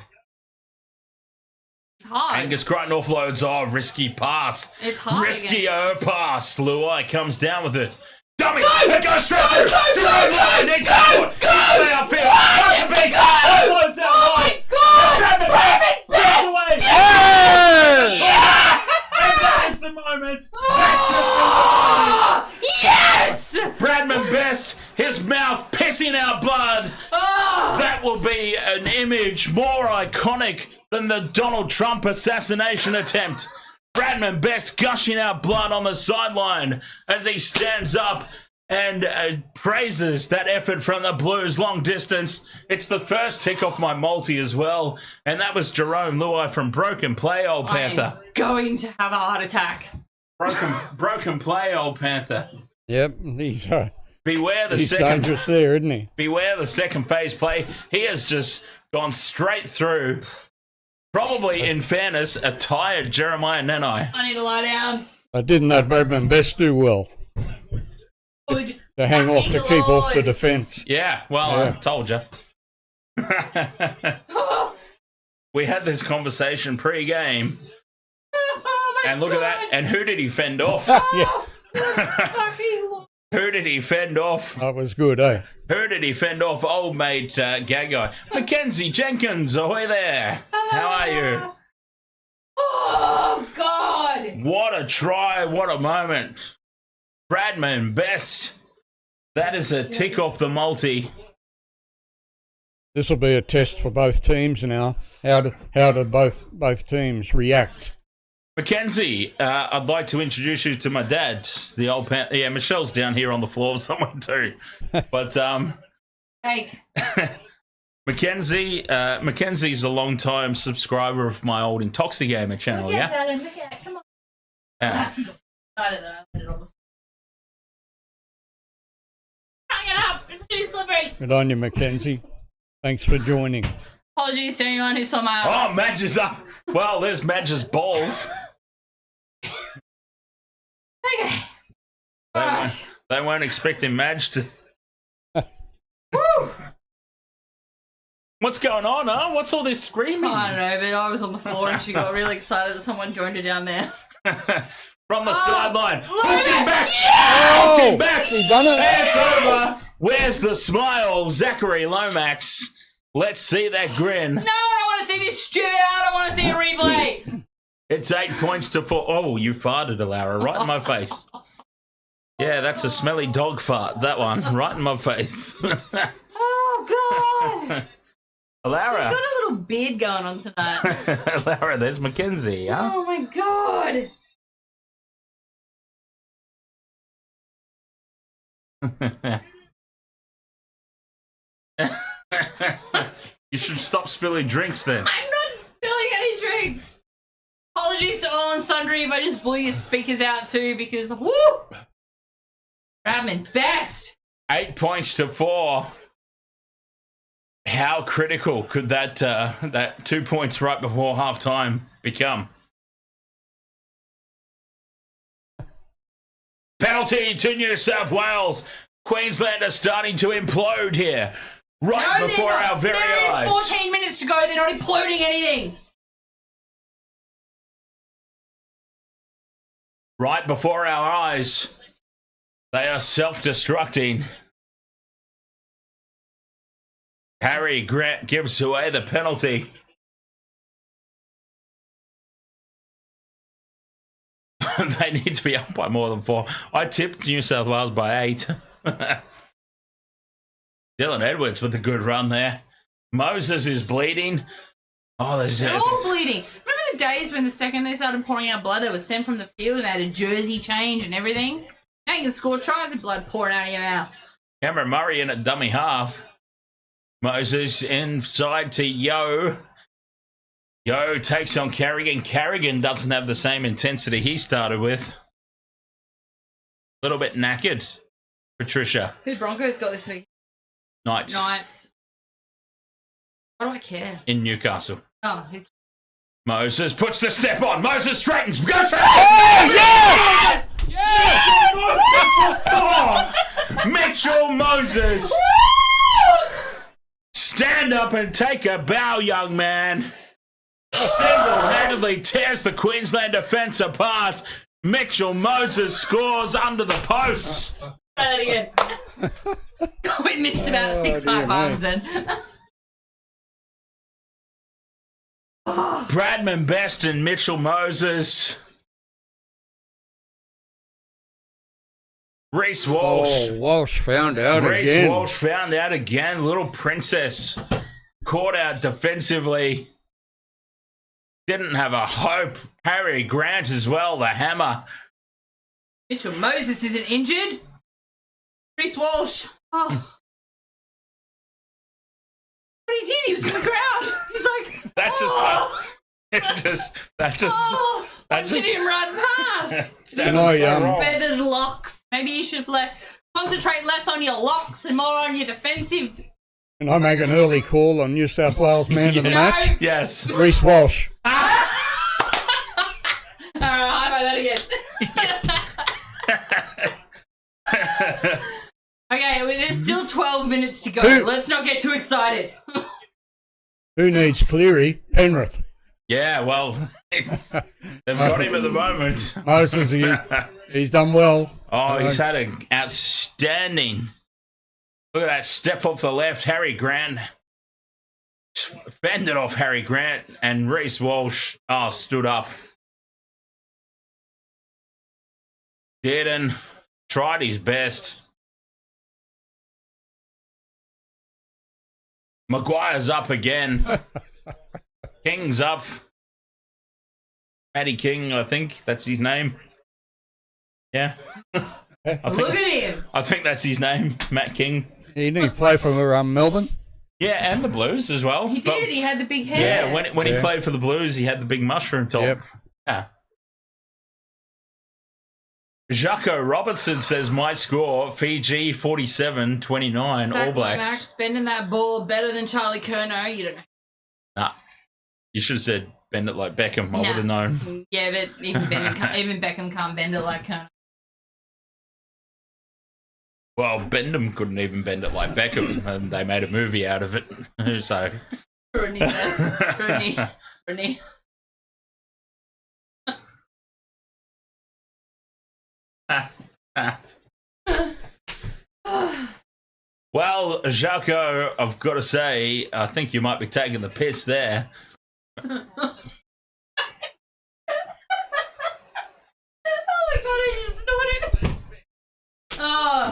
It's hard. Angus Crichton offloads. Oh, risky pass. It's hard. Riskier pass. Luai comes down with it. Dummy! It goes straight through! Go! Next forward! Go! Outfield! Goes to beach! Offloads out wide! Grab the pass! Pass away! Yeah! And that's the moment! Yes! Bradman Best, his mouth pissing out blood. That will be an image more iconic than the Donald Trump assassination attempt. Bradman Best gushing out blood on the sideline as he stands up and praises that effort from the Blues long distance. It's the first tick off my multi as well, and that was Jerome Luai from Broken Play, Old Panther. I'm going to have a heart attack. Broken Play, Old Panther. Yep, he's Beware the he's second. dangerous there, isn't he? Beware the second phase play. He has just gone straight through. Probably, in fairness, a tired Jeremiah Nanai. I need to lie down. I didn't know Bradman Best do well. Good. To hang off to keep off the defence. Yeah, well, I told you. We had this conversation pre-game, and look at that. And who did he fend off? Who did he fend off? That was good, eh? Who did he fend off? Old mate Gagai. Mackenzie Jenkins, ahoy there. How are you? Oh, God. What a try. What a moment. Bradman Best. That is a tick off the multi. This will be a test for both teams now. How do both teams react? Mackenzie, I'd like to introduce you to my dad, the old yeah, Michelle's down here on the floor with someone too. But Hey. Mackenzie's a long-time subscriber of my old Intoxigamer channel, Look at yeah? Dylan, look at it. Come on. Yeah. Excited that I put it on the floor. Hang it up. It's too slippery. Good on you, Mackenzie. Thanks for joining. Apologies to anyone who saw my Oh, Madge is up. Well, there's Madge's balls. Okay. Alright. They weren't expecting Madge to... Woo! What's going on, huh? What's all this screaming? I don't know, but I was on the floor and she got really excited that someone joined her down there. From the sideline. Looking back. Yes! Looking back. He done it. It's over. Where's the smile, Zachary Lomax? Let's see that grin. No, I don't want to see this stupid. I don't want to see a replay. It's 8 points to 4. Oh, you farted, Alara, right in my face. Yeah, that's a smelly dog fart. That one, right in my face. Oh, God. Alara. She's got a little beard going on tonight. Alara, there's Mackenzie, huh? Oh, my God. You should stop spilling drinks then. I'm not spilling any drinks. Apologies to all and sundry if I just blew your speakers out too, because whoo! Bradman, best. 8 points to 4. How critical could that 2 points right before half time become? Penalty to New South Wales. Queensland are starting to implode here. Right No, before they're not. our very There eyes. is 14 minutes to go. They're not imploding anything. Right before our eyes. They are self-destructing. Harry Grant gives away the penalty. They need to be up by more than 4. I tipped New South Wales by 8. Dylan Edwards with a good run there. Moses is bleeding. Oh, there's They're all bleeding. Remember the days when the second they started pouring out blood, they were sent from the field and they had a jersey change and everything? Now you can score tries with blood pouring out of your mouth. Cameron Murray in at dummy half. Moses inside to Yo. Yo takes on Carrigan. Carrigan doesn't have the same intensity he started with. A little bit knackered. Patricia. Who Broncos got this week? Knights. Knights. Why do I care? In Newcastle. Oh, who Moses puts the step on. Moses straightens. Goes for Yes! Mitchell Moses. Stand up and take a bow, young man. Single-handedly tears the Queensland defence apart. Mitchell Moses scores under the posts. Try that again. We missed about 6 high fives then. Bradman Best and Mitchell Moses. Reece Walsh. Oh, Walsh found out Reece again. Walsh found out again. Little princess caught out defensively. Didn't have a hope. Harry Grant as well, the hammer. Mitchell Moses isn't injured. Reece Walsh. Oh. What he did, he was in the ground. He's like, That just, oh, oh, watching him run past. Feathered locks. Maybe you should concentrate less on your locks and more on your defensive. Can I make an early call on New South Wales man of the match? Yes. Reece Walsh. All right, high five that again. Okay, well, there's still 12 minutes to go. Let's not get too excited. Who needs Cleary? Penrith. Yeah, well, they've got him at the moment. Moses, he's done well. Oh, he's had an outstanding. Look at that step off the left. Harry Grant fended off Harry Grant, and Reece Walsh stood up. Dearden tried his best. Maguire's up again. King's up. Matty King, I think that's his name. Yeah. Look at him. I think that's his name, Matt King. He didn't play for Melbourne. Yeah, and the Blues as well. He did. He had the big hair. Yeah, when he played for the Blues, he had the big mushroom top. Yep. Yeah. Jaco Robertson says, my score, Fiji 47-29, Exactly, All Blacks. Max, bending that ball better than Charlie Curnow. You don't know. Nah. You should have said, bend it like Beckham. I Nah. would have known. Yeah, but even Beckham can't bend it like Curnow. Well, Bendham couldn't even bend it like Beckham, and they made a movie out of it. So. Rodney. Well, Jaco, I've got to say, I think you might be taking the piss there.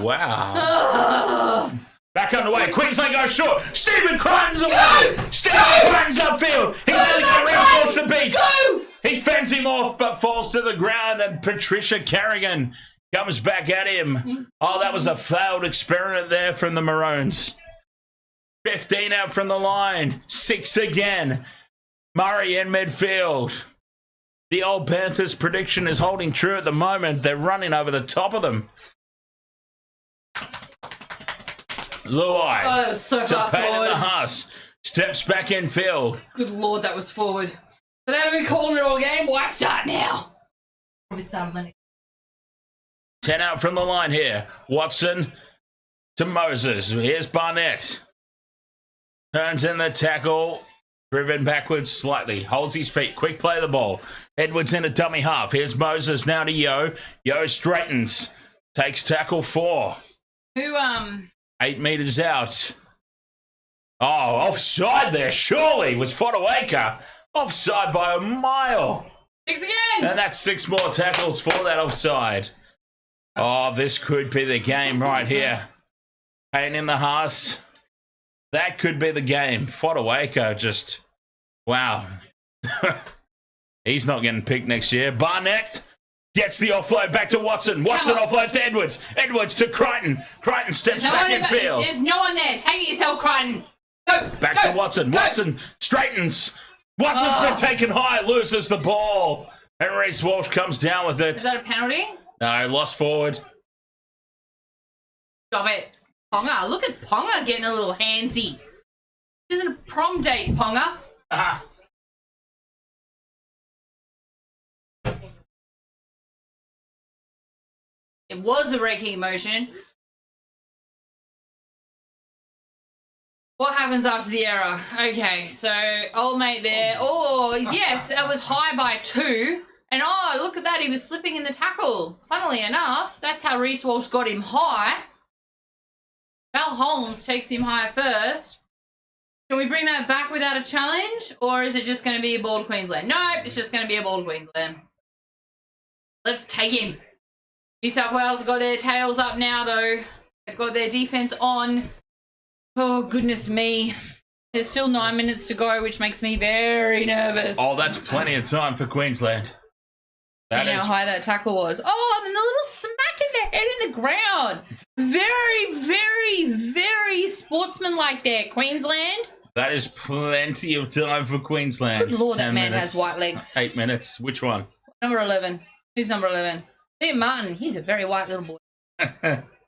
Wow. Back underway. Queensland goes short. Stephen Crichton's away. Stephen Crichton's upfield. He's only got reinforced to beat. He fends him off, but falls to the ground. And Patricia Carrigan comes back at him. Oh, that was a failed experiment there from the Maroons. 15 out from the line. 6 again. Murray in midfield. The old Panthers prediction is holding true at the moment. They're running over the top of them. Luai. Oh, that was so to far Payne in forward. the Haas. Steps back in field. Good Lord, that was forward. But they haven't been calling it all game. Why start now? Probably start Lennox. 10 out from the line here. Watson to Moses. Here's Barnett. Turns in the tackle. Driven backwards slightly. Holds his feet. Quick play of the ball. Edwards in a dummy half. Here's Moses now to Yo. Yo straightens. Takes tackle 4. Who, 8 metres out. Oh, offside there. Surely was Fodawaker. Offside by a mile. 6 again! And that's 6 more tackles for that offside. Oh, this could be the game right here. Payne in the Haas. That could be the game. Fodawaker just, wow. He's not getting picked next year. Barnett gets the offload back to Watson. Watson offloads to Edwards. Edwards to Crichton. Crichton steps back in field. There's no one there. Take it yourself, Crichton. Go. Back to Watson. Go. Watson straightens. Watson's been taken high. Loses the ball. And Reece Walsh comes down with it. Is that a penalty? No, lost forward. Stop it. Ponga. Look at Ponga getting a little handsy. This isn't a prom date, Ponga. It was a wrecking motion. What happens after the error? Okay, so old mate there. Oh, yes, that was high by 2. And oh, look at that. He was slipping in the tackle. Funnily enough, that's how Reece Walsh got him high. Val Holmes takes him high first. Can we bring that back without a challenge? Or is it just going to be a bald Queensland? Nope, it's just going to be a bald Queensland. Let's take him. New South Wales have got their tails up now, though. They've got their defence on. Oh, goodness me. There's still 9 minutes to go, which makes me very nervous. Oh, that's plenty of time for Queensland. See how high that tackle was. Oh, and the little smack in the head in the ground. Very, very, very sportsmanlike there, Queensland. That is plenty of time for Queensland. Good Lord, that 10 man minutes. has white legs. 8 minutes. Which one? Number 11. Who's number 11? Liam Martin. He's a very white little boy.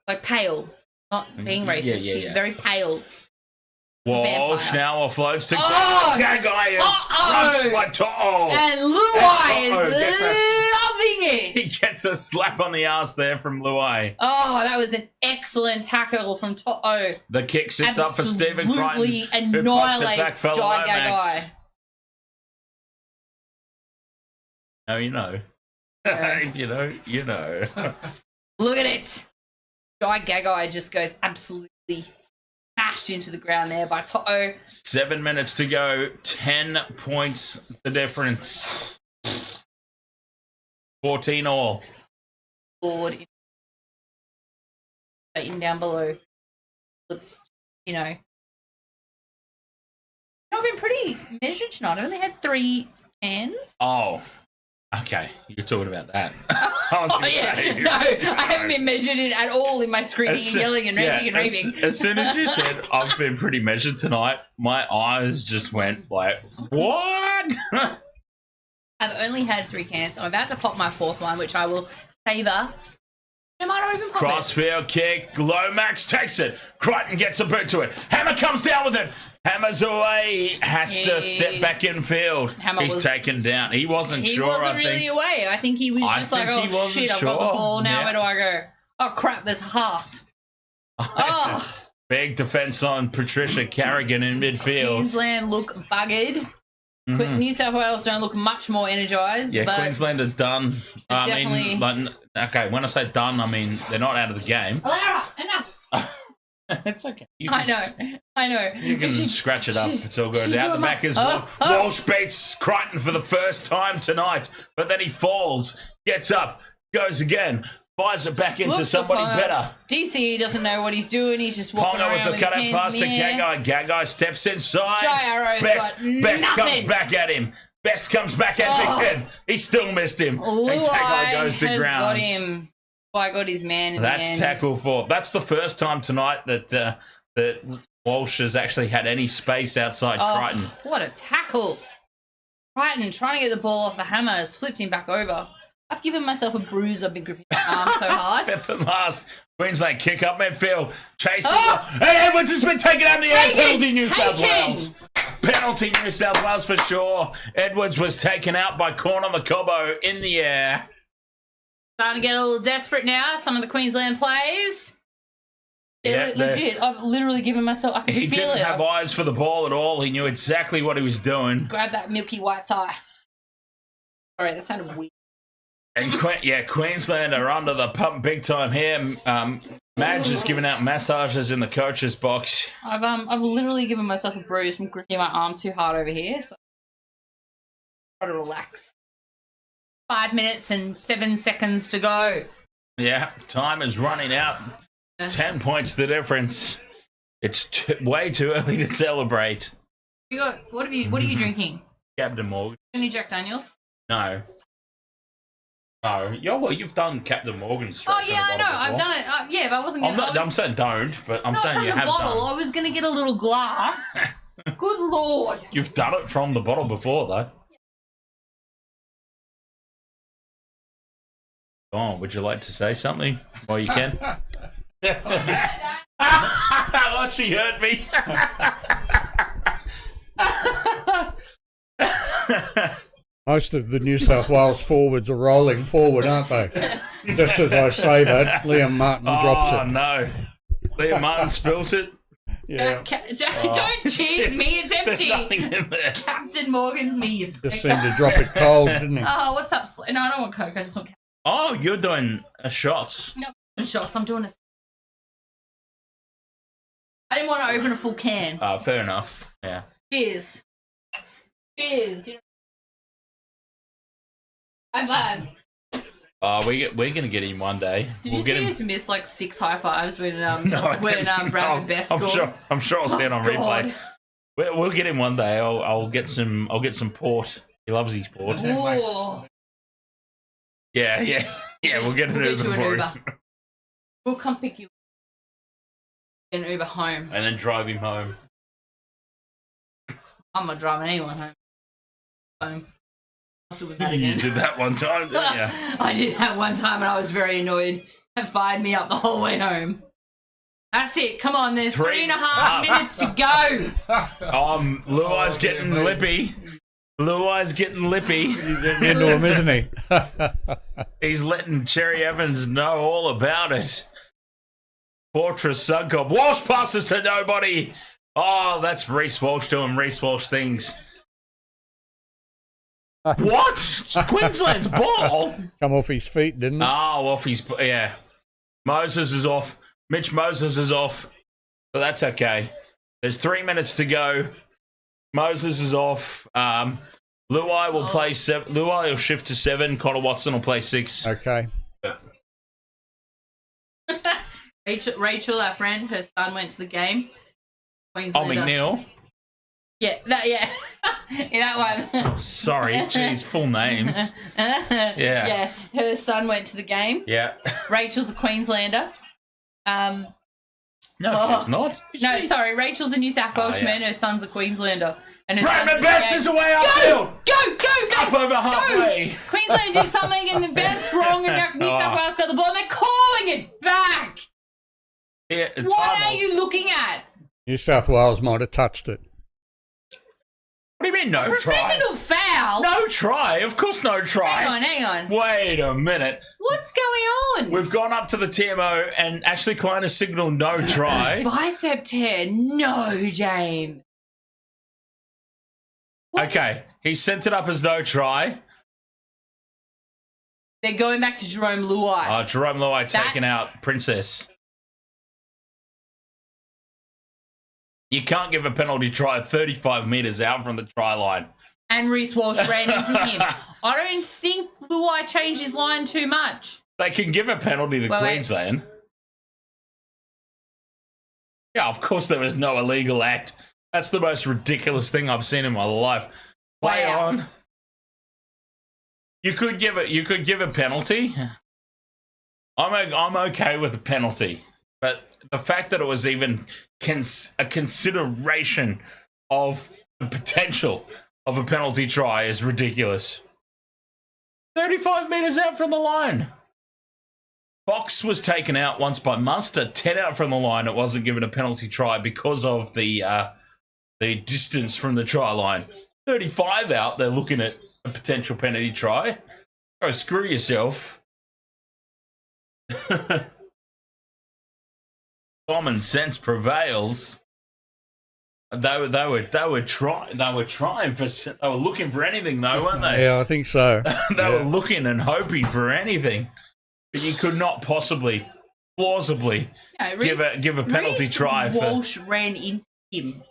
Like pale. Not being racist. He's very pale. Walsh now offloads to Gagai. And Luai is loving it. He gets a slap on the ass there from Luai. Oh, that was an excellent tackle from To'o. The kick sits up for Stephen Crichton. Absolutely annihilates Jai Gagai. No, you know. If you know, you know. Look at it. Jai Gagai just goes absolutely smashed into the ground there by To'o. 7 minutes to go. 10 points the difference. 14 all. Board in down below. Let's, you know. I've been pretty measured tonight. I only had 3 hands. Oh. Okay, you're talking about that. No, I haven't been measured in at all in my screaming and yelling and ranting and raving. As soon as you said I've been pretty measured tonight, my eyes just went like, what? I've only had 3 cans. I'm about to pop my 4th one, which I will savour. I might not even pop Crossfield kick. Lomax takes it. Crichton gets a boot to it. Hammer comes down with it. Hammer's away. Has to step back in field. He's taken down. He wasn't sure. He wasn't really away. I think he was just like, oh shit, I've got the ball. Now where do I go? Oh crap, there's Haas. Oh. Big defence on Patricia Carrigan in midfield. Queensland look buggered. New South Wales don't look much more energised. Yeah, but Queensland are done. I mean, okay, when I say done, I mean they're not out of the game. Alara, enough. It's okay. I know. You can scratch it up. It's all good. Out the back is Walsh beats Crichton for the first time tonight, but then he falls, gets up, goes again, fires it back into Looks somebody upon better. DC doesn't know what he's doing. He's just walking Ponga around with the with his cutout hands pass in to the air. Gagai. Gagai steps inside. Gyro's Best got comes nothing. back at him. Best comes back at Oh. Big Ken. He still missed him. And Luai Gagai goes to has ground. got him. I got his man in That's the end. tackle 4. That's the first time tonight that Walsh has actually had any space outside Crichton. What a tackle. Crichton trying to get the ball off the hammer has flipped him back over. I've given myself a bruise. I've been gripping my arm so hard. At the last Queensland kick up midfield. Chasing. Oh! Hey, Edwards has been taken out in the air. Taken! Penalty New South Taken! Wales. Penalty New South Wales for sure. Edwards was taken out by Corn on the Cobbo in the air. Starting to get a little desperate now. Some of the Queensland players. Yeah, Legit. I've literally given myself. I can He feel didn't it. have eyes for the ball at all. He knew exactly what he was doing. Grab that milky white thigh. Sorry, that sounded weird. And Queensland are under the pump big time here. Madge is giving out massages in the coach's box. I've literally given myself a bruise from gripping my arm too hard over here. So try to relax. 5 minutes and 7 seconds to go. Yeah, time is running out. 10 points the difference. It's way too early to celebrate. What are you drinking? Captain Morgan. Any Jack Daniels? No. No. Yeah, well, you've done Captain Morgan straight Oh from yeah, the I know. bottle I've before. done it. Yeah, but I wasn't gonna. I'm saying don't, but I'm not saying from you the have bottle. done. I was gonna get a little glass. Good lord. You've done it from the bottle before, though. Oh, would you like to say something? Well, you can. Oh, she heard me. Most of the New South Wales forwards are rolling forward, aren't they? Just as I say that, Liam Martin drops Oh, it. no. Liam Martin spilt it. Yeah, Don't cheese me. It's There's empty. nothing in there. Captain Morgan's me. You just prick. seemed to drop it cold, didn't he? Oh, what's up? No, I don't want Coke. I just want Oh, you're doing a shots. shots. I'm doing a. I didn't want to open a full can. Fair enough. Yeah. Cheers. Cheers. High five. We're gonna get him one day. Did you see us miss like 6 high fives when Brad Best scored? I'm sure I'll see it on Oh, replay. God. We'll get him one day. I'll get some port. He loves his port. Ooh. Yeah. We'll get an We'll get Uber you an for Uber. him, We'll come pick you. An Uber home. and then drive him home. I'm not driving anyone home. I'll do that You again. did that one time, didn't you? I did that one time and I was very annoyed. It fired me up the whole way home. That's it. Come on, there's 3.5 minutes to go. Luai's getting lippy. Luai's getting lippy. He's getting into him, isn't he? He's letting Cherry Evans know all about it. Fortress Suncop. Walsh passes to nobody. Oh, that's Reece Walsh doing Reece Walsh things. What? Queensland's ball? Come off his feet, didn't he? Oh, off his... Yeah. Moses is off. Mitch Moses is off. But that's okay. There's 3 minutes to go. Moses is off. Luai will play 7. Luai will shift to 7. Connor Watson will play 6. Okay. Rachel, our friend, her son went to the game. Oh, Queenslander. McNeil. Yeah, that one. Sorry, geez, full names. Yeah, her son went to the game. Yeah. Rachel's a Queenslander. No, Oh. she's not. No, sorry, Rachel's a New South Welshman. yeah. Her son's a Queenslander. And her Bradman son's Best a- is away upfield. Go, Up over halfway. Go! Queensland did something and the bounced wrong and New South Wales got the ball and they're calling it back. Yeah, What are you looking at? New South Wales might have touched it. What do you mean no try? Professional foul. No try. Of course no try. Hang on. Wait a minute. What's going on? We've gone up to the TMO and Ashley Klein has signalled no try. Bicep tear. No, James. What? Okay, he sent it up as no try. They're going back to Jerome Luai. Jerome Luai taking out Princess. You can't give a penalty try 35 metres out from the try line. And Reece Walsh ran into him. I don't think Luai changed his line too much. They can give a penalty to Queensland. Yeah, of course there was no illegal act. That's the most ridiculous thing I've seen in my life. Play on. You could give a penalty. I'm okay with a penalty, but the fact that it was even a consideration of the potential of a penalty try is ridiculous. 35 metres out from the line. Fox was taken out once by Munster, 10 out from the line. It wasn't given a penalty try because of the distance from the try line. 35 out, they're looking at a potential penalty try. Oh, screw yourself. Common sense prevails. They were looking for anything though, weren't they? Yeah, I think so. They were looking and hoping for anything, but you could not possibly, plausibly, give a penalty try. Walsh ran into him.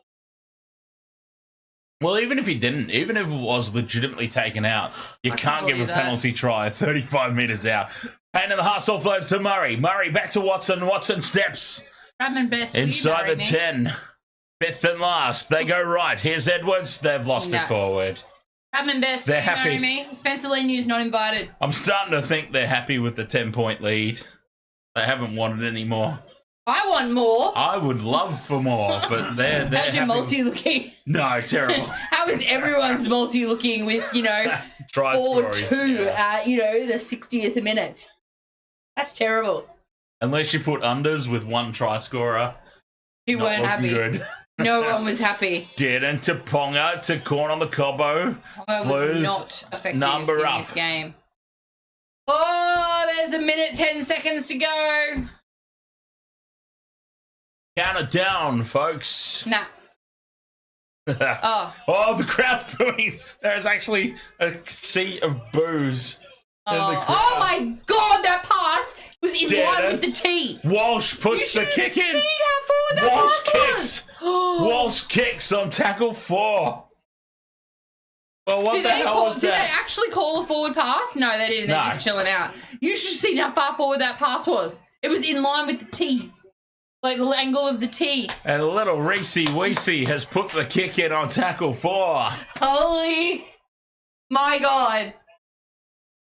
Well, even if he didn't, even if it was legitimately taken out, you can't give a penalty try 35 metres out. Pain in the heart offloads to Murray. Murray back to Watson. Watson steps inside the 10. Fifth and last. They go right. Here's Edwards. They've lost it forward. Bradman Best. They're happy. Me. Spencer Lenu's not invited. I'm starting to think they're happy with the 10-point lead. They haven't wanted any more. I want more. I would love for more, but they're How's your multi looking? No, terrible. How is everyone's multi looking with, 4-2 at, the 60th minute? That's terrible. Unless you put unders with one try scorer. You weren't happy. Good. No one was happy. Dead to Ponga to corn on the Cobbo. Ponga was not effective in this game. Oh, there's 1:10 to go. Count it down, folks. Nah. Oh, the crowd's booing. There's actually a sea of boos in the crowd. Oh my God, that pass was in line with the tee. Walsh puts the kick in. Seen how forward that Walsh pass kicks. Walsh kicks on tackle 4. Well, what the hell was that? Did they actually call a forward pass? No, they didn't. They're just chilling out. You should have seen how far forward that pass was. It was in line with the tee. Like the angle of the tee. And little Reese Weesey has put the kick in on tackle 4. Holy my God.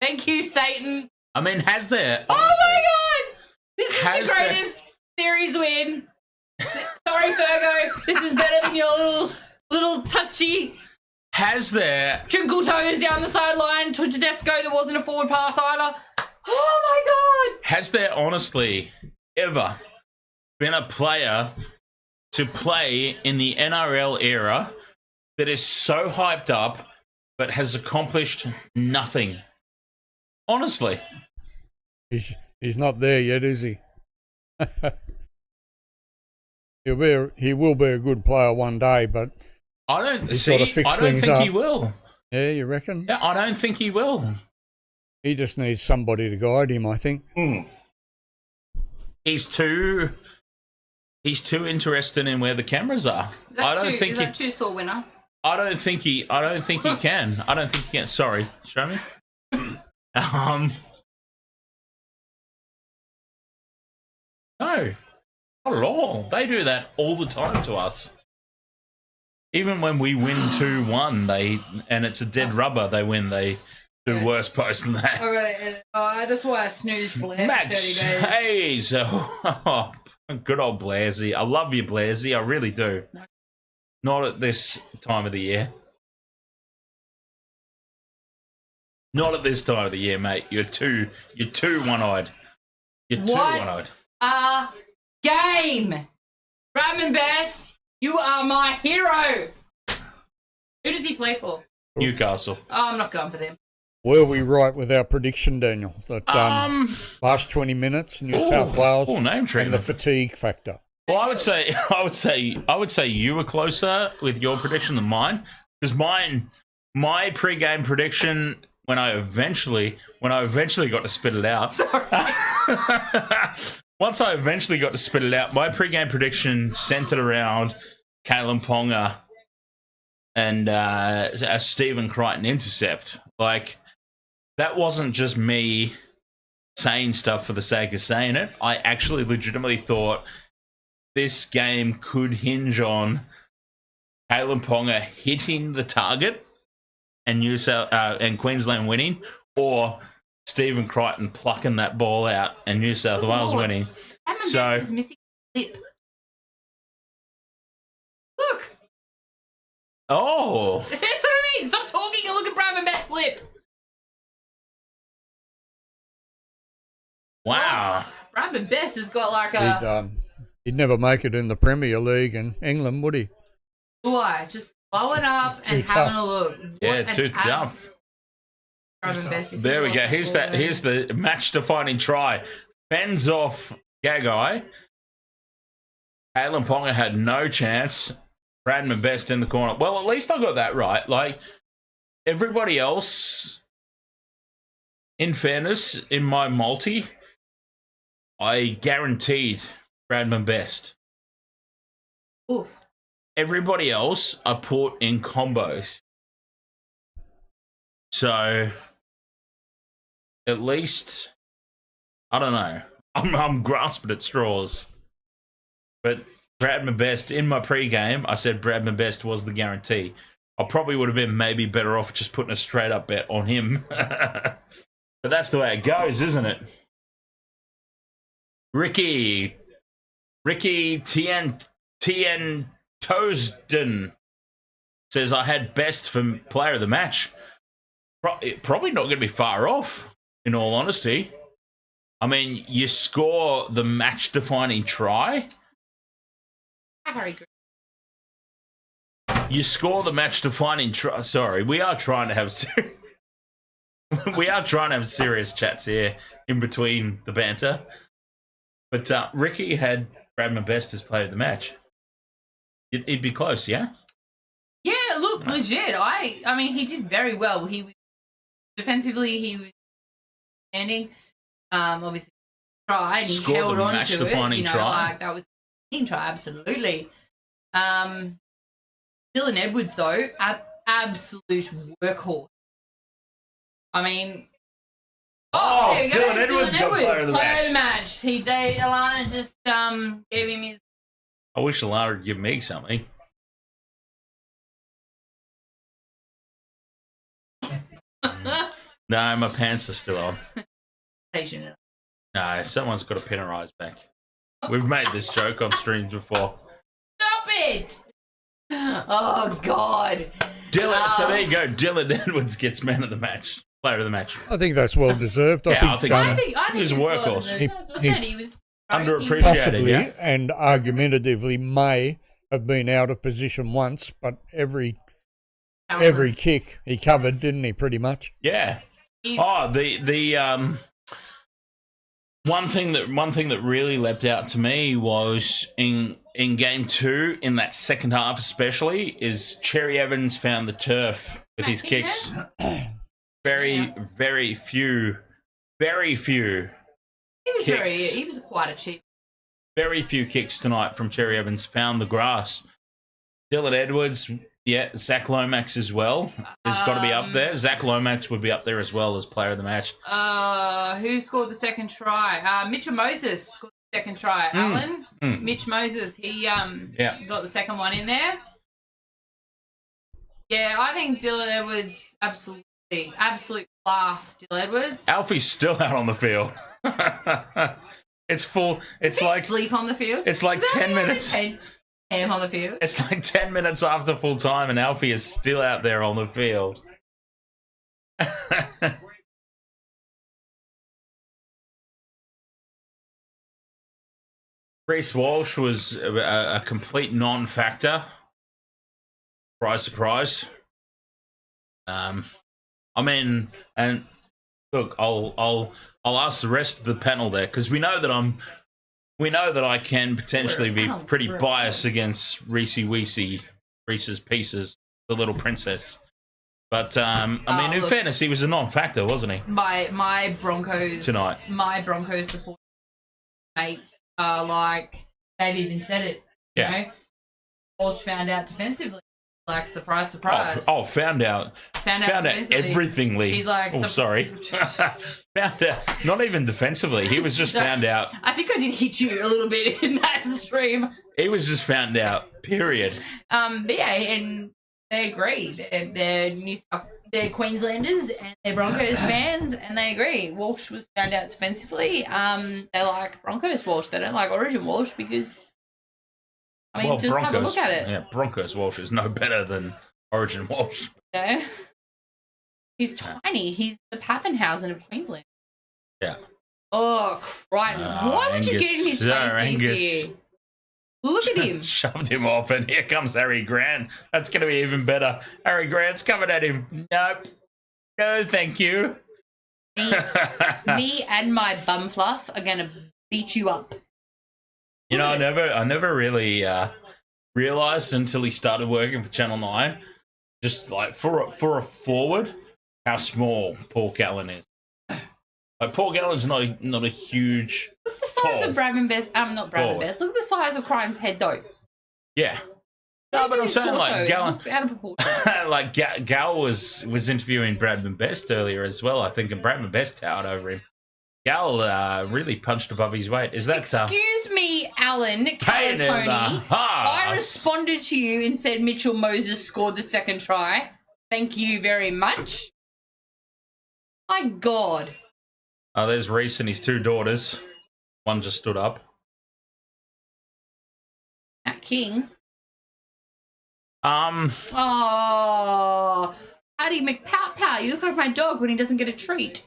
Thank you, Satan. I mean, has there? Oh my God. This is the greatest series win. Sorry, Fergo. This is better than your little touchy. Has there? Twinkle toes down the sideline to Tedesco. There wasn't a forward pass either. Oh my God. Has there honestly ever been a player to play in the NRL era that is so hyped up but has accomplished nothing? Honestly. He's not there yet, is he? He will be a good player one day, but I don't think he will. Yeah, you reckon? Yeah, I don't think he will. He just needs somebody to guide him, I think. He's too interested in where the cameras are. Is that too sore winner? I don't think he can. I don't think he can. Sorry, show me. No, not at all. They do that all the time to us. Even when we win 2-1, and it's a dead rubber, they win. They do worse post than that. That's why I snoozed Blair Max for 30 days. Hayes. Oh, good old Blairsy. I love you, Blairsy. I really do. Not at this time of the year. Not at this time of the year, mate. You're too one-eyed. You're too one-eyed. Game. Bradman Best, you are my hero. Who does he play for? Newcastle. Oh, I'm not going for them. Were we right with our prediction, Daniel? That last 20 minutes, South Wales, and the fatigue factor. Well, I would say you were closer with your prediction than mine, because my pre-game prediction when I eventually got to spit it out. Sorry. Once I eventually got to spit it out, my pre-game prediction centered around Kalen Ponga and a Stephen Crichton intercept. Like, that wasn't just me saying stuff for the sake of saying it. I actually legitimately thought this game could hinge on Kalen Ponga hitting the target and and Queensland winning, or Stephen Crichton plucking that ball out and New South Wales winning. So is missing lip. Look, oh, that's what I mean. Stop talking and look at Bradman Best's lip. wow. Bradman Best has got like a. He'd never make it in the Premier League in England, would he? Why? Just blow it up and Too having tough. a look. Yeah, too tough. Bradman Best. There we go. Here's the match-defining try. Fends off Gagai. Kalen Ponga had no chance. Bradman Best in the corner. Well, at least I got that right. Like, everybody else, in fairness, in my multi, I guaranteed Bradman Best. Oof. Everybody else I put in combos. So, at least, I don't know. I'm grasping at straws. But Bradman Best, in my pre-game, I said Bradman Best was the guarantee. I probably would have been maybe better off just putting a straight-up bet on him. But that's the way it goes, isn't it? Ricky Tien Tosden says, I had Best for player of the match. Probably not going to be far off, in all honesty. I mean, you score the match-defining try. Very good. You score the match-defining try. Sorry, we are trying to have serious chats here in between the banter. But Ricky had Bradman Best as player of the match. It'd be close, yeah? Yeah, look, legit. I mean, he did very well. He was defensively, he was standing. Obviously, tried. He Scored held the on to it. match-defining try. Like that was a team try, absolutely. Dylan Edwards, though, absolute workhorse. I mean, there we go. Dylan Edwards got player of the match. Alana just gave him his. I wish Alana would give me something. No, my pants are still on. No, someone's got to pin her eyes back. We've made this joke on streams before. Stop it! Oh, God. Dylan, so there you go. Dylan Edwards gets man of the match, player of the match. I think that's well deserved. I think He's a workhorse. He was Underappreciated, possibly yeah. and argumentatively may have been out of position once, but every kick he covered, didn't he? Pretty much. Yeah. The one thing that really leapt out to me was in game 2, in that second half especially, is Cherry Evans found the turf with his kicks. Very few. He was quite a cheap. Very few kicks tonight from Cherry Evans found the grass. Dylan Edwards, yeah, Zach Lomax as well has got to be up there. Zach Lomax would be up there as well as player of the match. Who scored the second try? Mitchell Moses scored the second try. Alan? Mitch Moses, he got the second one in there. Yeah, I think Dylan Edwards, absolute class, Dylan Edwards. Alfie's still out on the field. It's full. It's like sleep on the field. It's like 10 minutes. Him on the field. It's like 10 minutes after full time, and Alfie is still out there on the field. Reece Walsh was a complete non-factor. Surprise, surprise. I mean, and look, I'll ask the rest of the panel there, because we know that I can potentially be pretty biased against Reese's Pieces, the little princess. But I mean, in fairness, he was a non-factor, wasn't he? My Broncos tonight. My Broncos support mates are like, they've even said it. You know? Walsh found out defensively. Like, surprise, surprise. Oh, found out defensively. everything, Lee. He's like, sorry. Found out, not even defensively. He was just found out. I think I did hit you a little bit in that stream. He was just found out, period. But yeah, and they agree. They're Queenslanders and they're Broncos fans, and they agree. Walsh was found out defensively. They like Broncos Walsh. They don't like Origin Walsh because, I mean, just have a look at it. Yeah, Broncos Walsh is no better than Origin Walsh. No. He's tiny. He's the Pappenhausen of Queensland. Yeah. Oh, Crichton. Why would you get in his face, DC? Look at him. Shoved him off, and here comes Harry Grant. That's going to be even better. Harry Grant's coming at him. Nope. No, thank you. Me and my bum fluff are going to beat you up. You know, I never really realised until he started working for Channel 9, just like for a forward, how small Paul Gallen is. Like, Paul Gallen's not a huge. Look at the size of Bradman Best. Not Bradman Best. Look at the size of Crichton's head, though. Yeah. No, but I'm saying, like, Gallen. Out of proportion. Like, Gal was interviewing Bradman Best earlier as well, I think, and Bradman Best towered over him. Gal really punched above his weight. Is that Excuse me, Alan Calatoni. I responded to you and said Mitchell Moses scored the second try. Thank you very much. My God. Oh, there's Reese and his two daughters. One just stood up. Matt King. Oh, Paddy McPow. You look like my dog when he doesn't get a treat.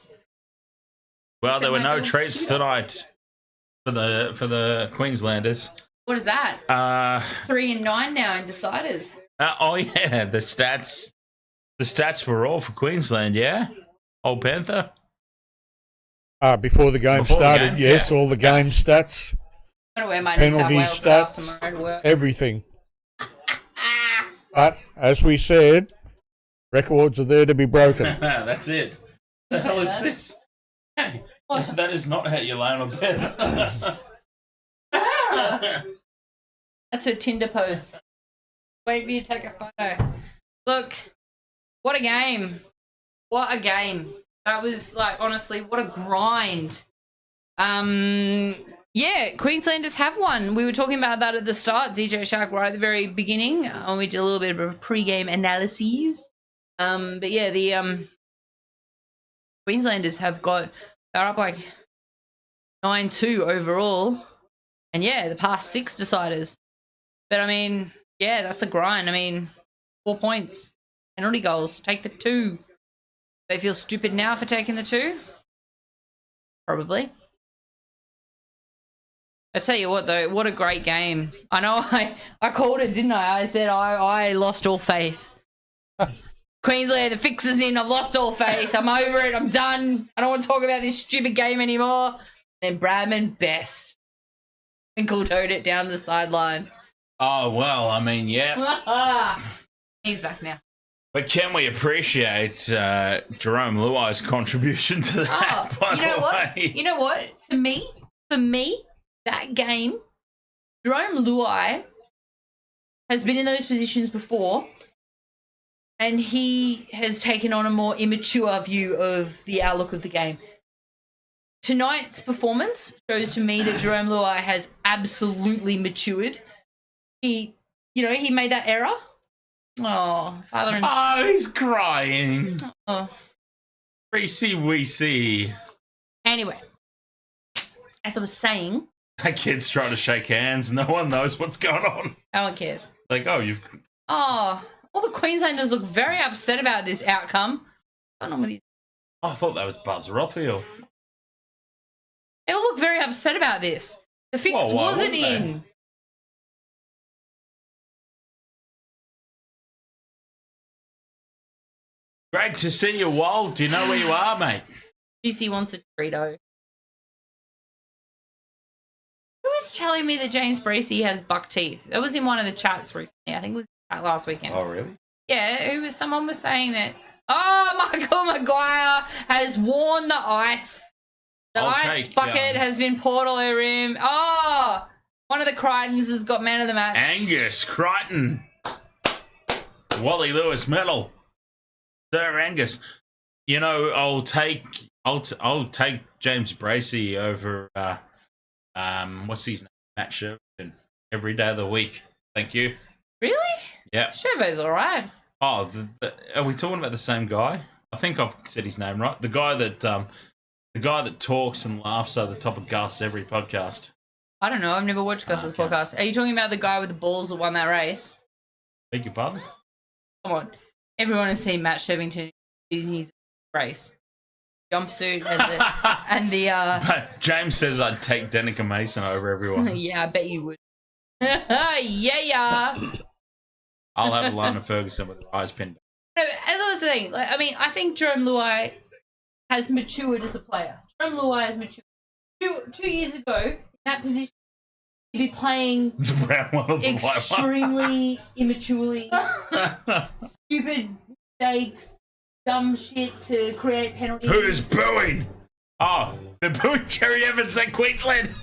Well, there were no treats tonight for the Queenslanders. What is that? 3 and 9 now in deciders. Oh yeah, the stats were all for Queensland. Yeah, Old Panther. Before the game started, yes, yeah. All the game stats, I'm gonna wear my new South penalty Wales stuff stats, tomorrow to work. everything. But as we said, records are there to be broken. That's it. The hell is this? Hey, that is not how you lay on a bed. That's her Tinder post. Wait for you to take a photo. Look, what a game. What a game. That was, like, honestly, what a grind. Yeah, Queenslanders have won. We were talking about that at the start, DJ Shark, right at the very beginning. We did a little bit of a pre-game analysis. But yeah, the Queenslanders they're up like 9-2 overall. And yeah, the past 6 deciders. But I mean, yeah, that's a grind. I mean, 4 points. Penalty goals. Take the 2. They feel stupid now for taking the 2? Probably. I tell you what, though, what a great game. I know I called it, didn't I? I said I lost all faith. Queensland, the fix is in. I've lost all faith. I'm over it. I'm done. I don't want to talk about this stupid game anymore. Then Bradman Best. Twinkle-toed it down the sideline. Oh, well, I mean, yeah. He's back now. But can we appreciate Jerome Luai's contribution to that? You know what? For me, that game, Jerome Luai has been in those positions before, and he has taken on a more immature view of the outlook of the game. Tonight's performance shows to me that Jerome Luai has absolutely matured. He made that error. Oh, father and... Oh, he's crying. Oh. Reese Weesey. Anyway, as I was saying... That kid's trying to shake hands. No one knows what's going on. No one cares. Like, oh, you've... Oh, all the Queenslanders look very upset about this outcome. What's going on with these? Oh, I thought that was Buzz Rothfield. They all look very upset about this. The fix wasn't in. Great to see you, Wald. Do you know where you are, mate? BC wants a Dorito. Who was telling me that James Bracey has buck teeth? That was in one of the chats recently. I think it was last weekend. Oh, really? Yeah, someone was saying that, Michael Maguire has worn the ice. The ice bucket has been poured all over him. Oh, one of the Crichtons has got man of the match. Angus Crichton. Wally Lewis medal. Sir Angus. You know, I'll take James Bracey over what's his name? Matt Shervington every day of the week. Thank you. Really? Yeah. Shervo's all right. Oh, are we talking about the same guy? I think I've said his name right. The guy that talks and laughs at the top of Gus every podcast. I don't know. I've never watched Gus's podcast. Are you talking about the guy with the balls that won that race? Beg your pardon? Come on. Everyone has seen Matt Shervington in his race. Jumpsuit and the James says I'd take Danica Mason over everyone. yeah, I bet you would. yeah. I'll have Alana Ferguson with her eyes pinned. No, as I was saying, like, I mean, I think Jerome Luai has matured as a player. Jerome Luai has matured. 2 years ago, in that position, he'd be playing The brown one or the white one? extremely immaturely, stupid mistakes, dumb shit to create penalties. Who's booing? Oh, they're booing Cherry Evans in Queensland.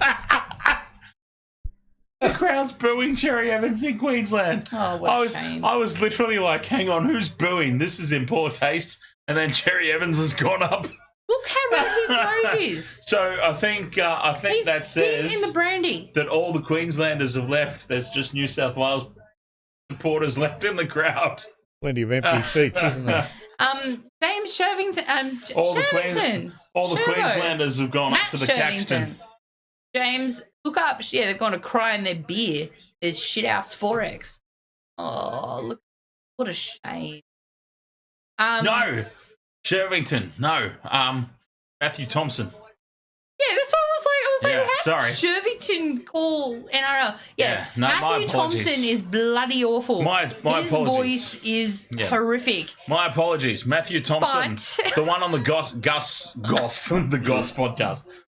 The crowd's booing Cherry Evans in Queensland. Oh, what a shame. I was literally like, hang on, who's booing? This is in poor taste. And then Cherry Evans has gone up. Look how red his nose is. So I think He's that says big in the brandy. that all the Queenslanders have left. There's just New South Wales supporters left in the crowd. Plenty of empty seats, isn't there? James Shervington. All the Shervo. Queenslanders have gone Matt up to the Shervington. Caxton. James, look up. Yeah, they've gone to cry in their beer. There's shit house Forex. Oh, look. What a shame. No, Shervington. No, Matthew Thompson. Yeah, that's what I was like. Yeah, How did sorry. Shervington call NRL? Yes, Yeah, no, my Matthew apologies. Thompson is bloody awful. My His apologies. voice is Yeah. horrific. My apologies, Matthew Thompson, But- the one on the Goss podcast,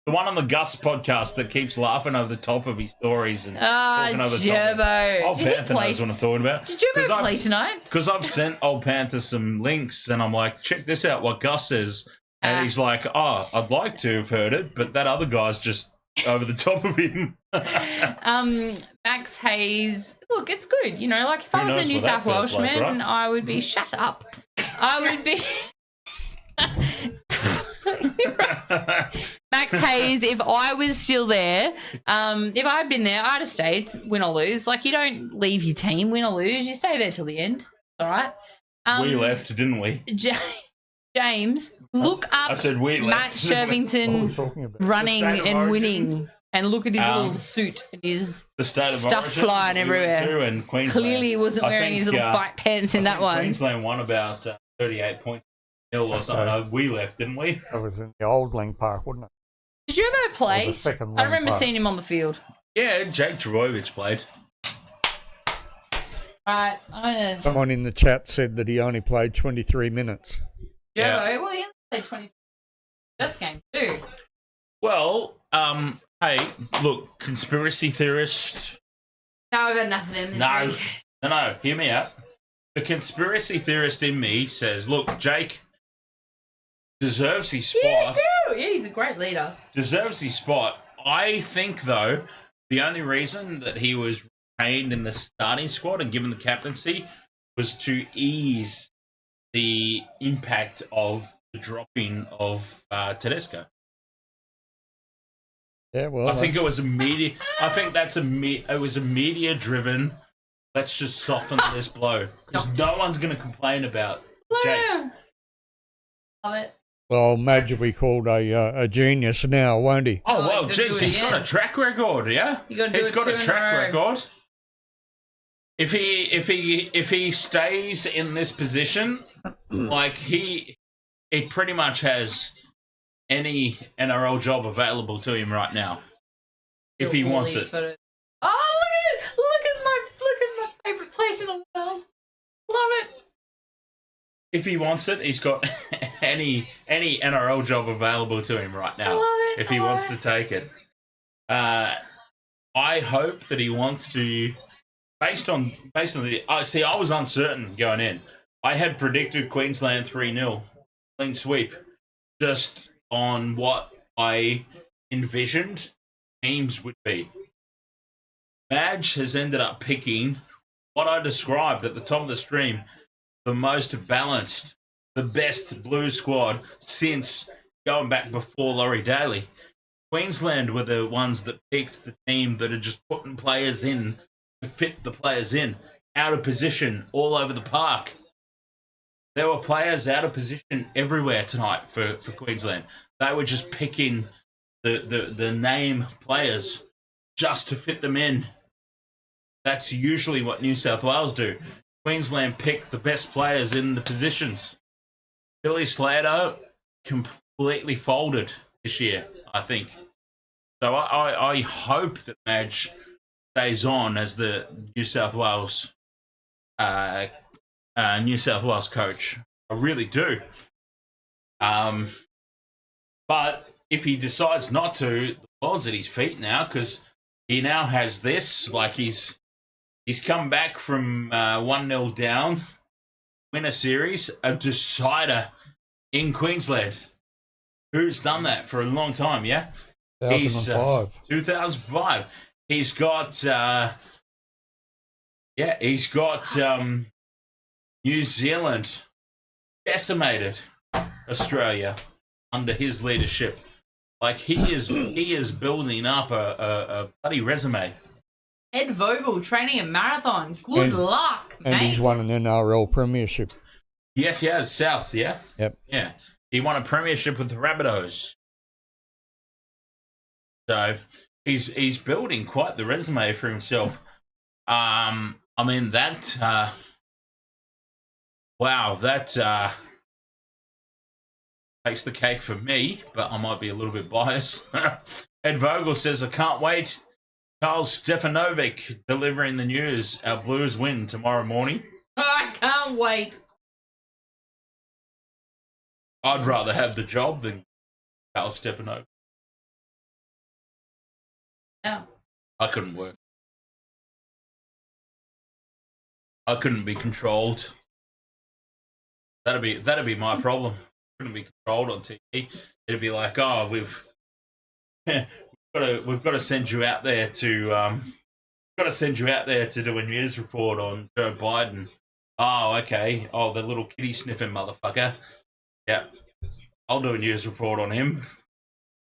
the one on the Gus podcast that keeps laughing over the top of his stories and talking over the top. Gerbo. Old Did he Panther play? knows what I'm talking about. Did Gerbo play tonight? Because I've sent Old Panther some links, and I'm like, check this out, what Gus says. And he's like, oh, I'd like to have heard it, but that other guy's just over the top of him. Max Hayes. Look, it's good. You know, like if I was a knows New what that South feels like, Welshman, right? I would be shut up. I would be Max Hayes. If I was still there, if I had been there, I'd have stayed. Win or lose, like you don't leave your team. Win or lose, you stay there till the end. All right. We left, didn't we? James, look up I said we Matt left. What are we Shervington talking about? running The state of and origin. winning, and look at his Um, little suit and his The state of stuff origin flying that we went everywhere. to, and Queensland. Clearly, he wasn't I wearing his think, little bike pants in I that think one. Queensland won about 38 points or something. Okay. We left, didn't we? That was in the old Lang Park, wasn't it? Did you ever play? Or the second I Lang remember Park. seeing him on the field. Yeah, Jake Trbojevic played. Right, I'm gonna. Someone in the chat said that he only played 23 minutes. Yeah. Well, he only played 20. This game too. Well, hey, look, conspiracy theorist. No, I've had enough of them this No, week. no, hear me out. The conspiracy theorist in me says, look, Jake deserves his Yeah, spot. too. Yeah, he's a great leader. Deserves his spot. I think, though, the only reason that he was retained in the starting squad and given the captaincy was to ease the impact of the dropping of Tedesco. Yeah, well, I think it was a media. I think that's it was a media driven. Let's just soften this blow because no one's going to complain about Jake. Love it. well, Madge will be called a genius now, won't he? Oh Oh, well, he's gonna geez, do it he's got again. a track record. Yeah, You gotta do he's it got two a in a track row. record. If he stays in this position, like he pretty much has any NRL job available to him right now, if he All wants these it. photos. Oh, look at my favorite place in the world. Love it. If he wants it, he's got any NRL job available to him right now. I love it. If he I love wants it. to take it, I hope that he wants to. Based on the, see, I was uncertain going in. I had predicted Queensland 3-0 clean sweep, just on what I envisioned teams would be. Madge has ended up picking what I described at the top of the stream the most balanced, the best Blues squad since going back before Laurie Daly. Queensland were the ones that picked the team that are just putting players in to fit the players in, out of position all over the park. There were players out of position everywhere tonight for Queensland. They were just picking the name players just to fit them in. That's usually what New South Wales do. Queensland pick the best players in the positions. Billy Slater completely folded this year, I think. So I hope that Madge stays on as the New South Wales coach. I really do. But if he decides not to, the ball's at his feet now, because he now has this. Like he's come back from 1-0 down, win a series, a decider in Queensland. Who's done that for a long time? Yeah, 2005. 2005. He's got New Zealand decimated Australia under his leadership. Like he is building up a bloody resume. Ed Vogel training a marathon. Good luck, and mate. he's won an NRL premiership. Yes, he has. South, yeah? Yep. Yeah. He won a premiership with the Rabbitohs. So he's building quite the resume for himself. I mean, that takes the cake for me, but I might be a little bit biased. Ed Vogel says, I can't wait. Carl Stefanovic delivering the news. Our Blues win tomorrow morning. I can't wait. I'd rather have the job than Carl Stefanovic. Yeah. I couldn't work. I couldn't be controlled. That'd be my problem. Couldn't be controlled on TV. It'd be like, oh, we've got to send you out there to do a news report on Joe Biden. Oh, okay. Oh, the little kitty sniffing motherfucker. Yeah, I'll do a news report on him.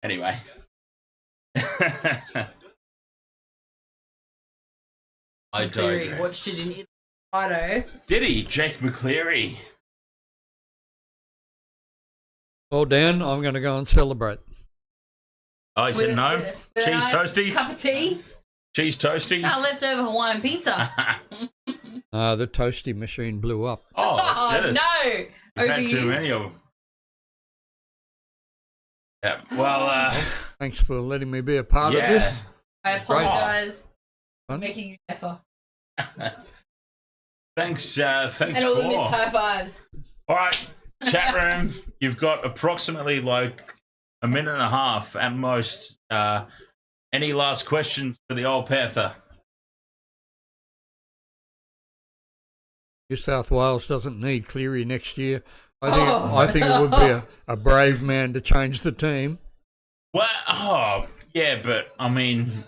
Anyway. I digress. Watched it in Righto. Did he? Jake McCleary. Well, Dan, I'm going to go and celebrate. Oh, he said no? With a Cheese nice toasties? Cup of tea. Cheese toasties? Leftover Hawaiian pizza. The toasty machine blew up. Oh, it did. No. We've had too Overuse. many of them. Yeah, well, Thanks for letting me be a part of yeah. this. I apologise for Fun. making you suffer. Thanks And all the missed for. high fives. All right, chat room. You've got approximately like a minute and a half at most. Any last questions for the old Panther? New South Wales doesn't need Cleary next year. I think it would be a brave man to change the team. Well, oh, yeah, but I mean,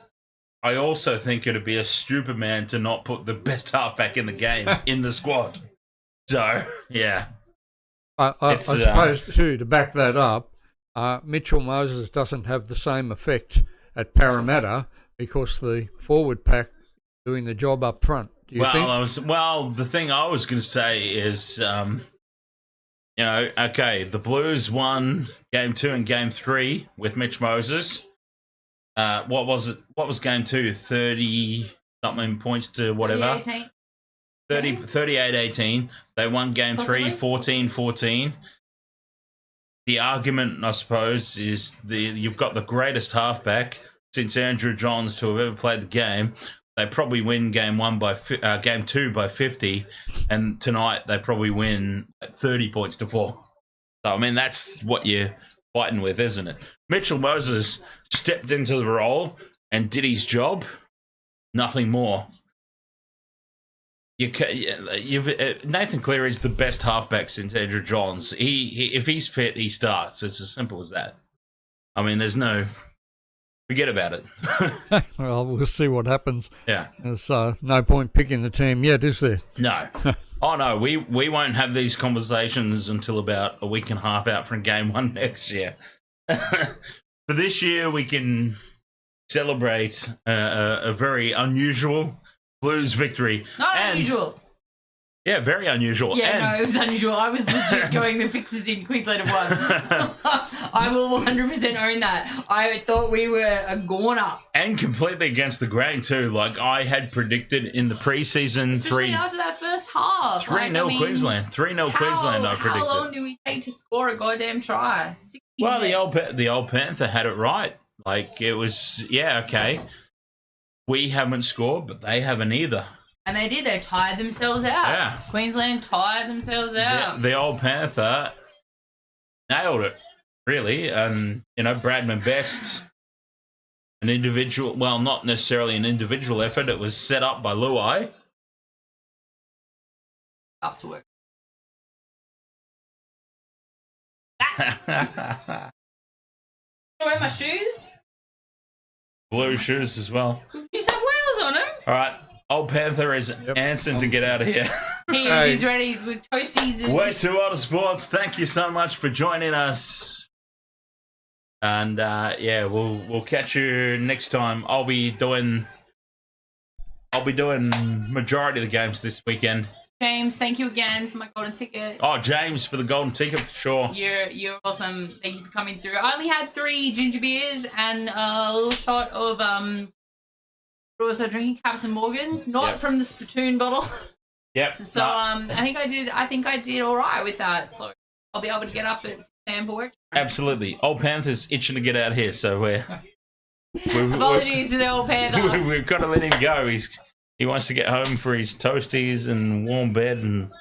I also think it'd be a stupid man to not put the best halfback in the game in the squad. So, yeah. I suppose, too, to back that up, Mitchell Moses doesn't have the same effect at Parramatta because the forward pack doing the job up front. Do you think? The thing I was going to say is, okay, the Blues won game 2 and game 3 with Mitch Moses. What was it? What was game 2? 30-something points to whatever. 38-18. They won game Possibly. 3, 14-14. The argument, I suppose, is you've got the greatest halfback since Andrew Johns to have ever played the game. They probably win game 2 by 50, and tonight they probably win 30 points to 4. So I mean that's what you're fighting with, isn't it? Mitchell Moses stepped into the role and did his job. Nothing more. Nathan Cleary's the best halfback since Andrew Johns. He if he's fit, he starts. It's as simple as that. I mean, there's no forget about it. Well, we'll see what happens. Yeah. There's no point picking the team yet, is there? No. Oh, no, we won't have these conversations until about a week and a half out from game 1 next year. For this year, we can celebrate a very unusual Blues victory. Not unusual. Yeah, very unusual. Yeah, no, it was unusual. I was legit going the fixes in Queensland have won. I will 100% own that. I thought we were a goner. And completely against the grain, too. Like, I had predicted in the preseason Especially after that first half. 3-0 Queensland. 3-0 Queensland, I predicted. How long do we take to score a goddamn try? 60 Well, minutes. the old Panther had it right. Like, it was, yeah, okay. We haven't scored, but they haven't either. And they did. They tired themselves out. Yeah. Queensland tired themselves out. The old Panther nailed it, really. And, you know, Bradman Best, an individual, well, not necessarily an individual effort. It was set up by Luai. Tough to work. Wear my shoes. Blue shoes as well. With New South Wales on them. All right. Old Panther is answering to get out of here. He's ready. He's with toasties. And Wasted World of Sports, thank you so much for joining us. And yeah, we'll catch you next time. I'll be doing majority of the games this weekend. James, thank you again for my golden ticket. Oh, James for the golden ticket for sure. You're awesome. Thank you for coming through. I only had 3 ginger beers and a little shot of what was I drinking? Captain Morgan's, not from the Spittoon bottle. Yep. So I think I did all right with that. So I'll be able to get up at Sam for work. Absolutely. Old Panther's itching to get out of here, so Apologies to the old Panther. we've got to let him go. He wants to get home for his toasties and warm bed. And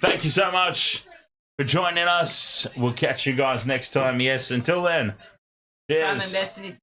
thank you so much for joining us. We'll catch you guys next time. Yes, until then. Cheers. I'm invested in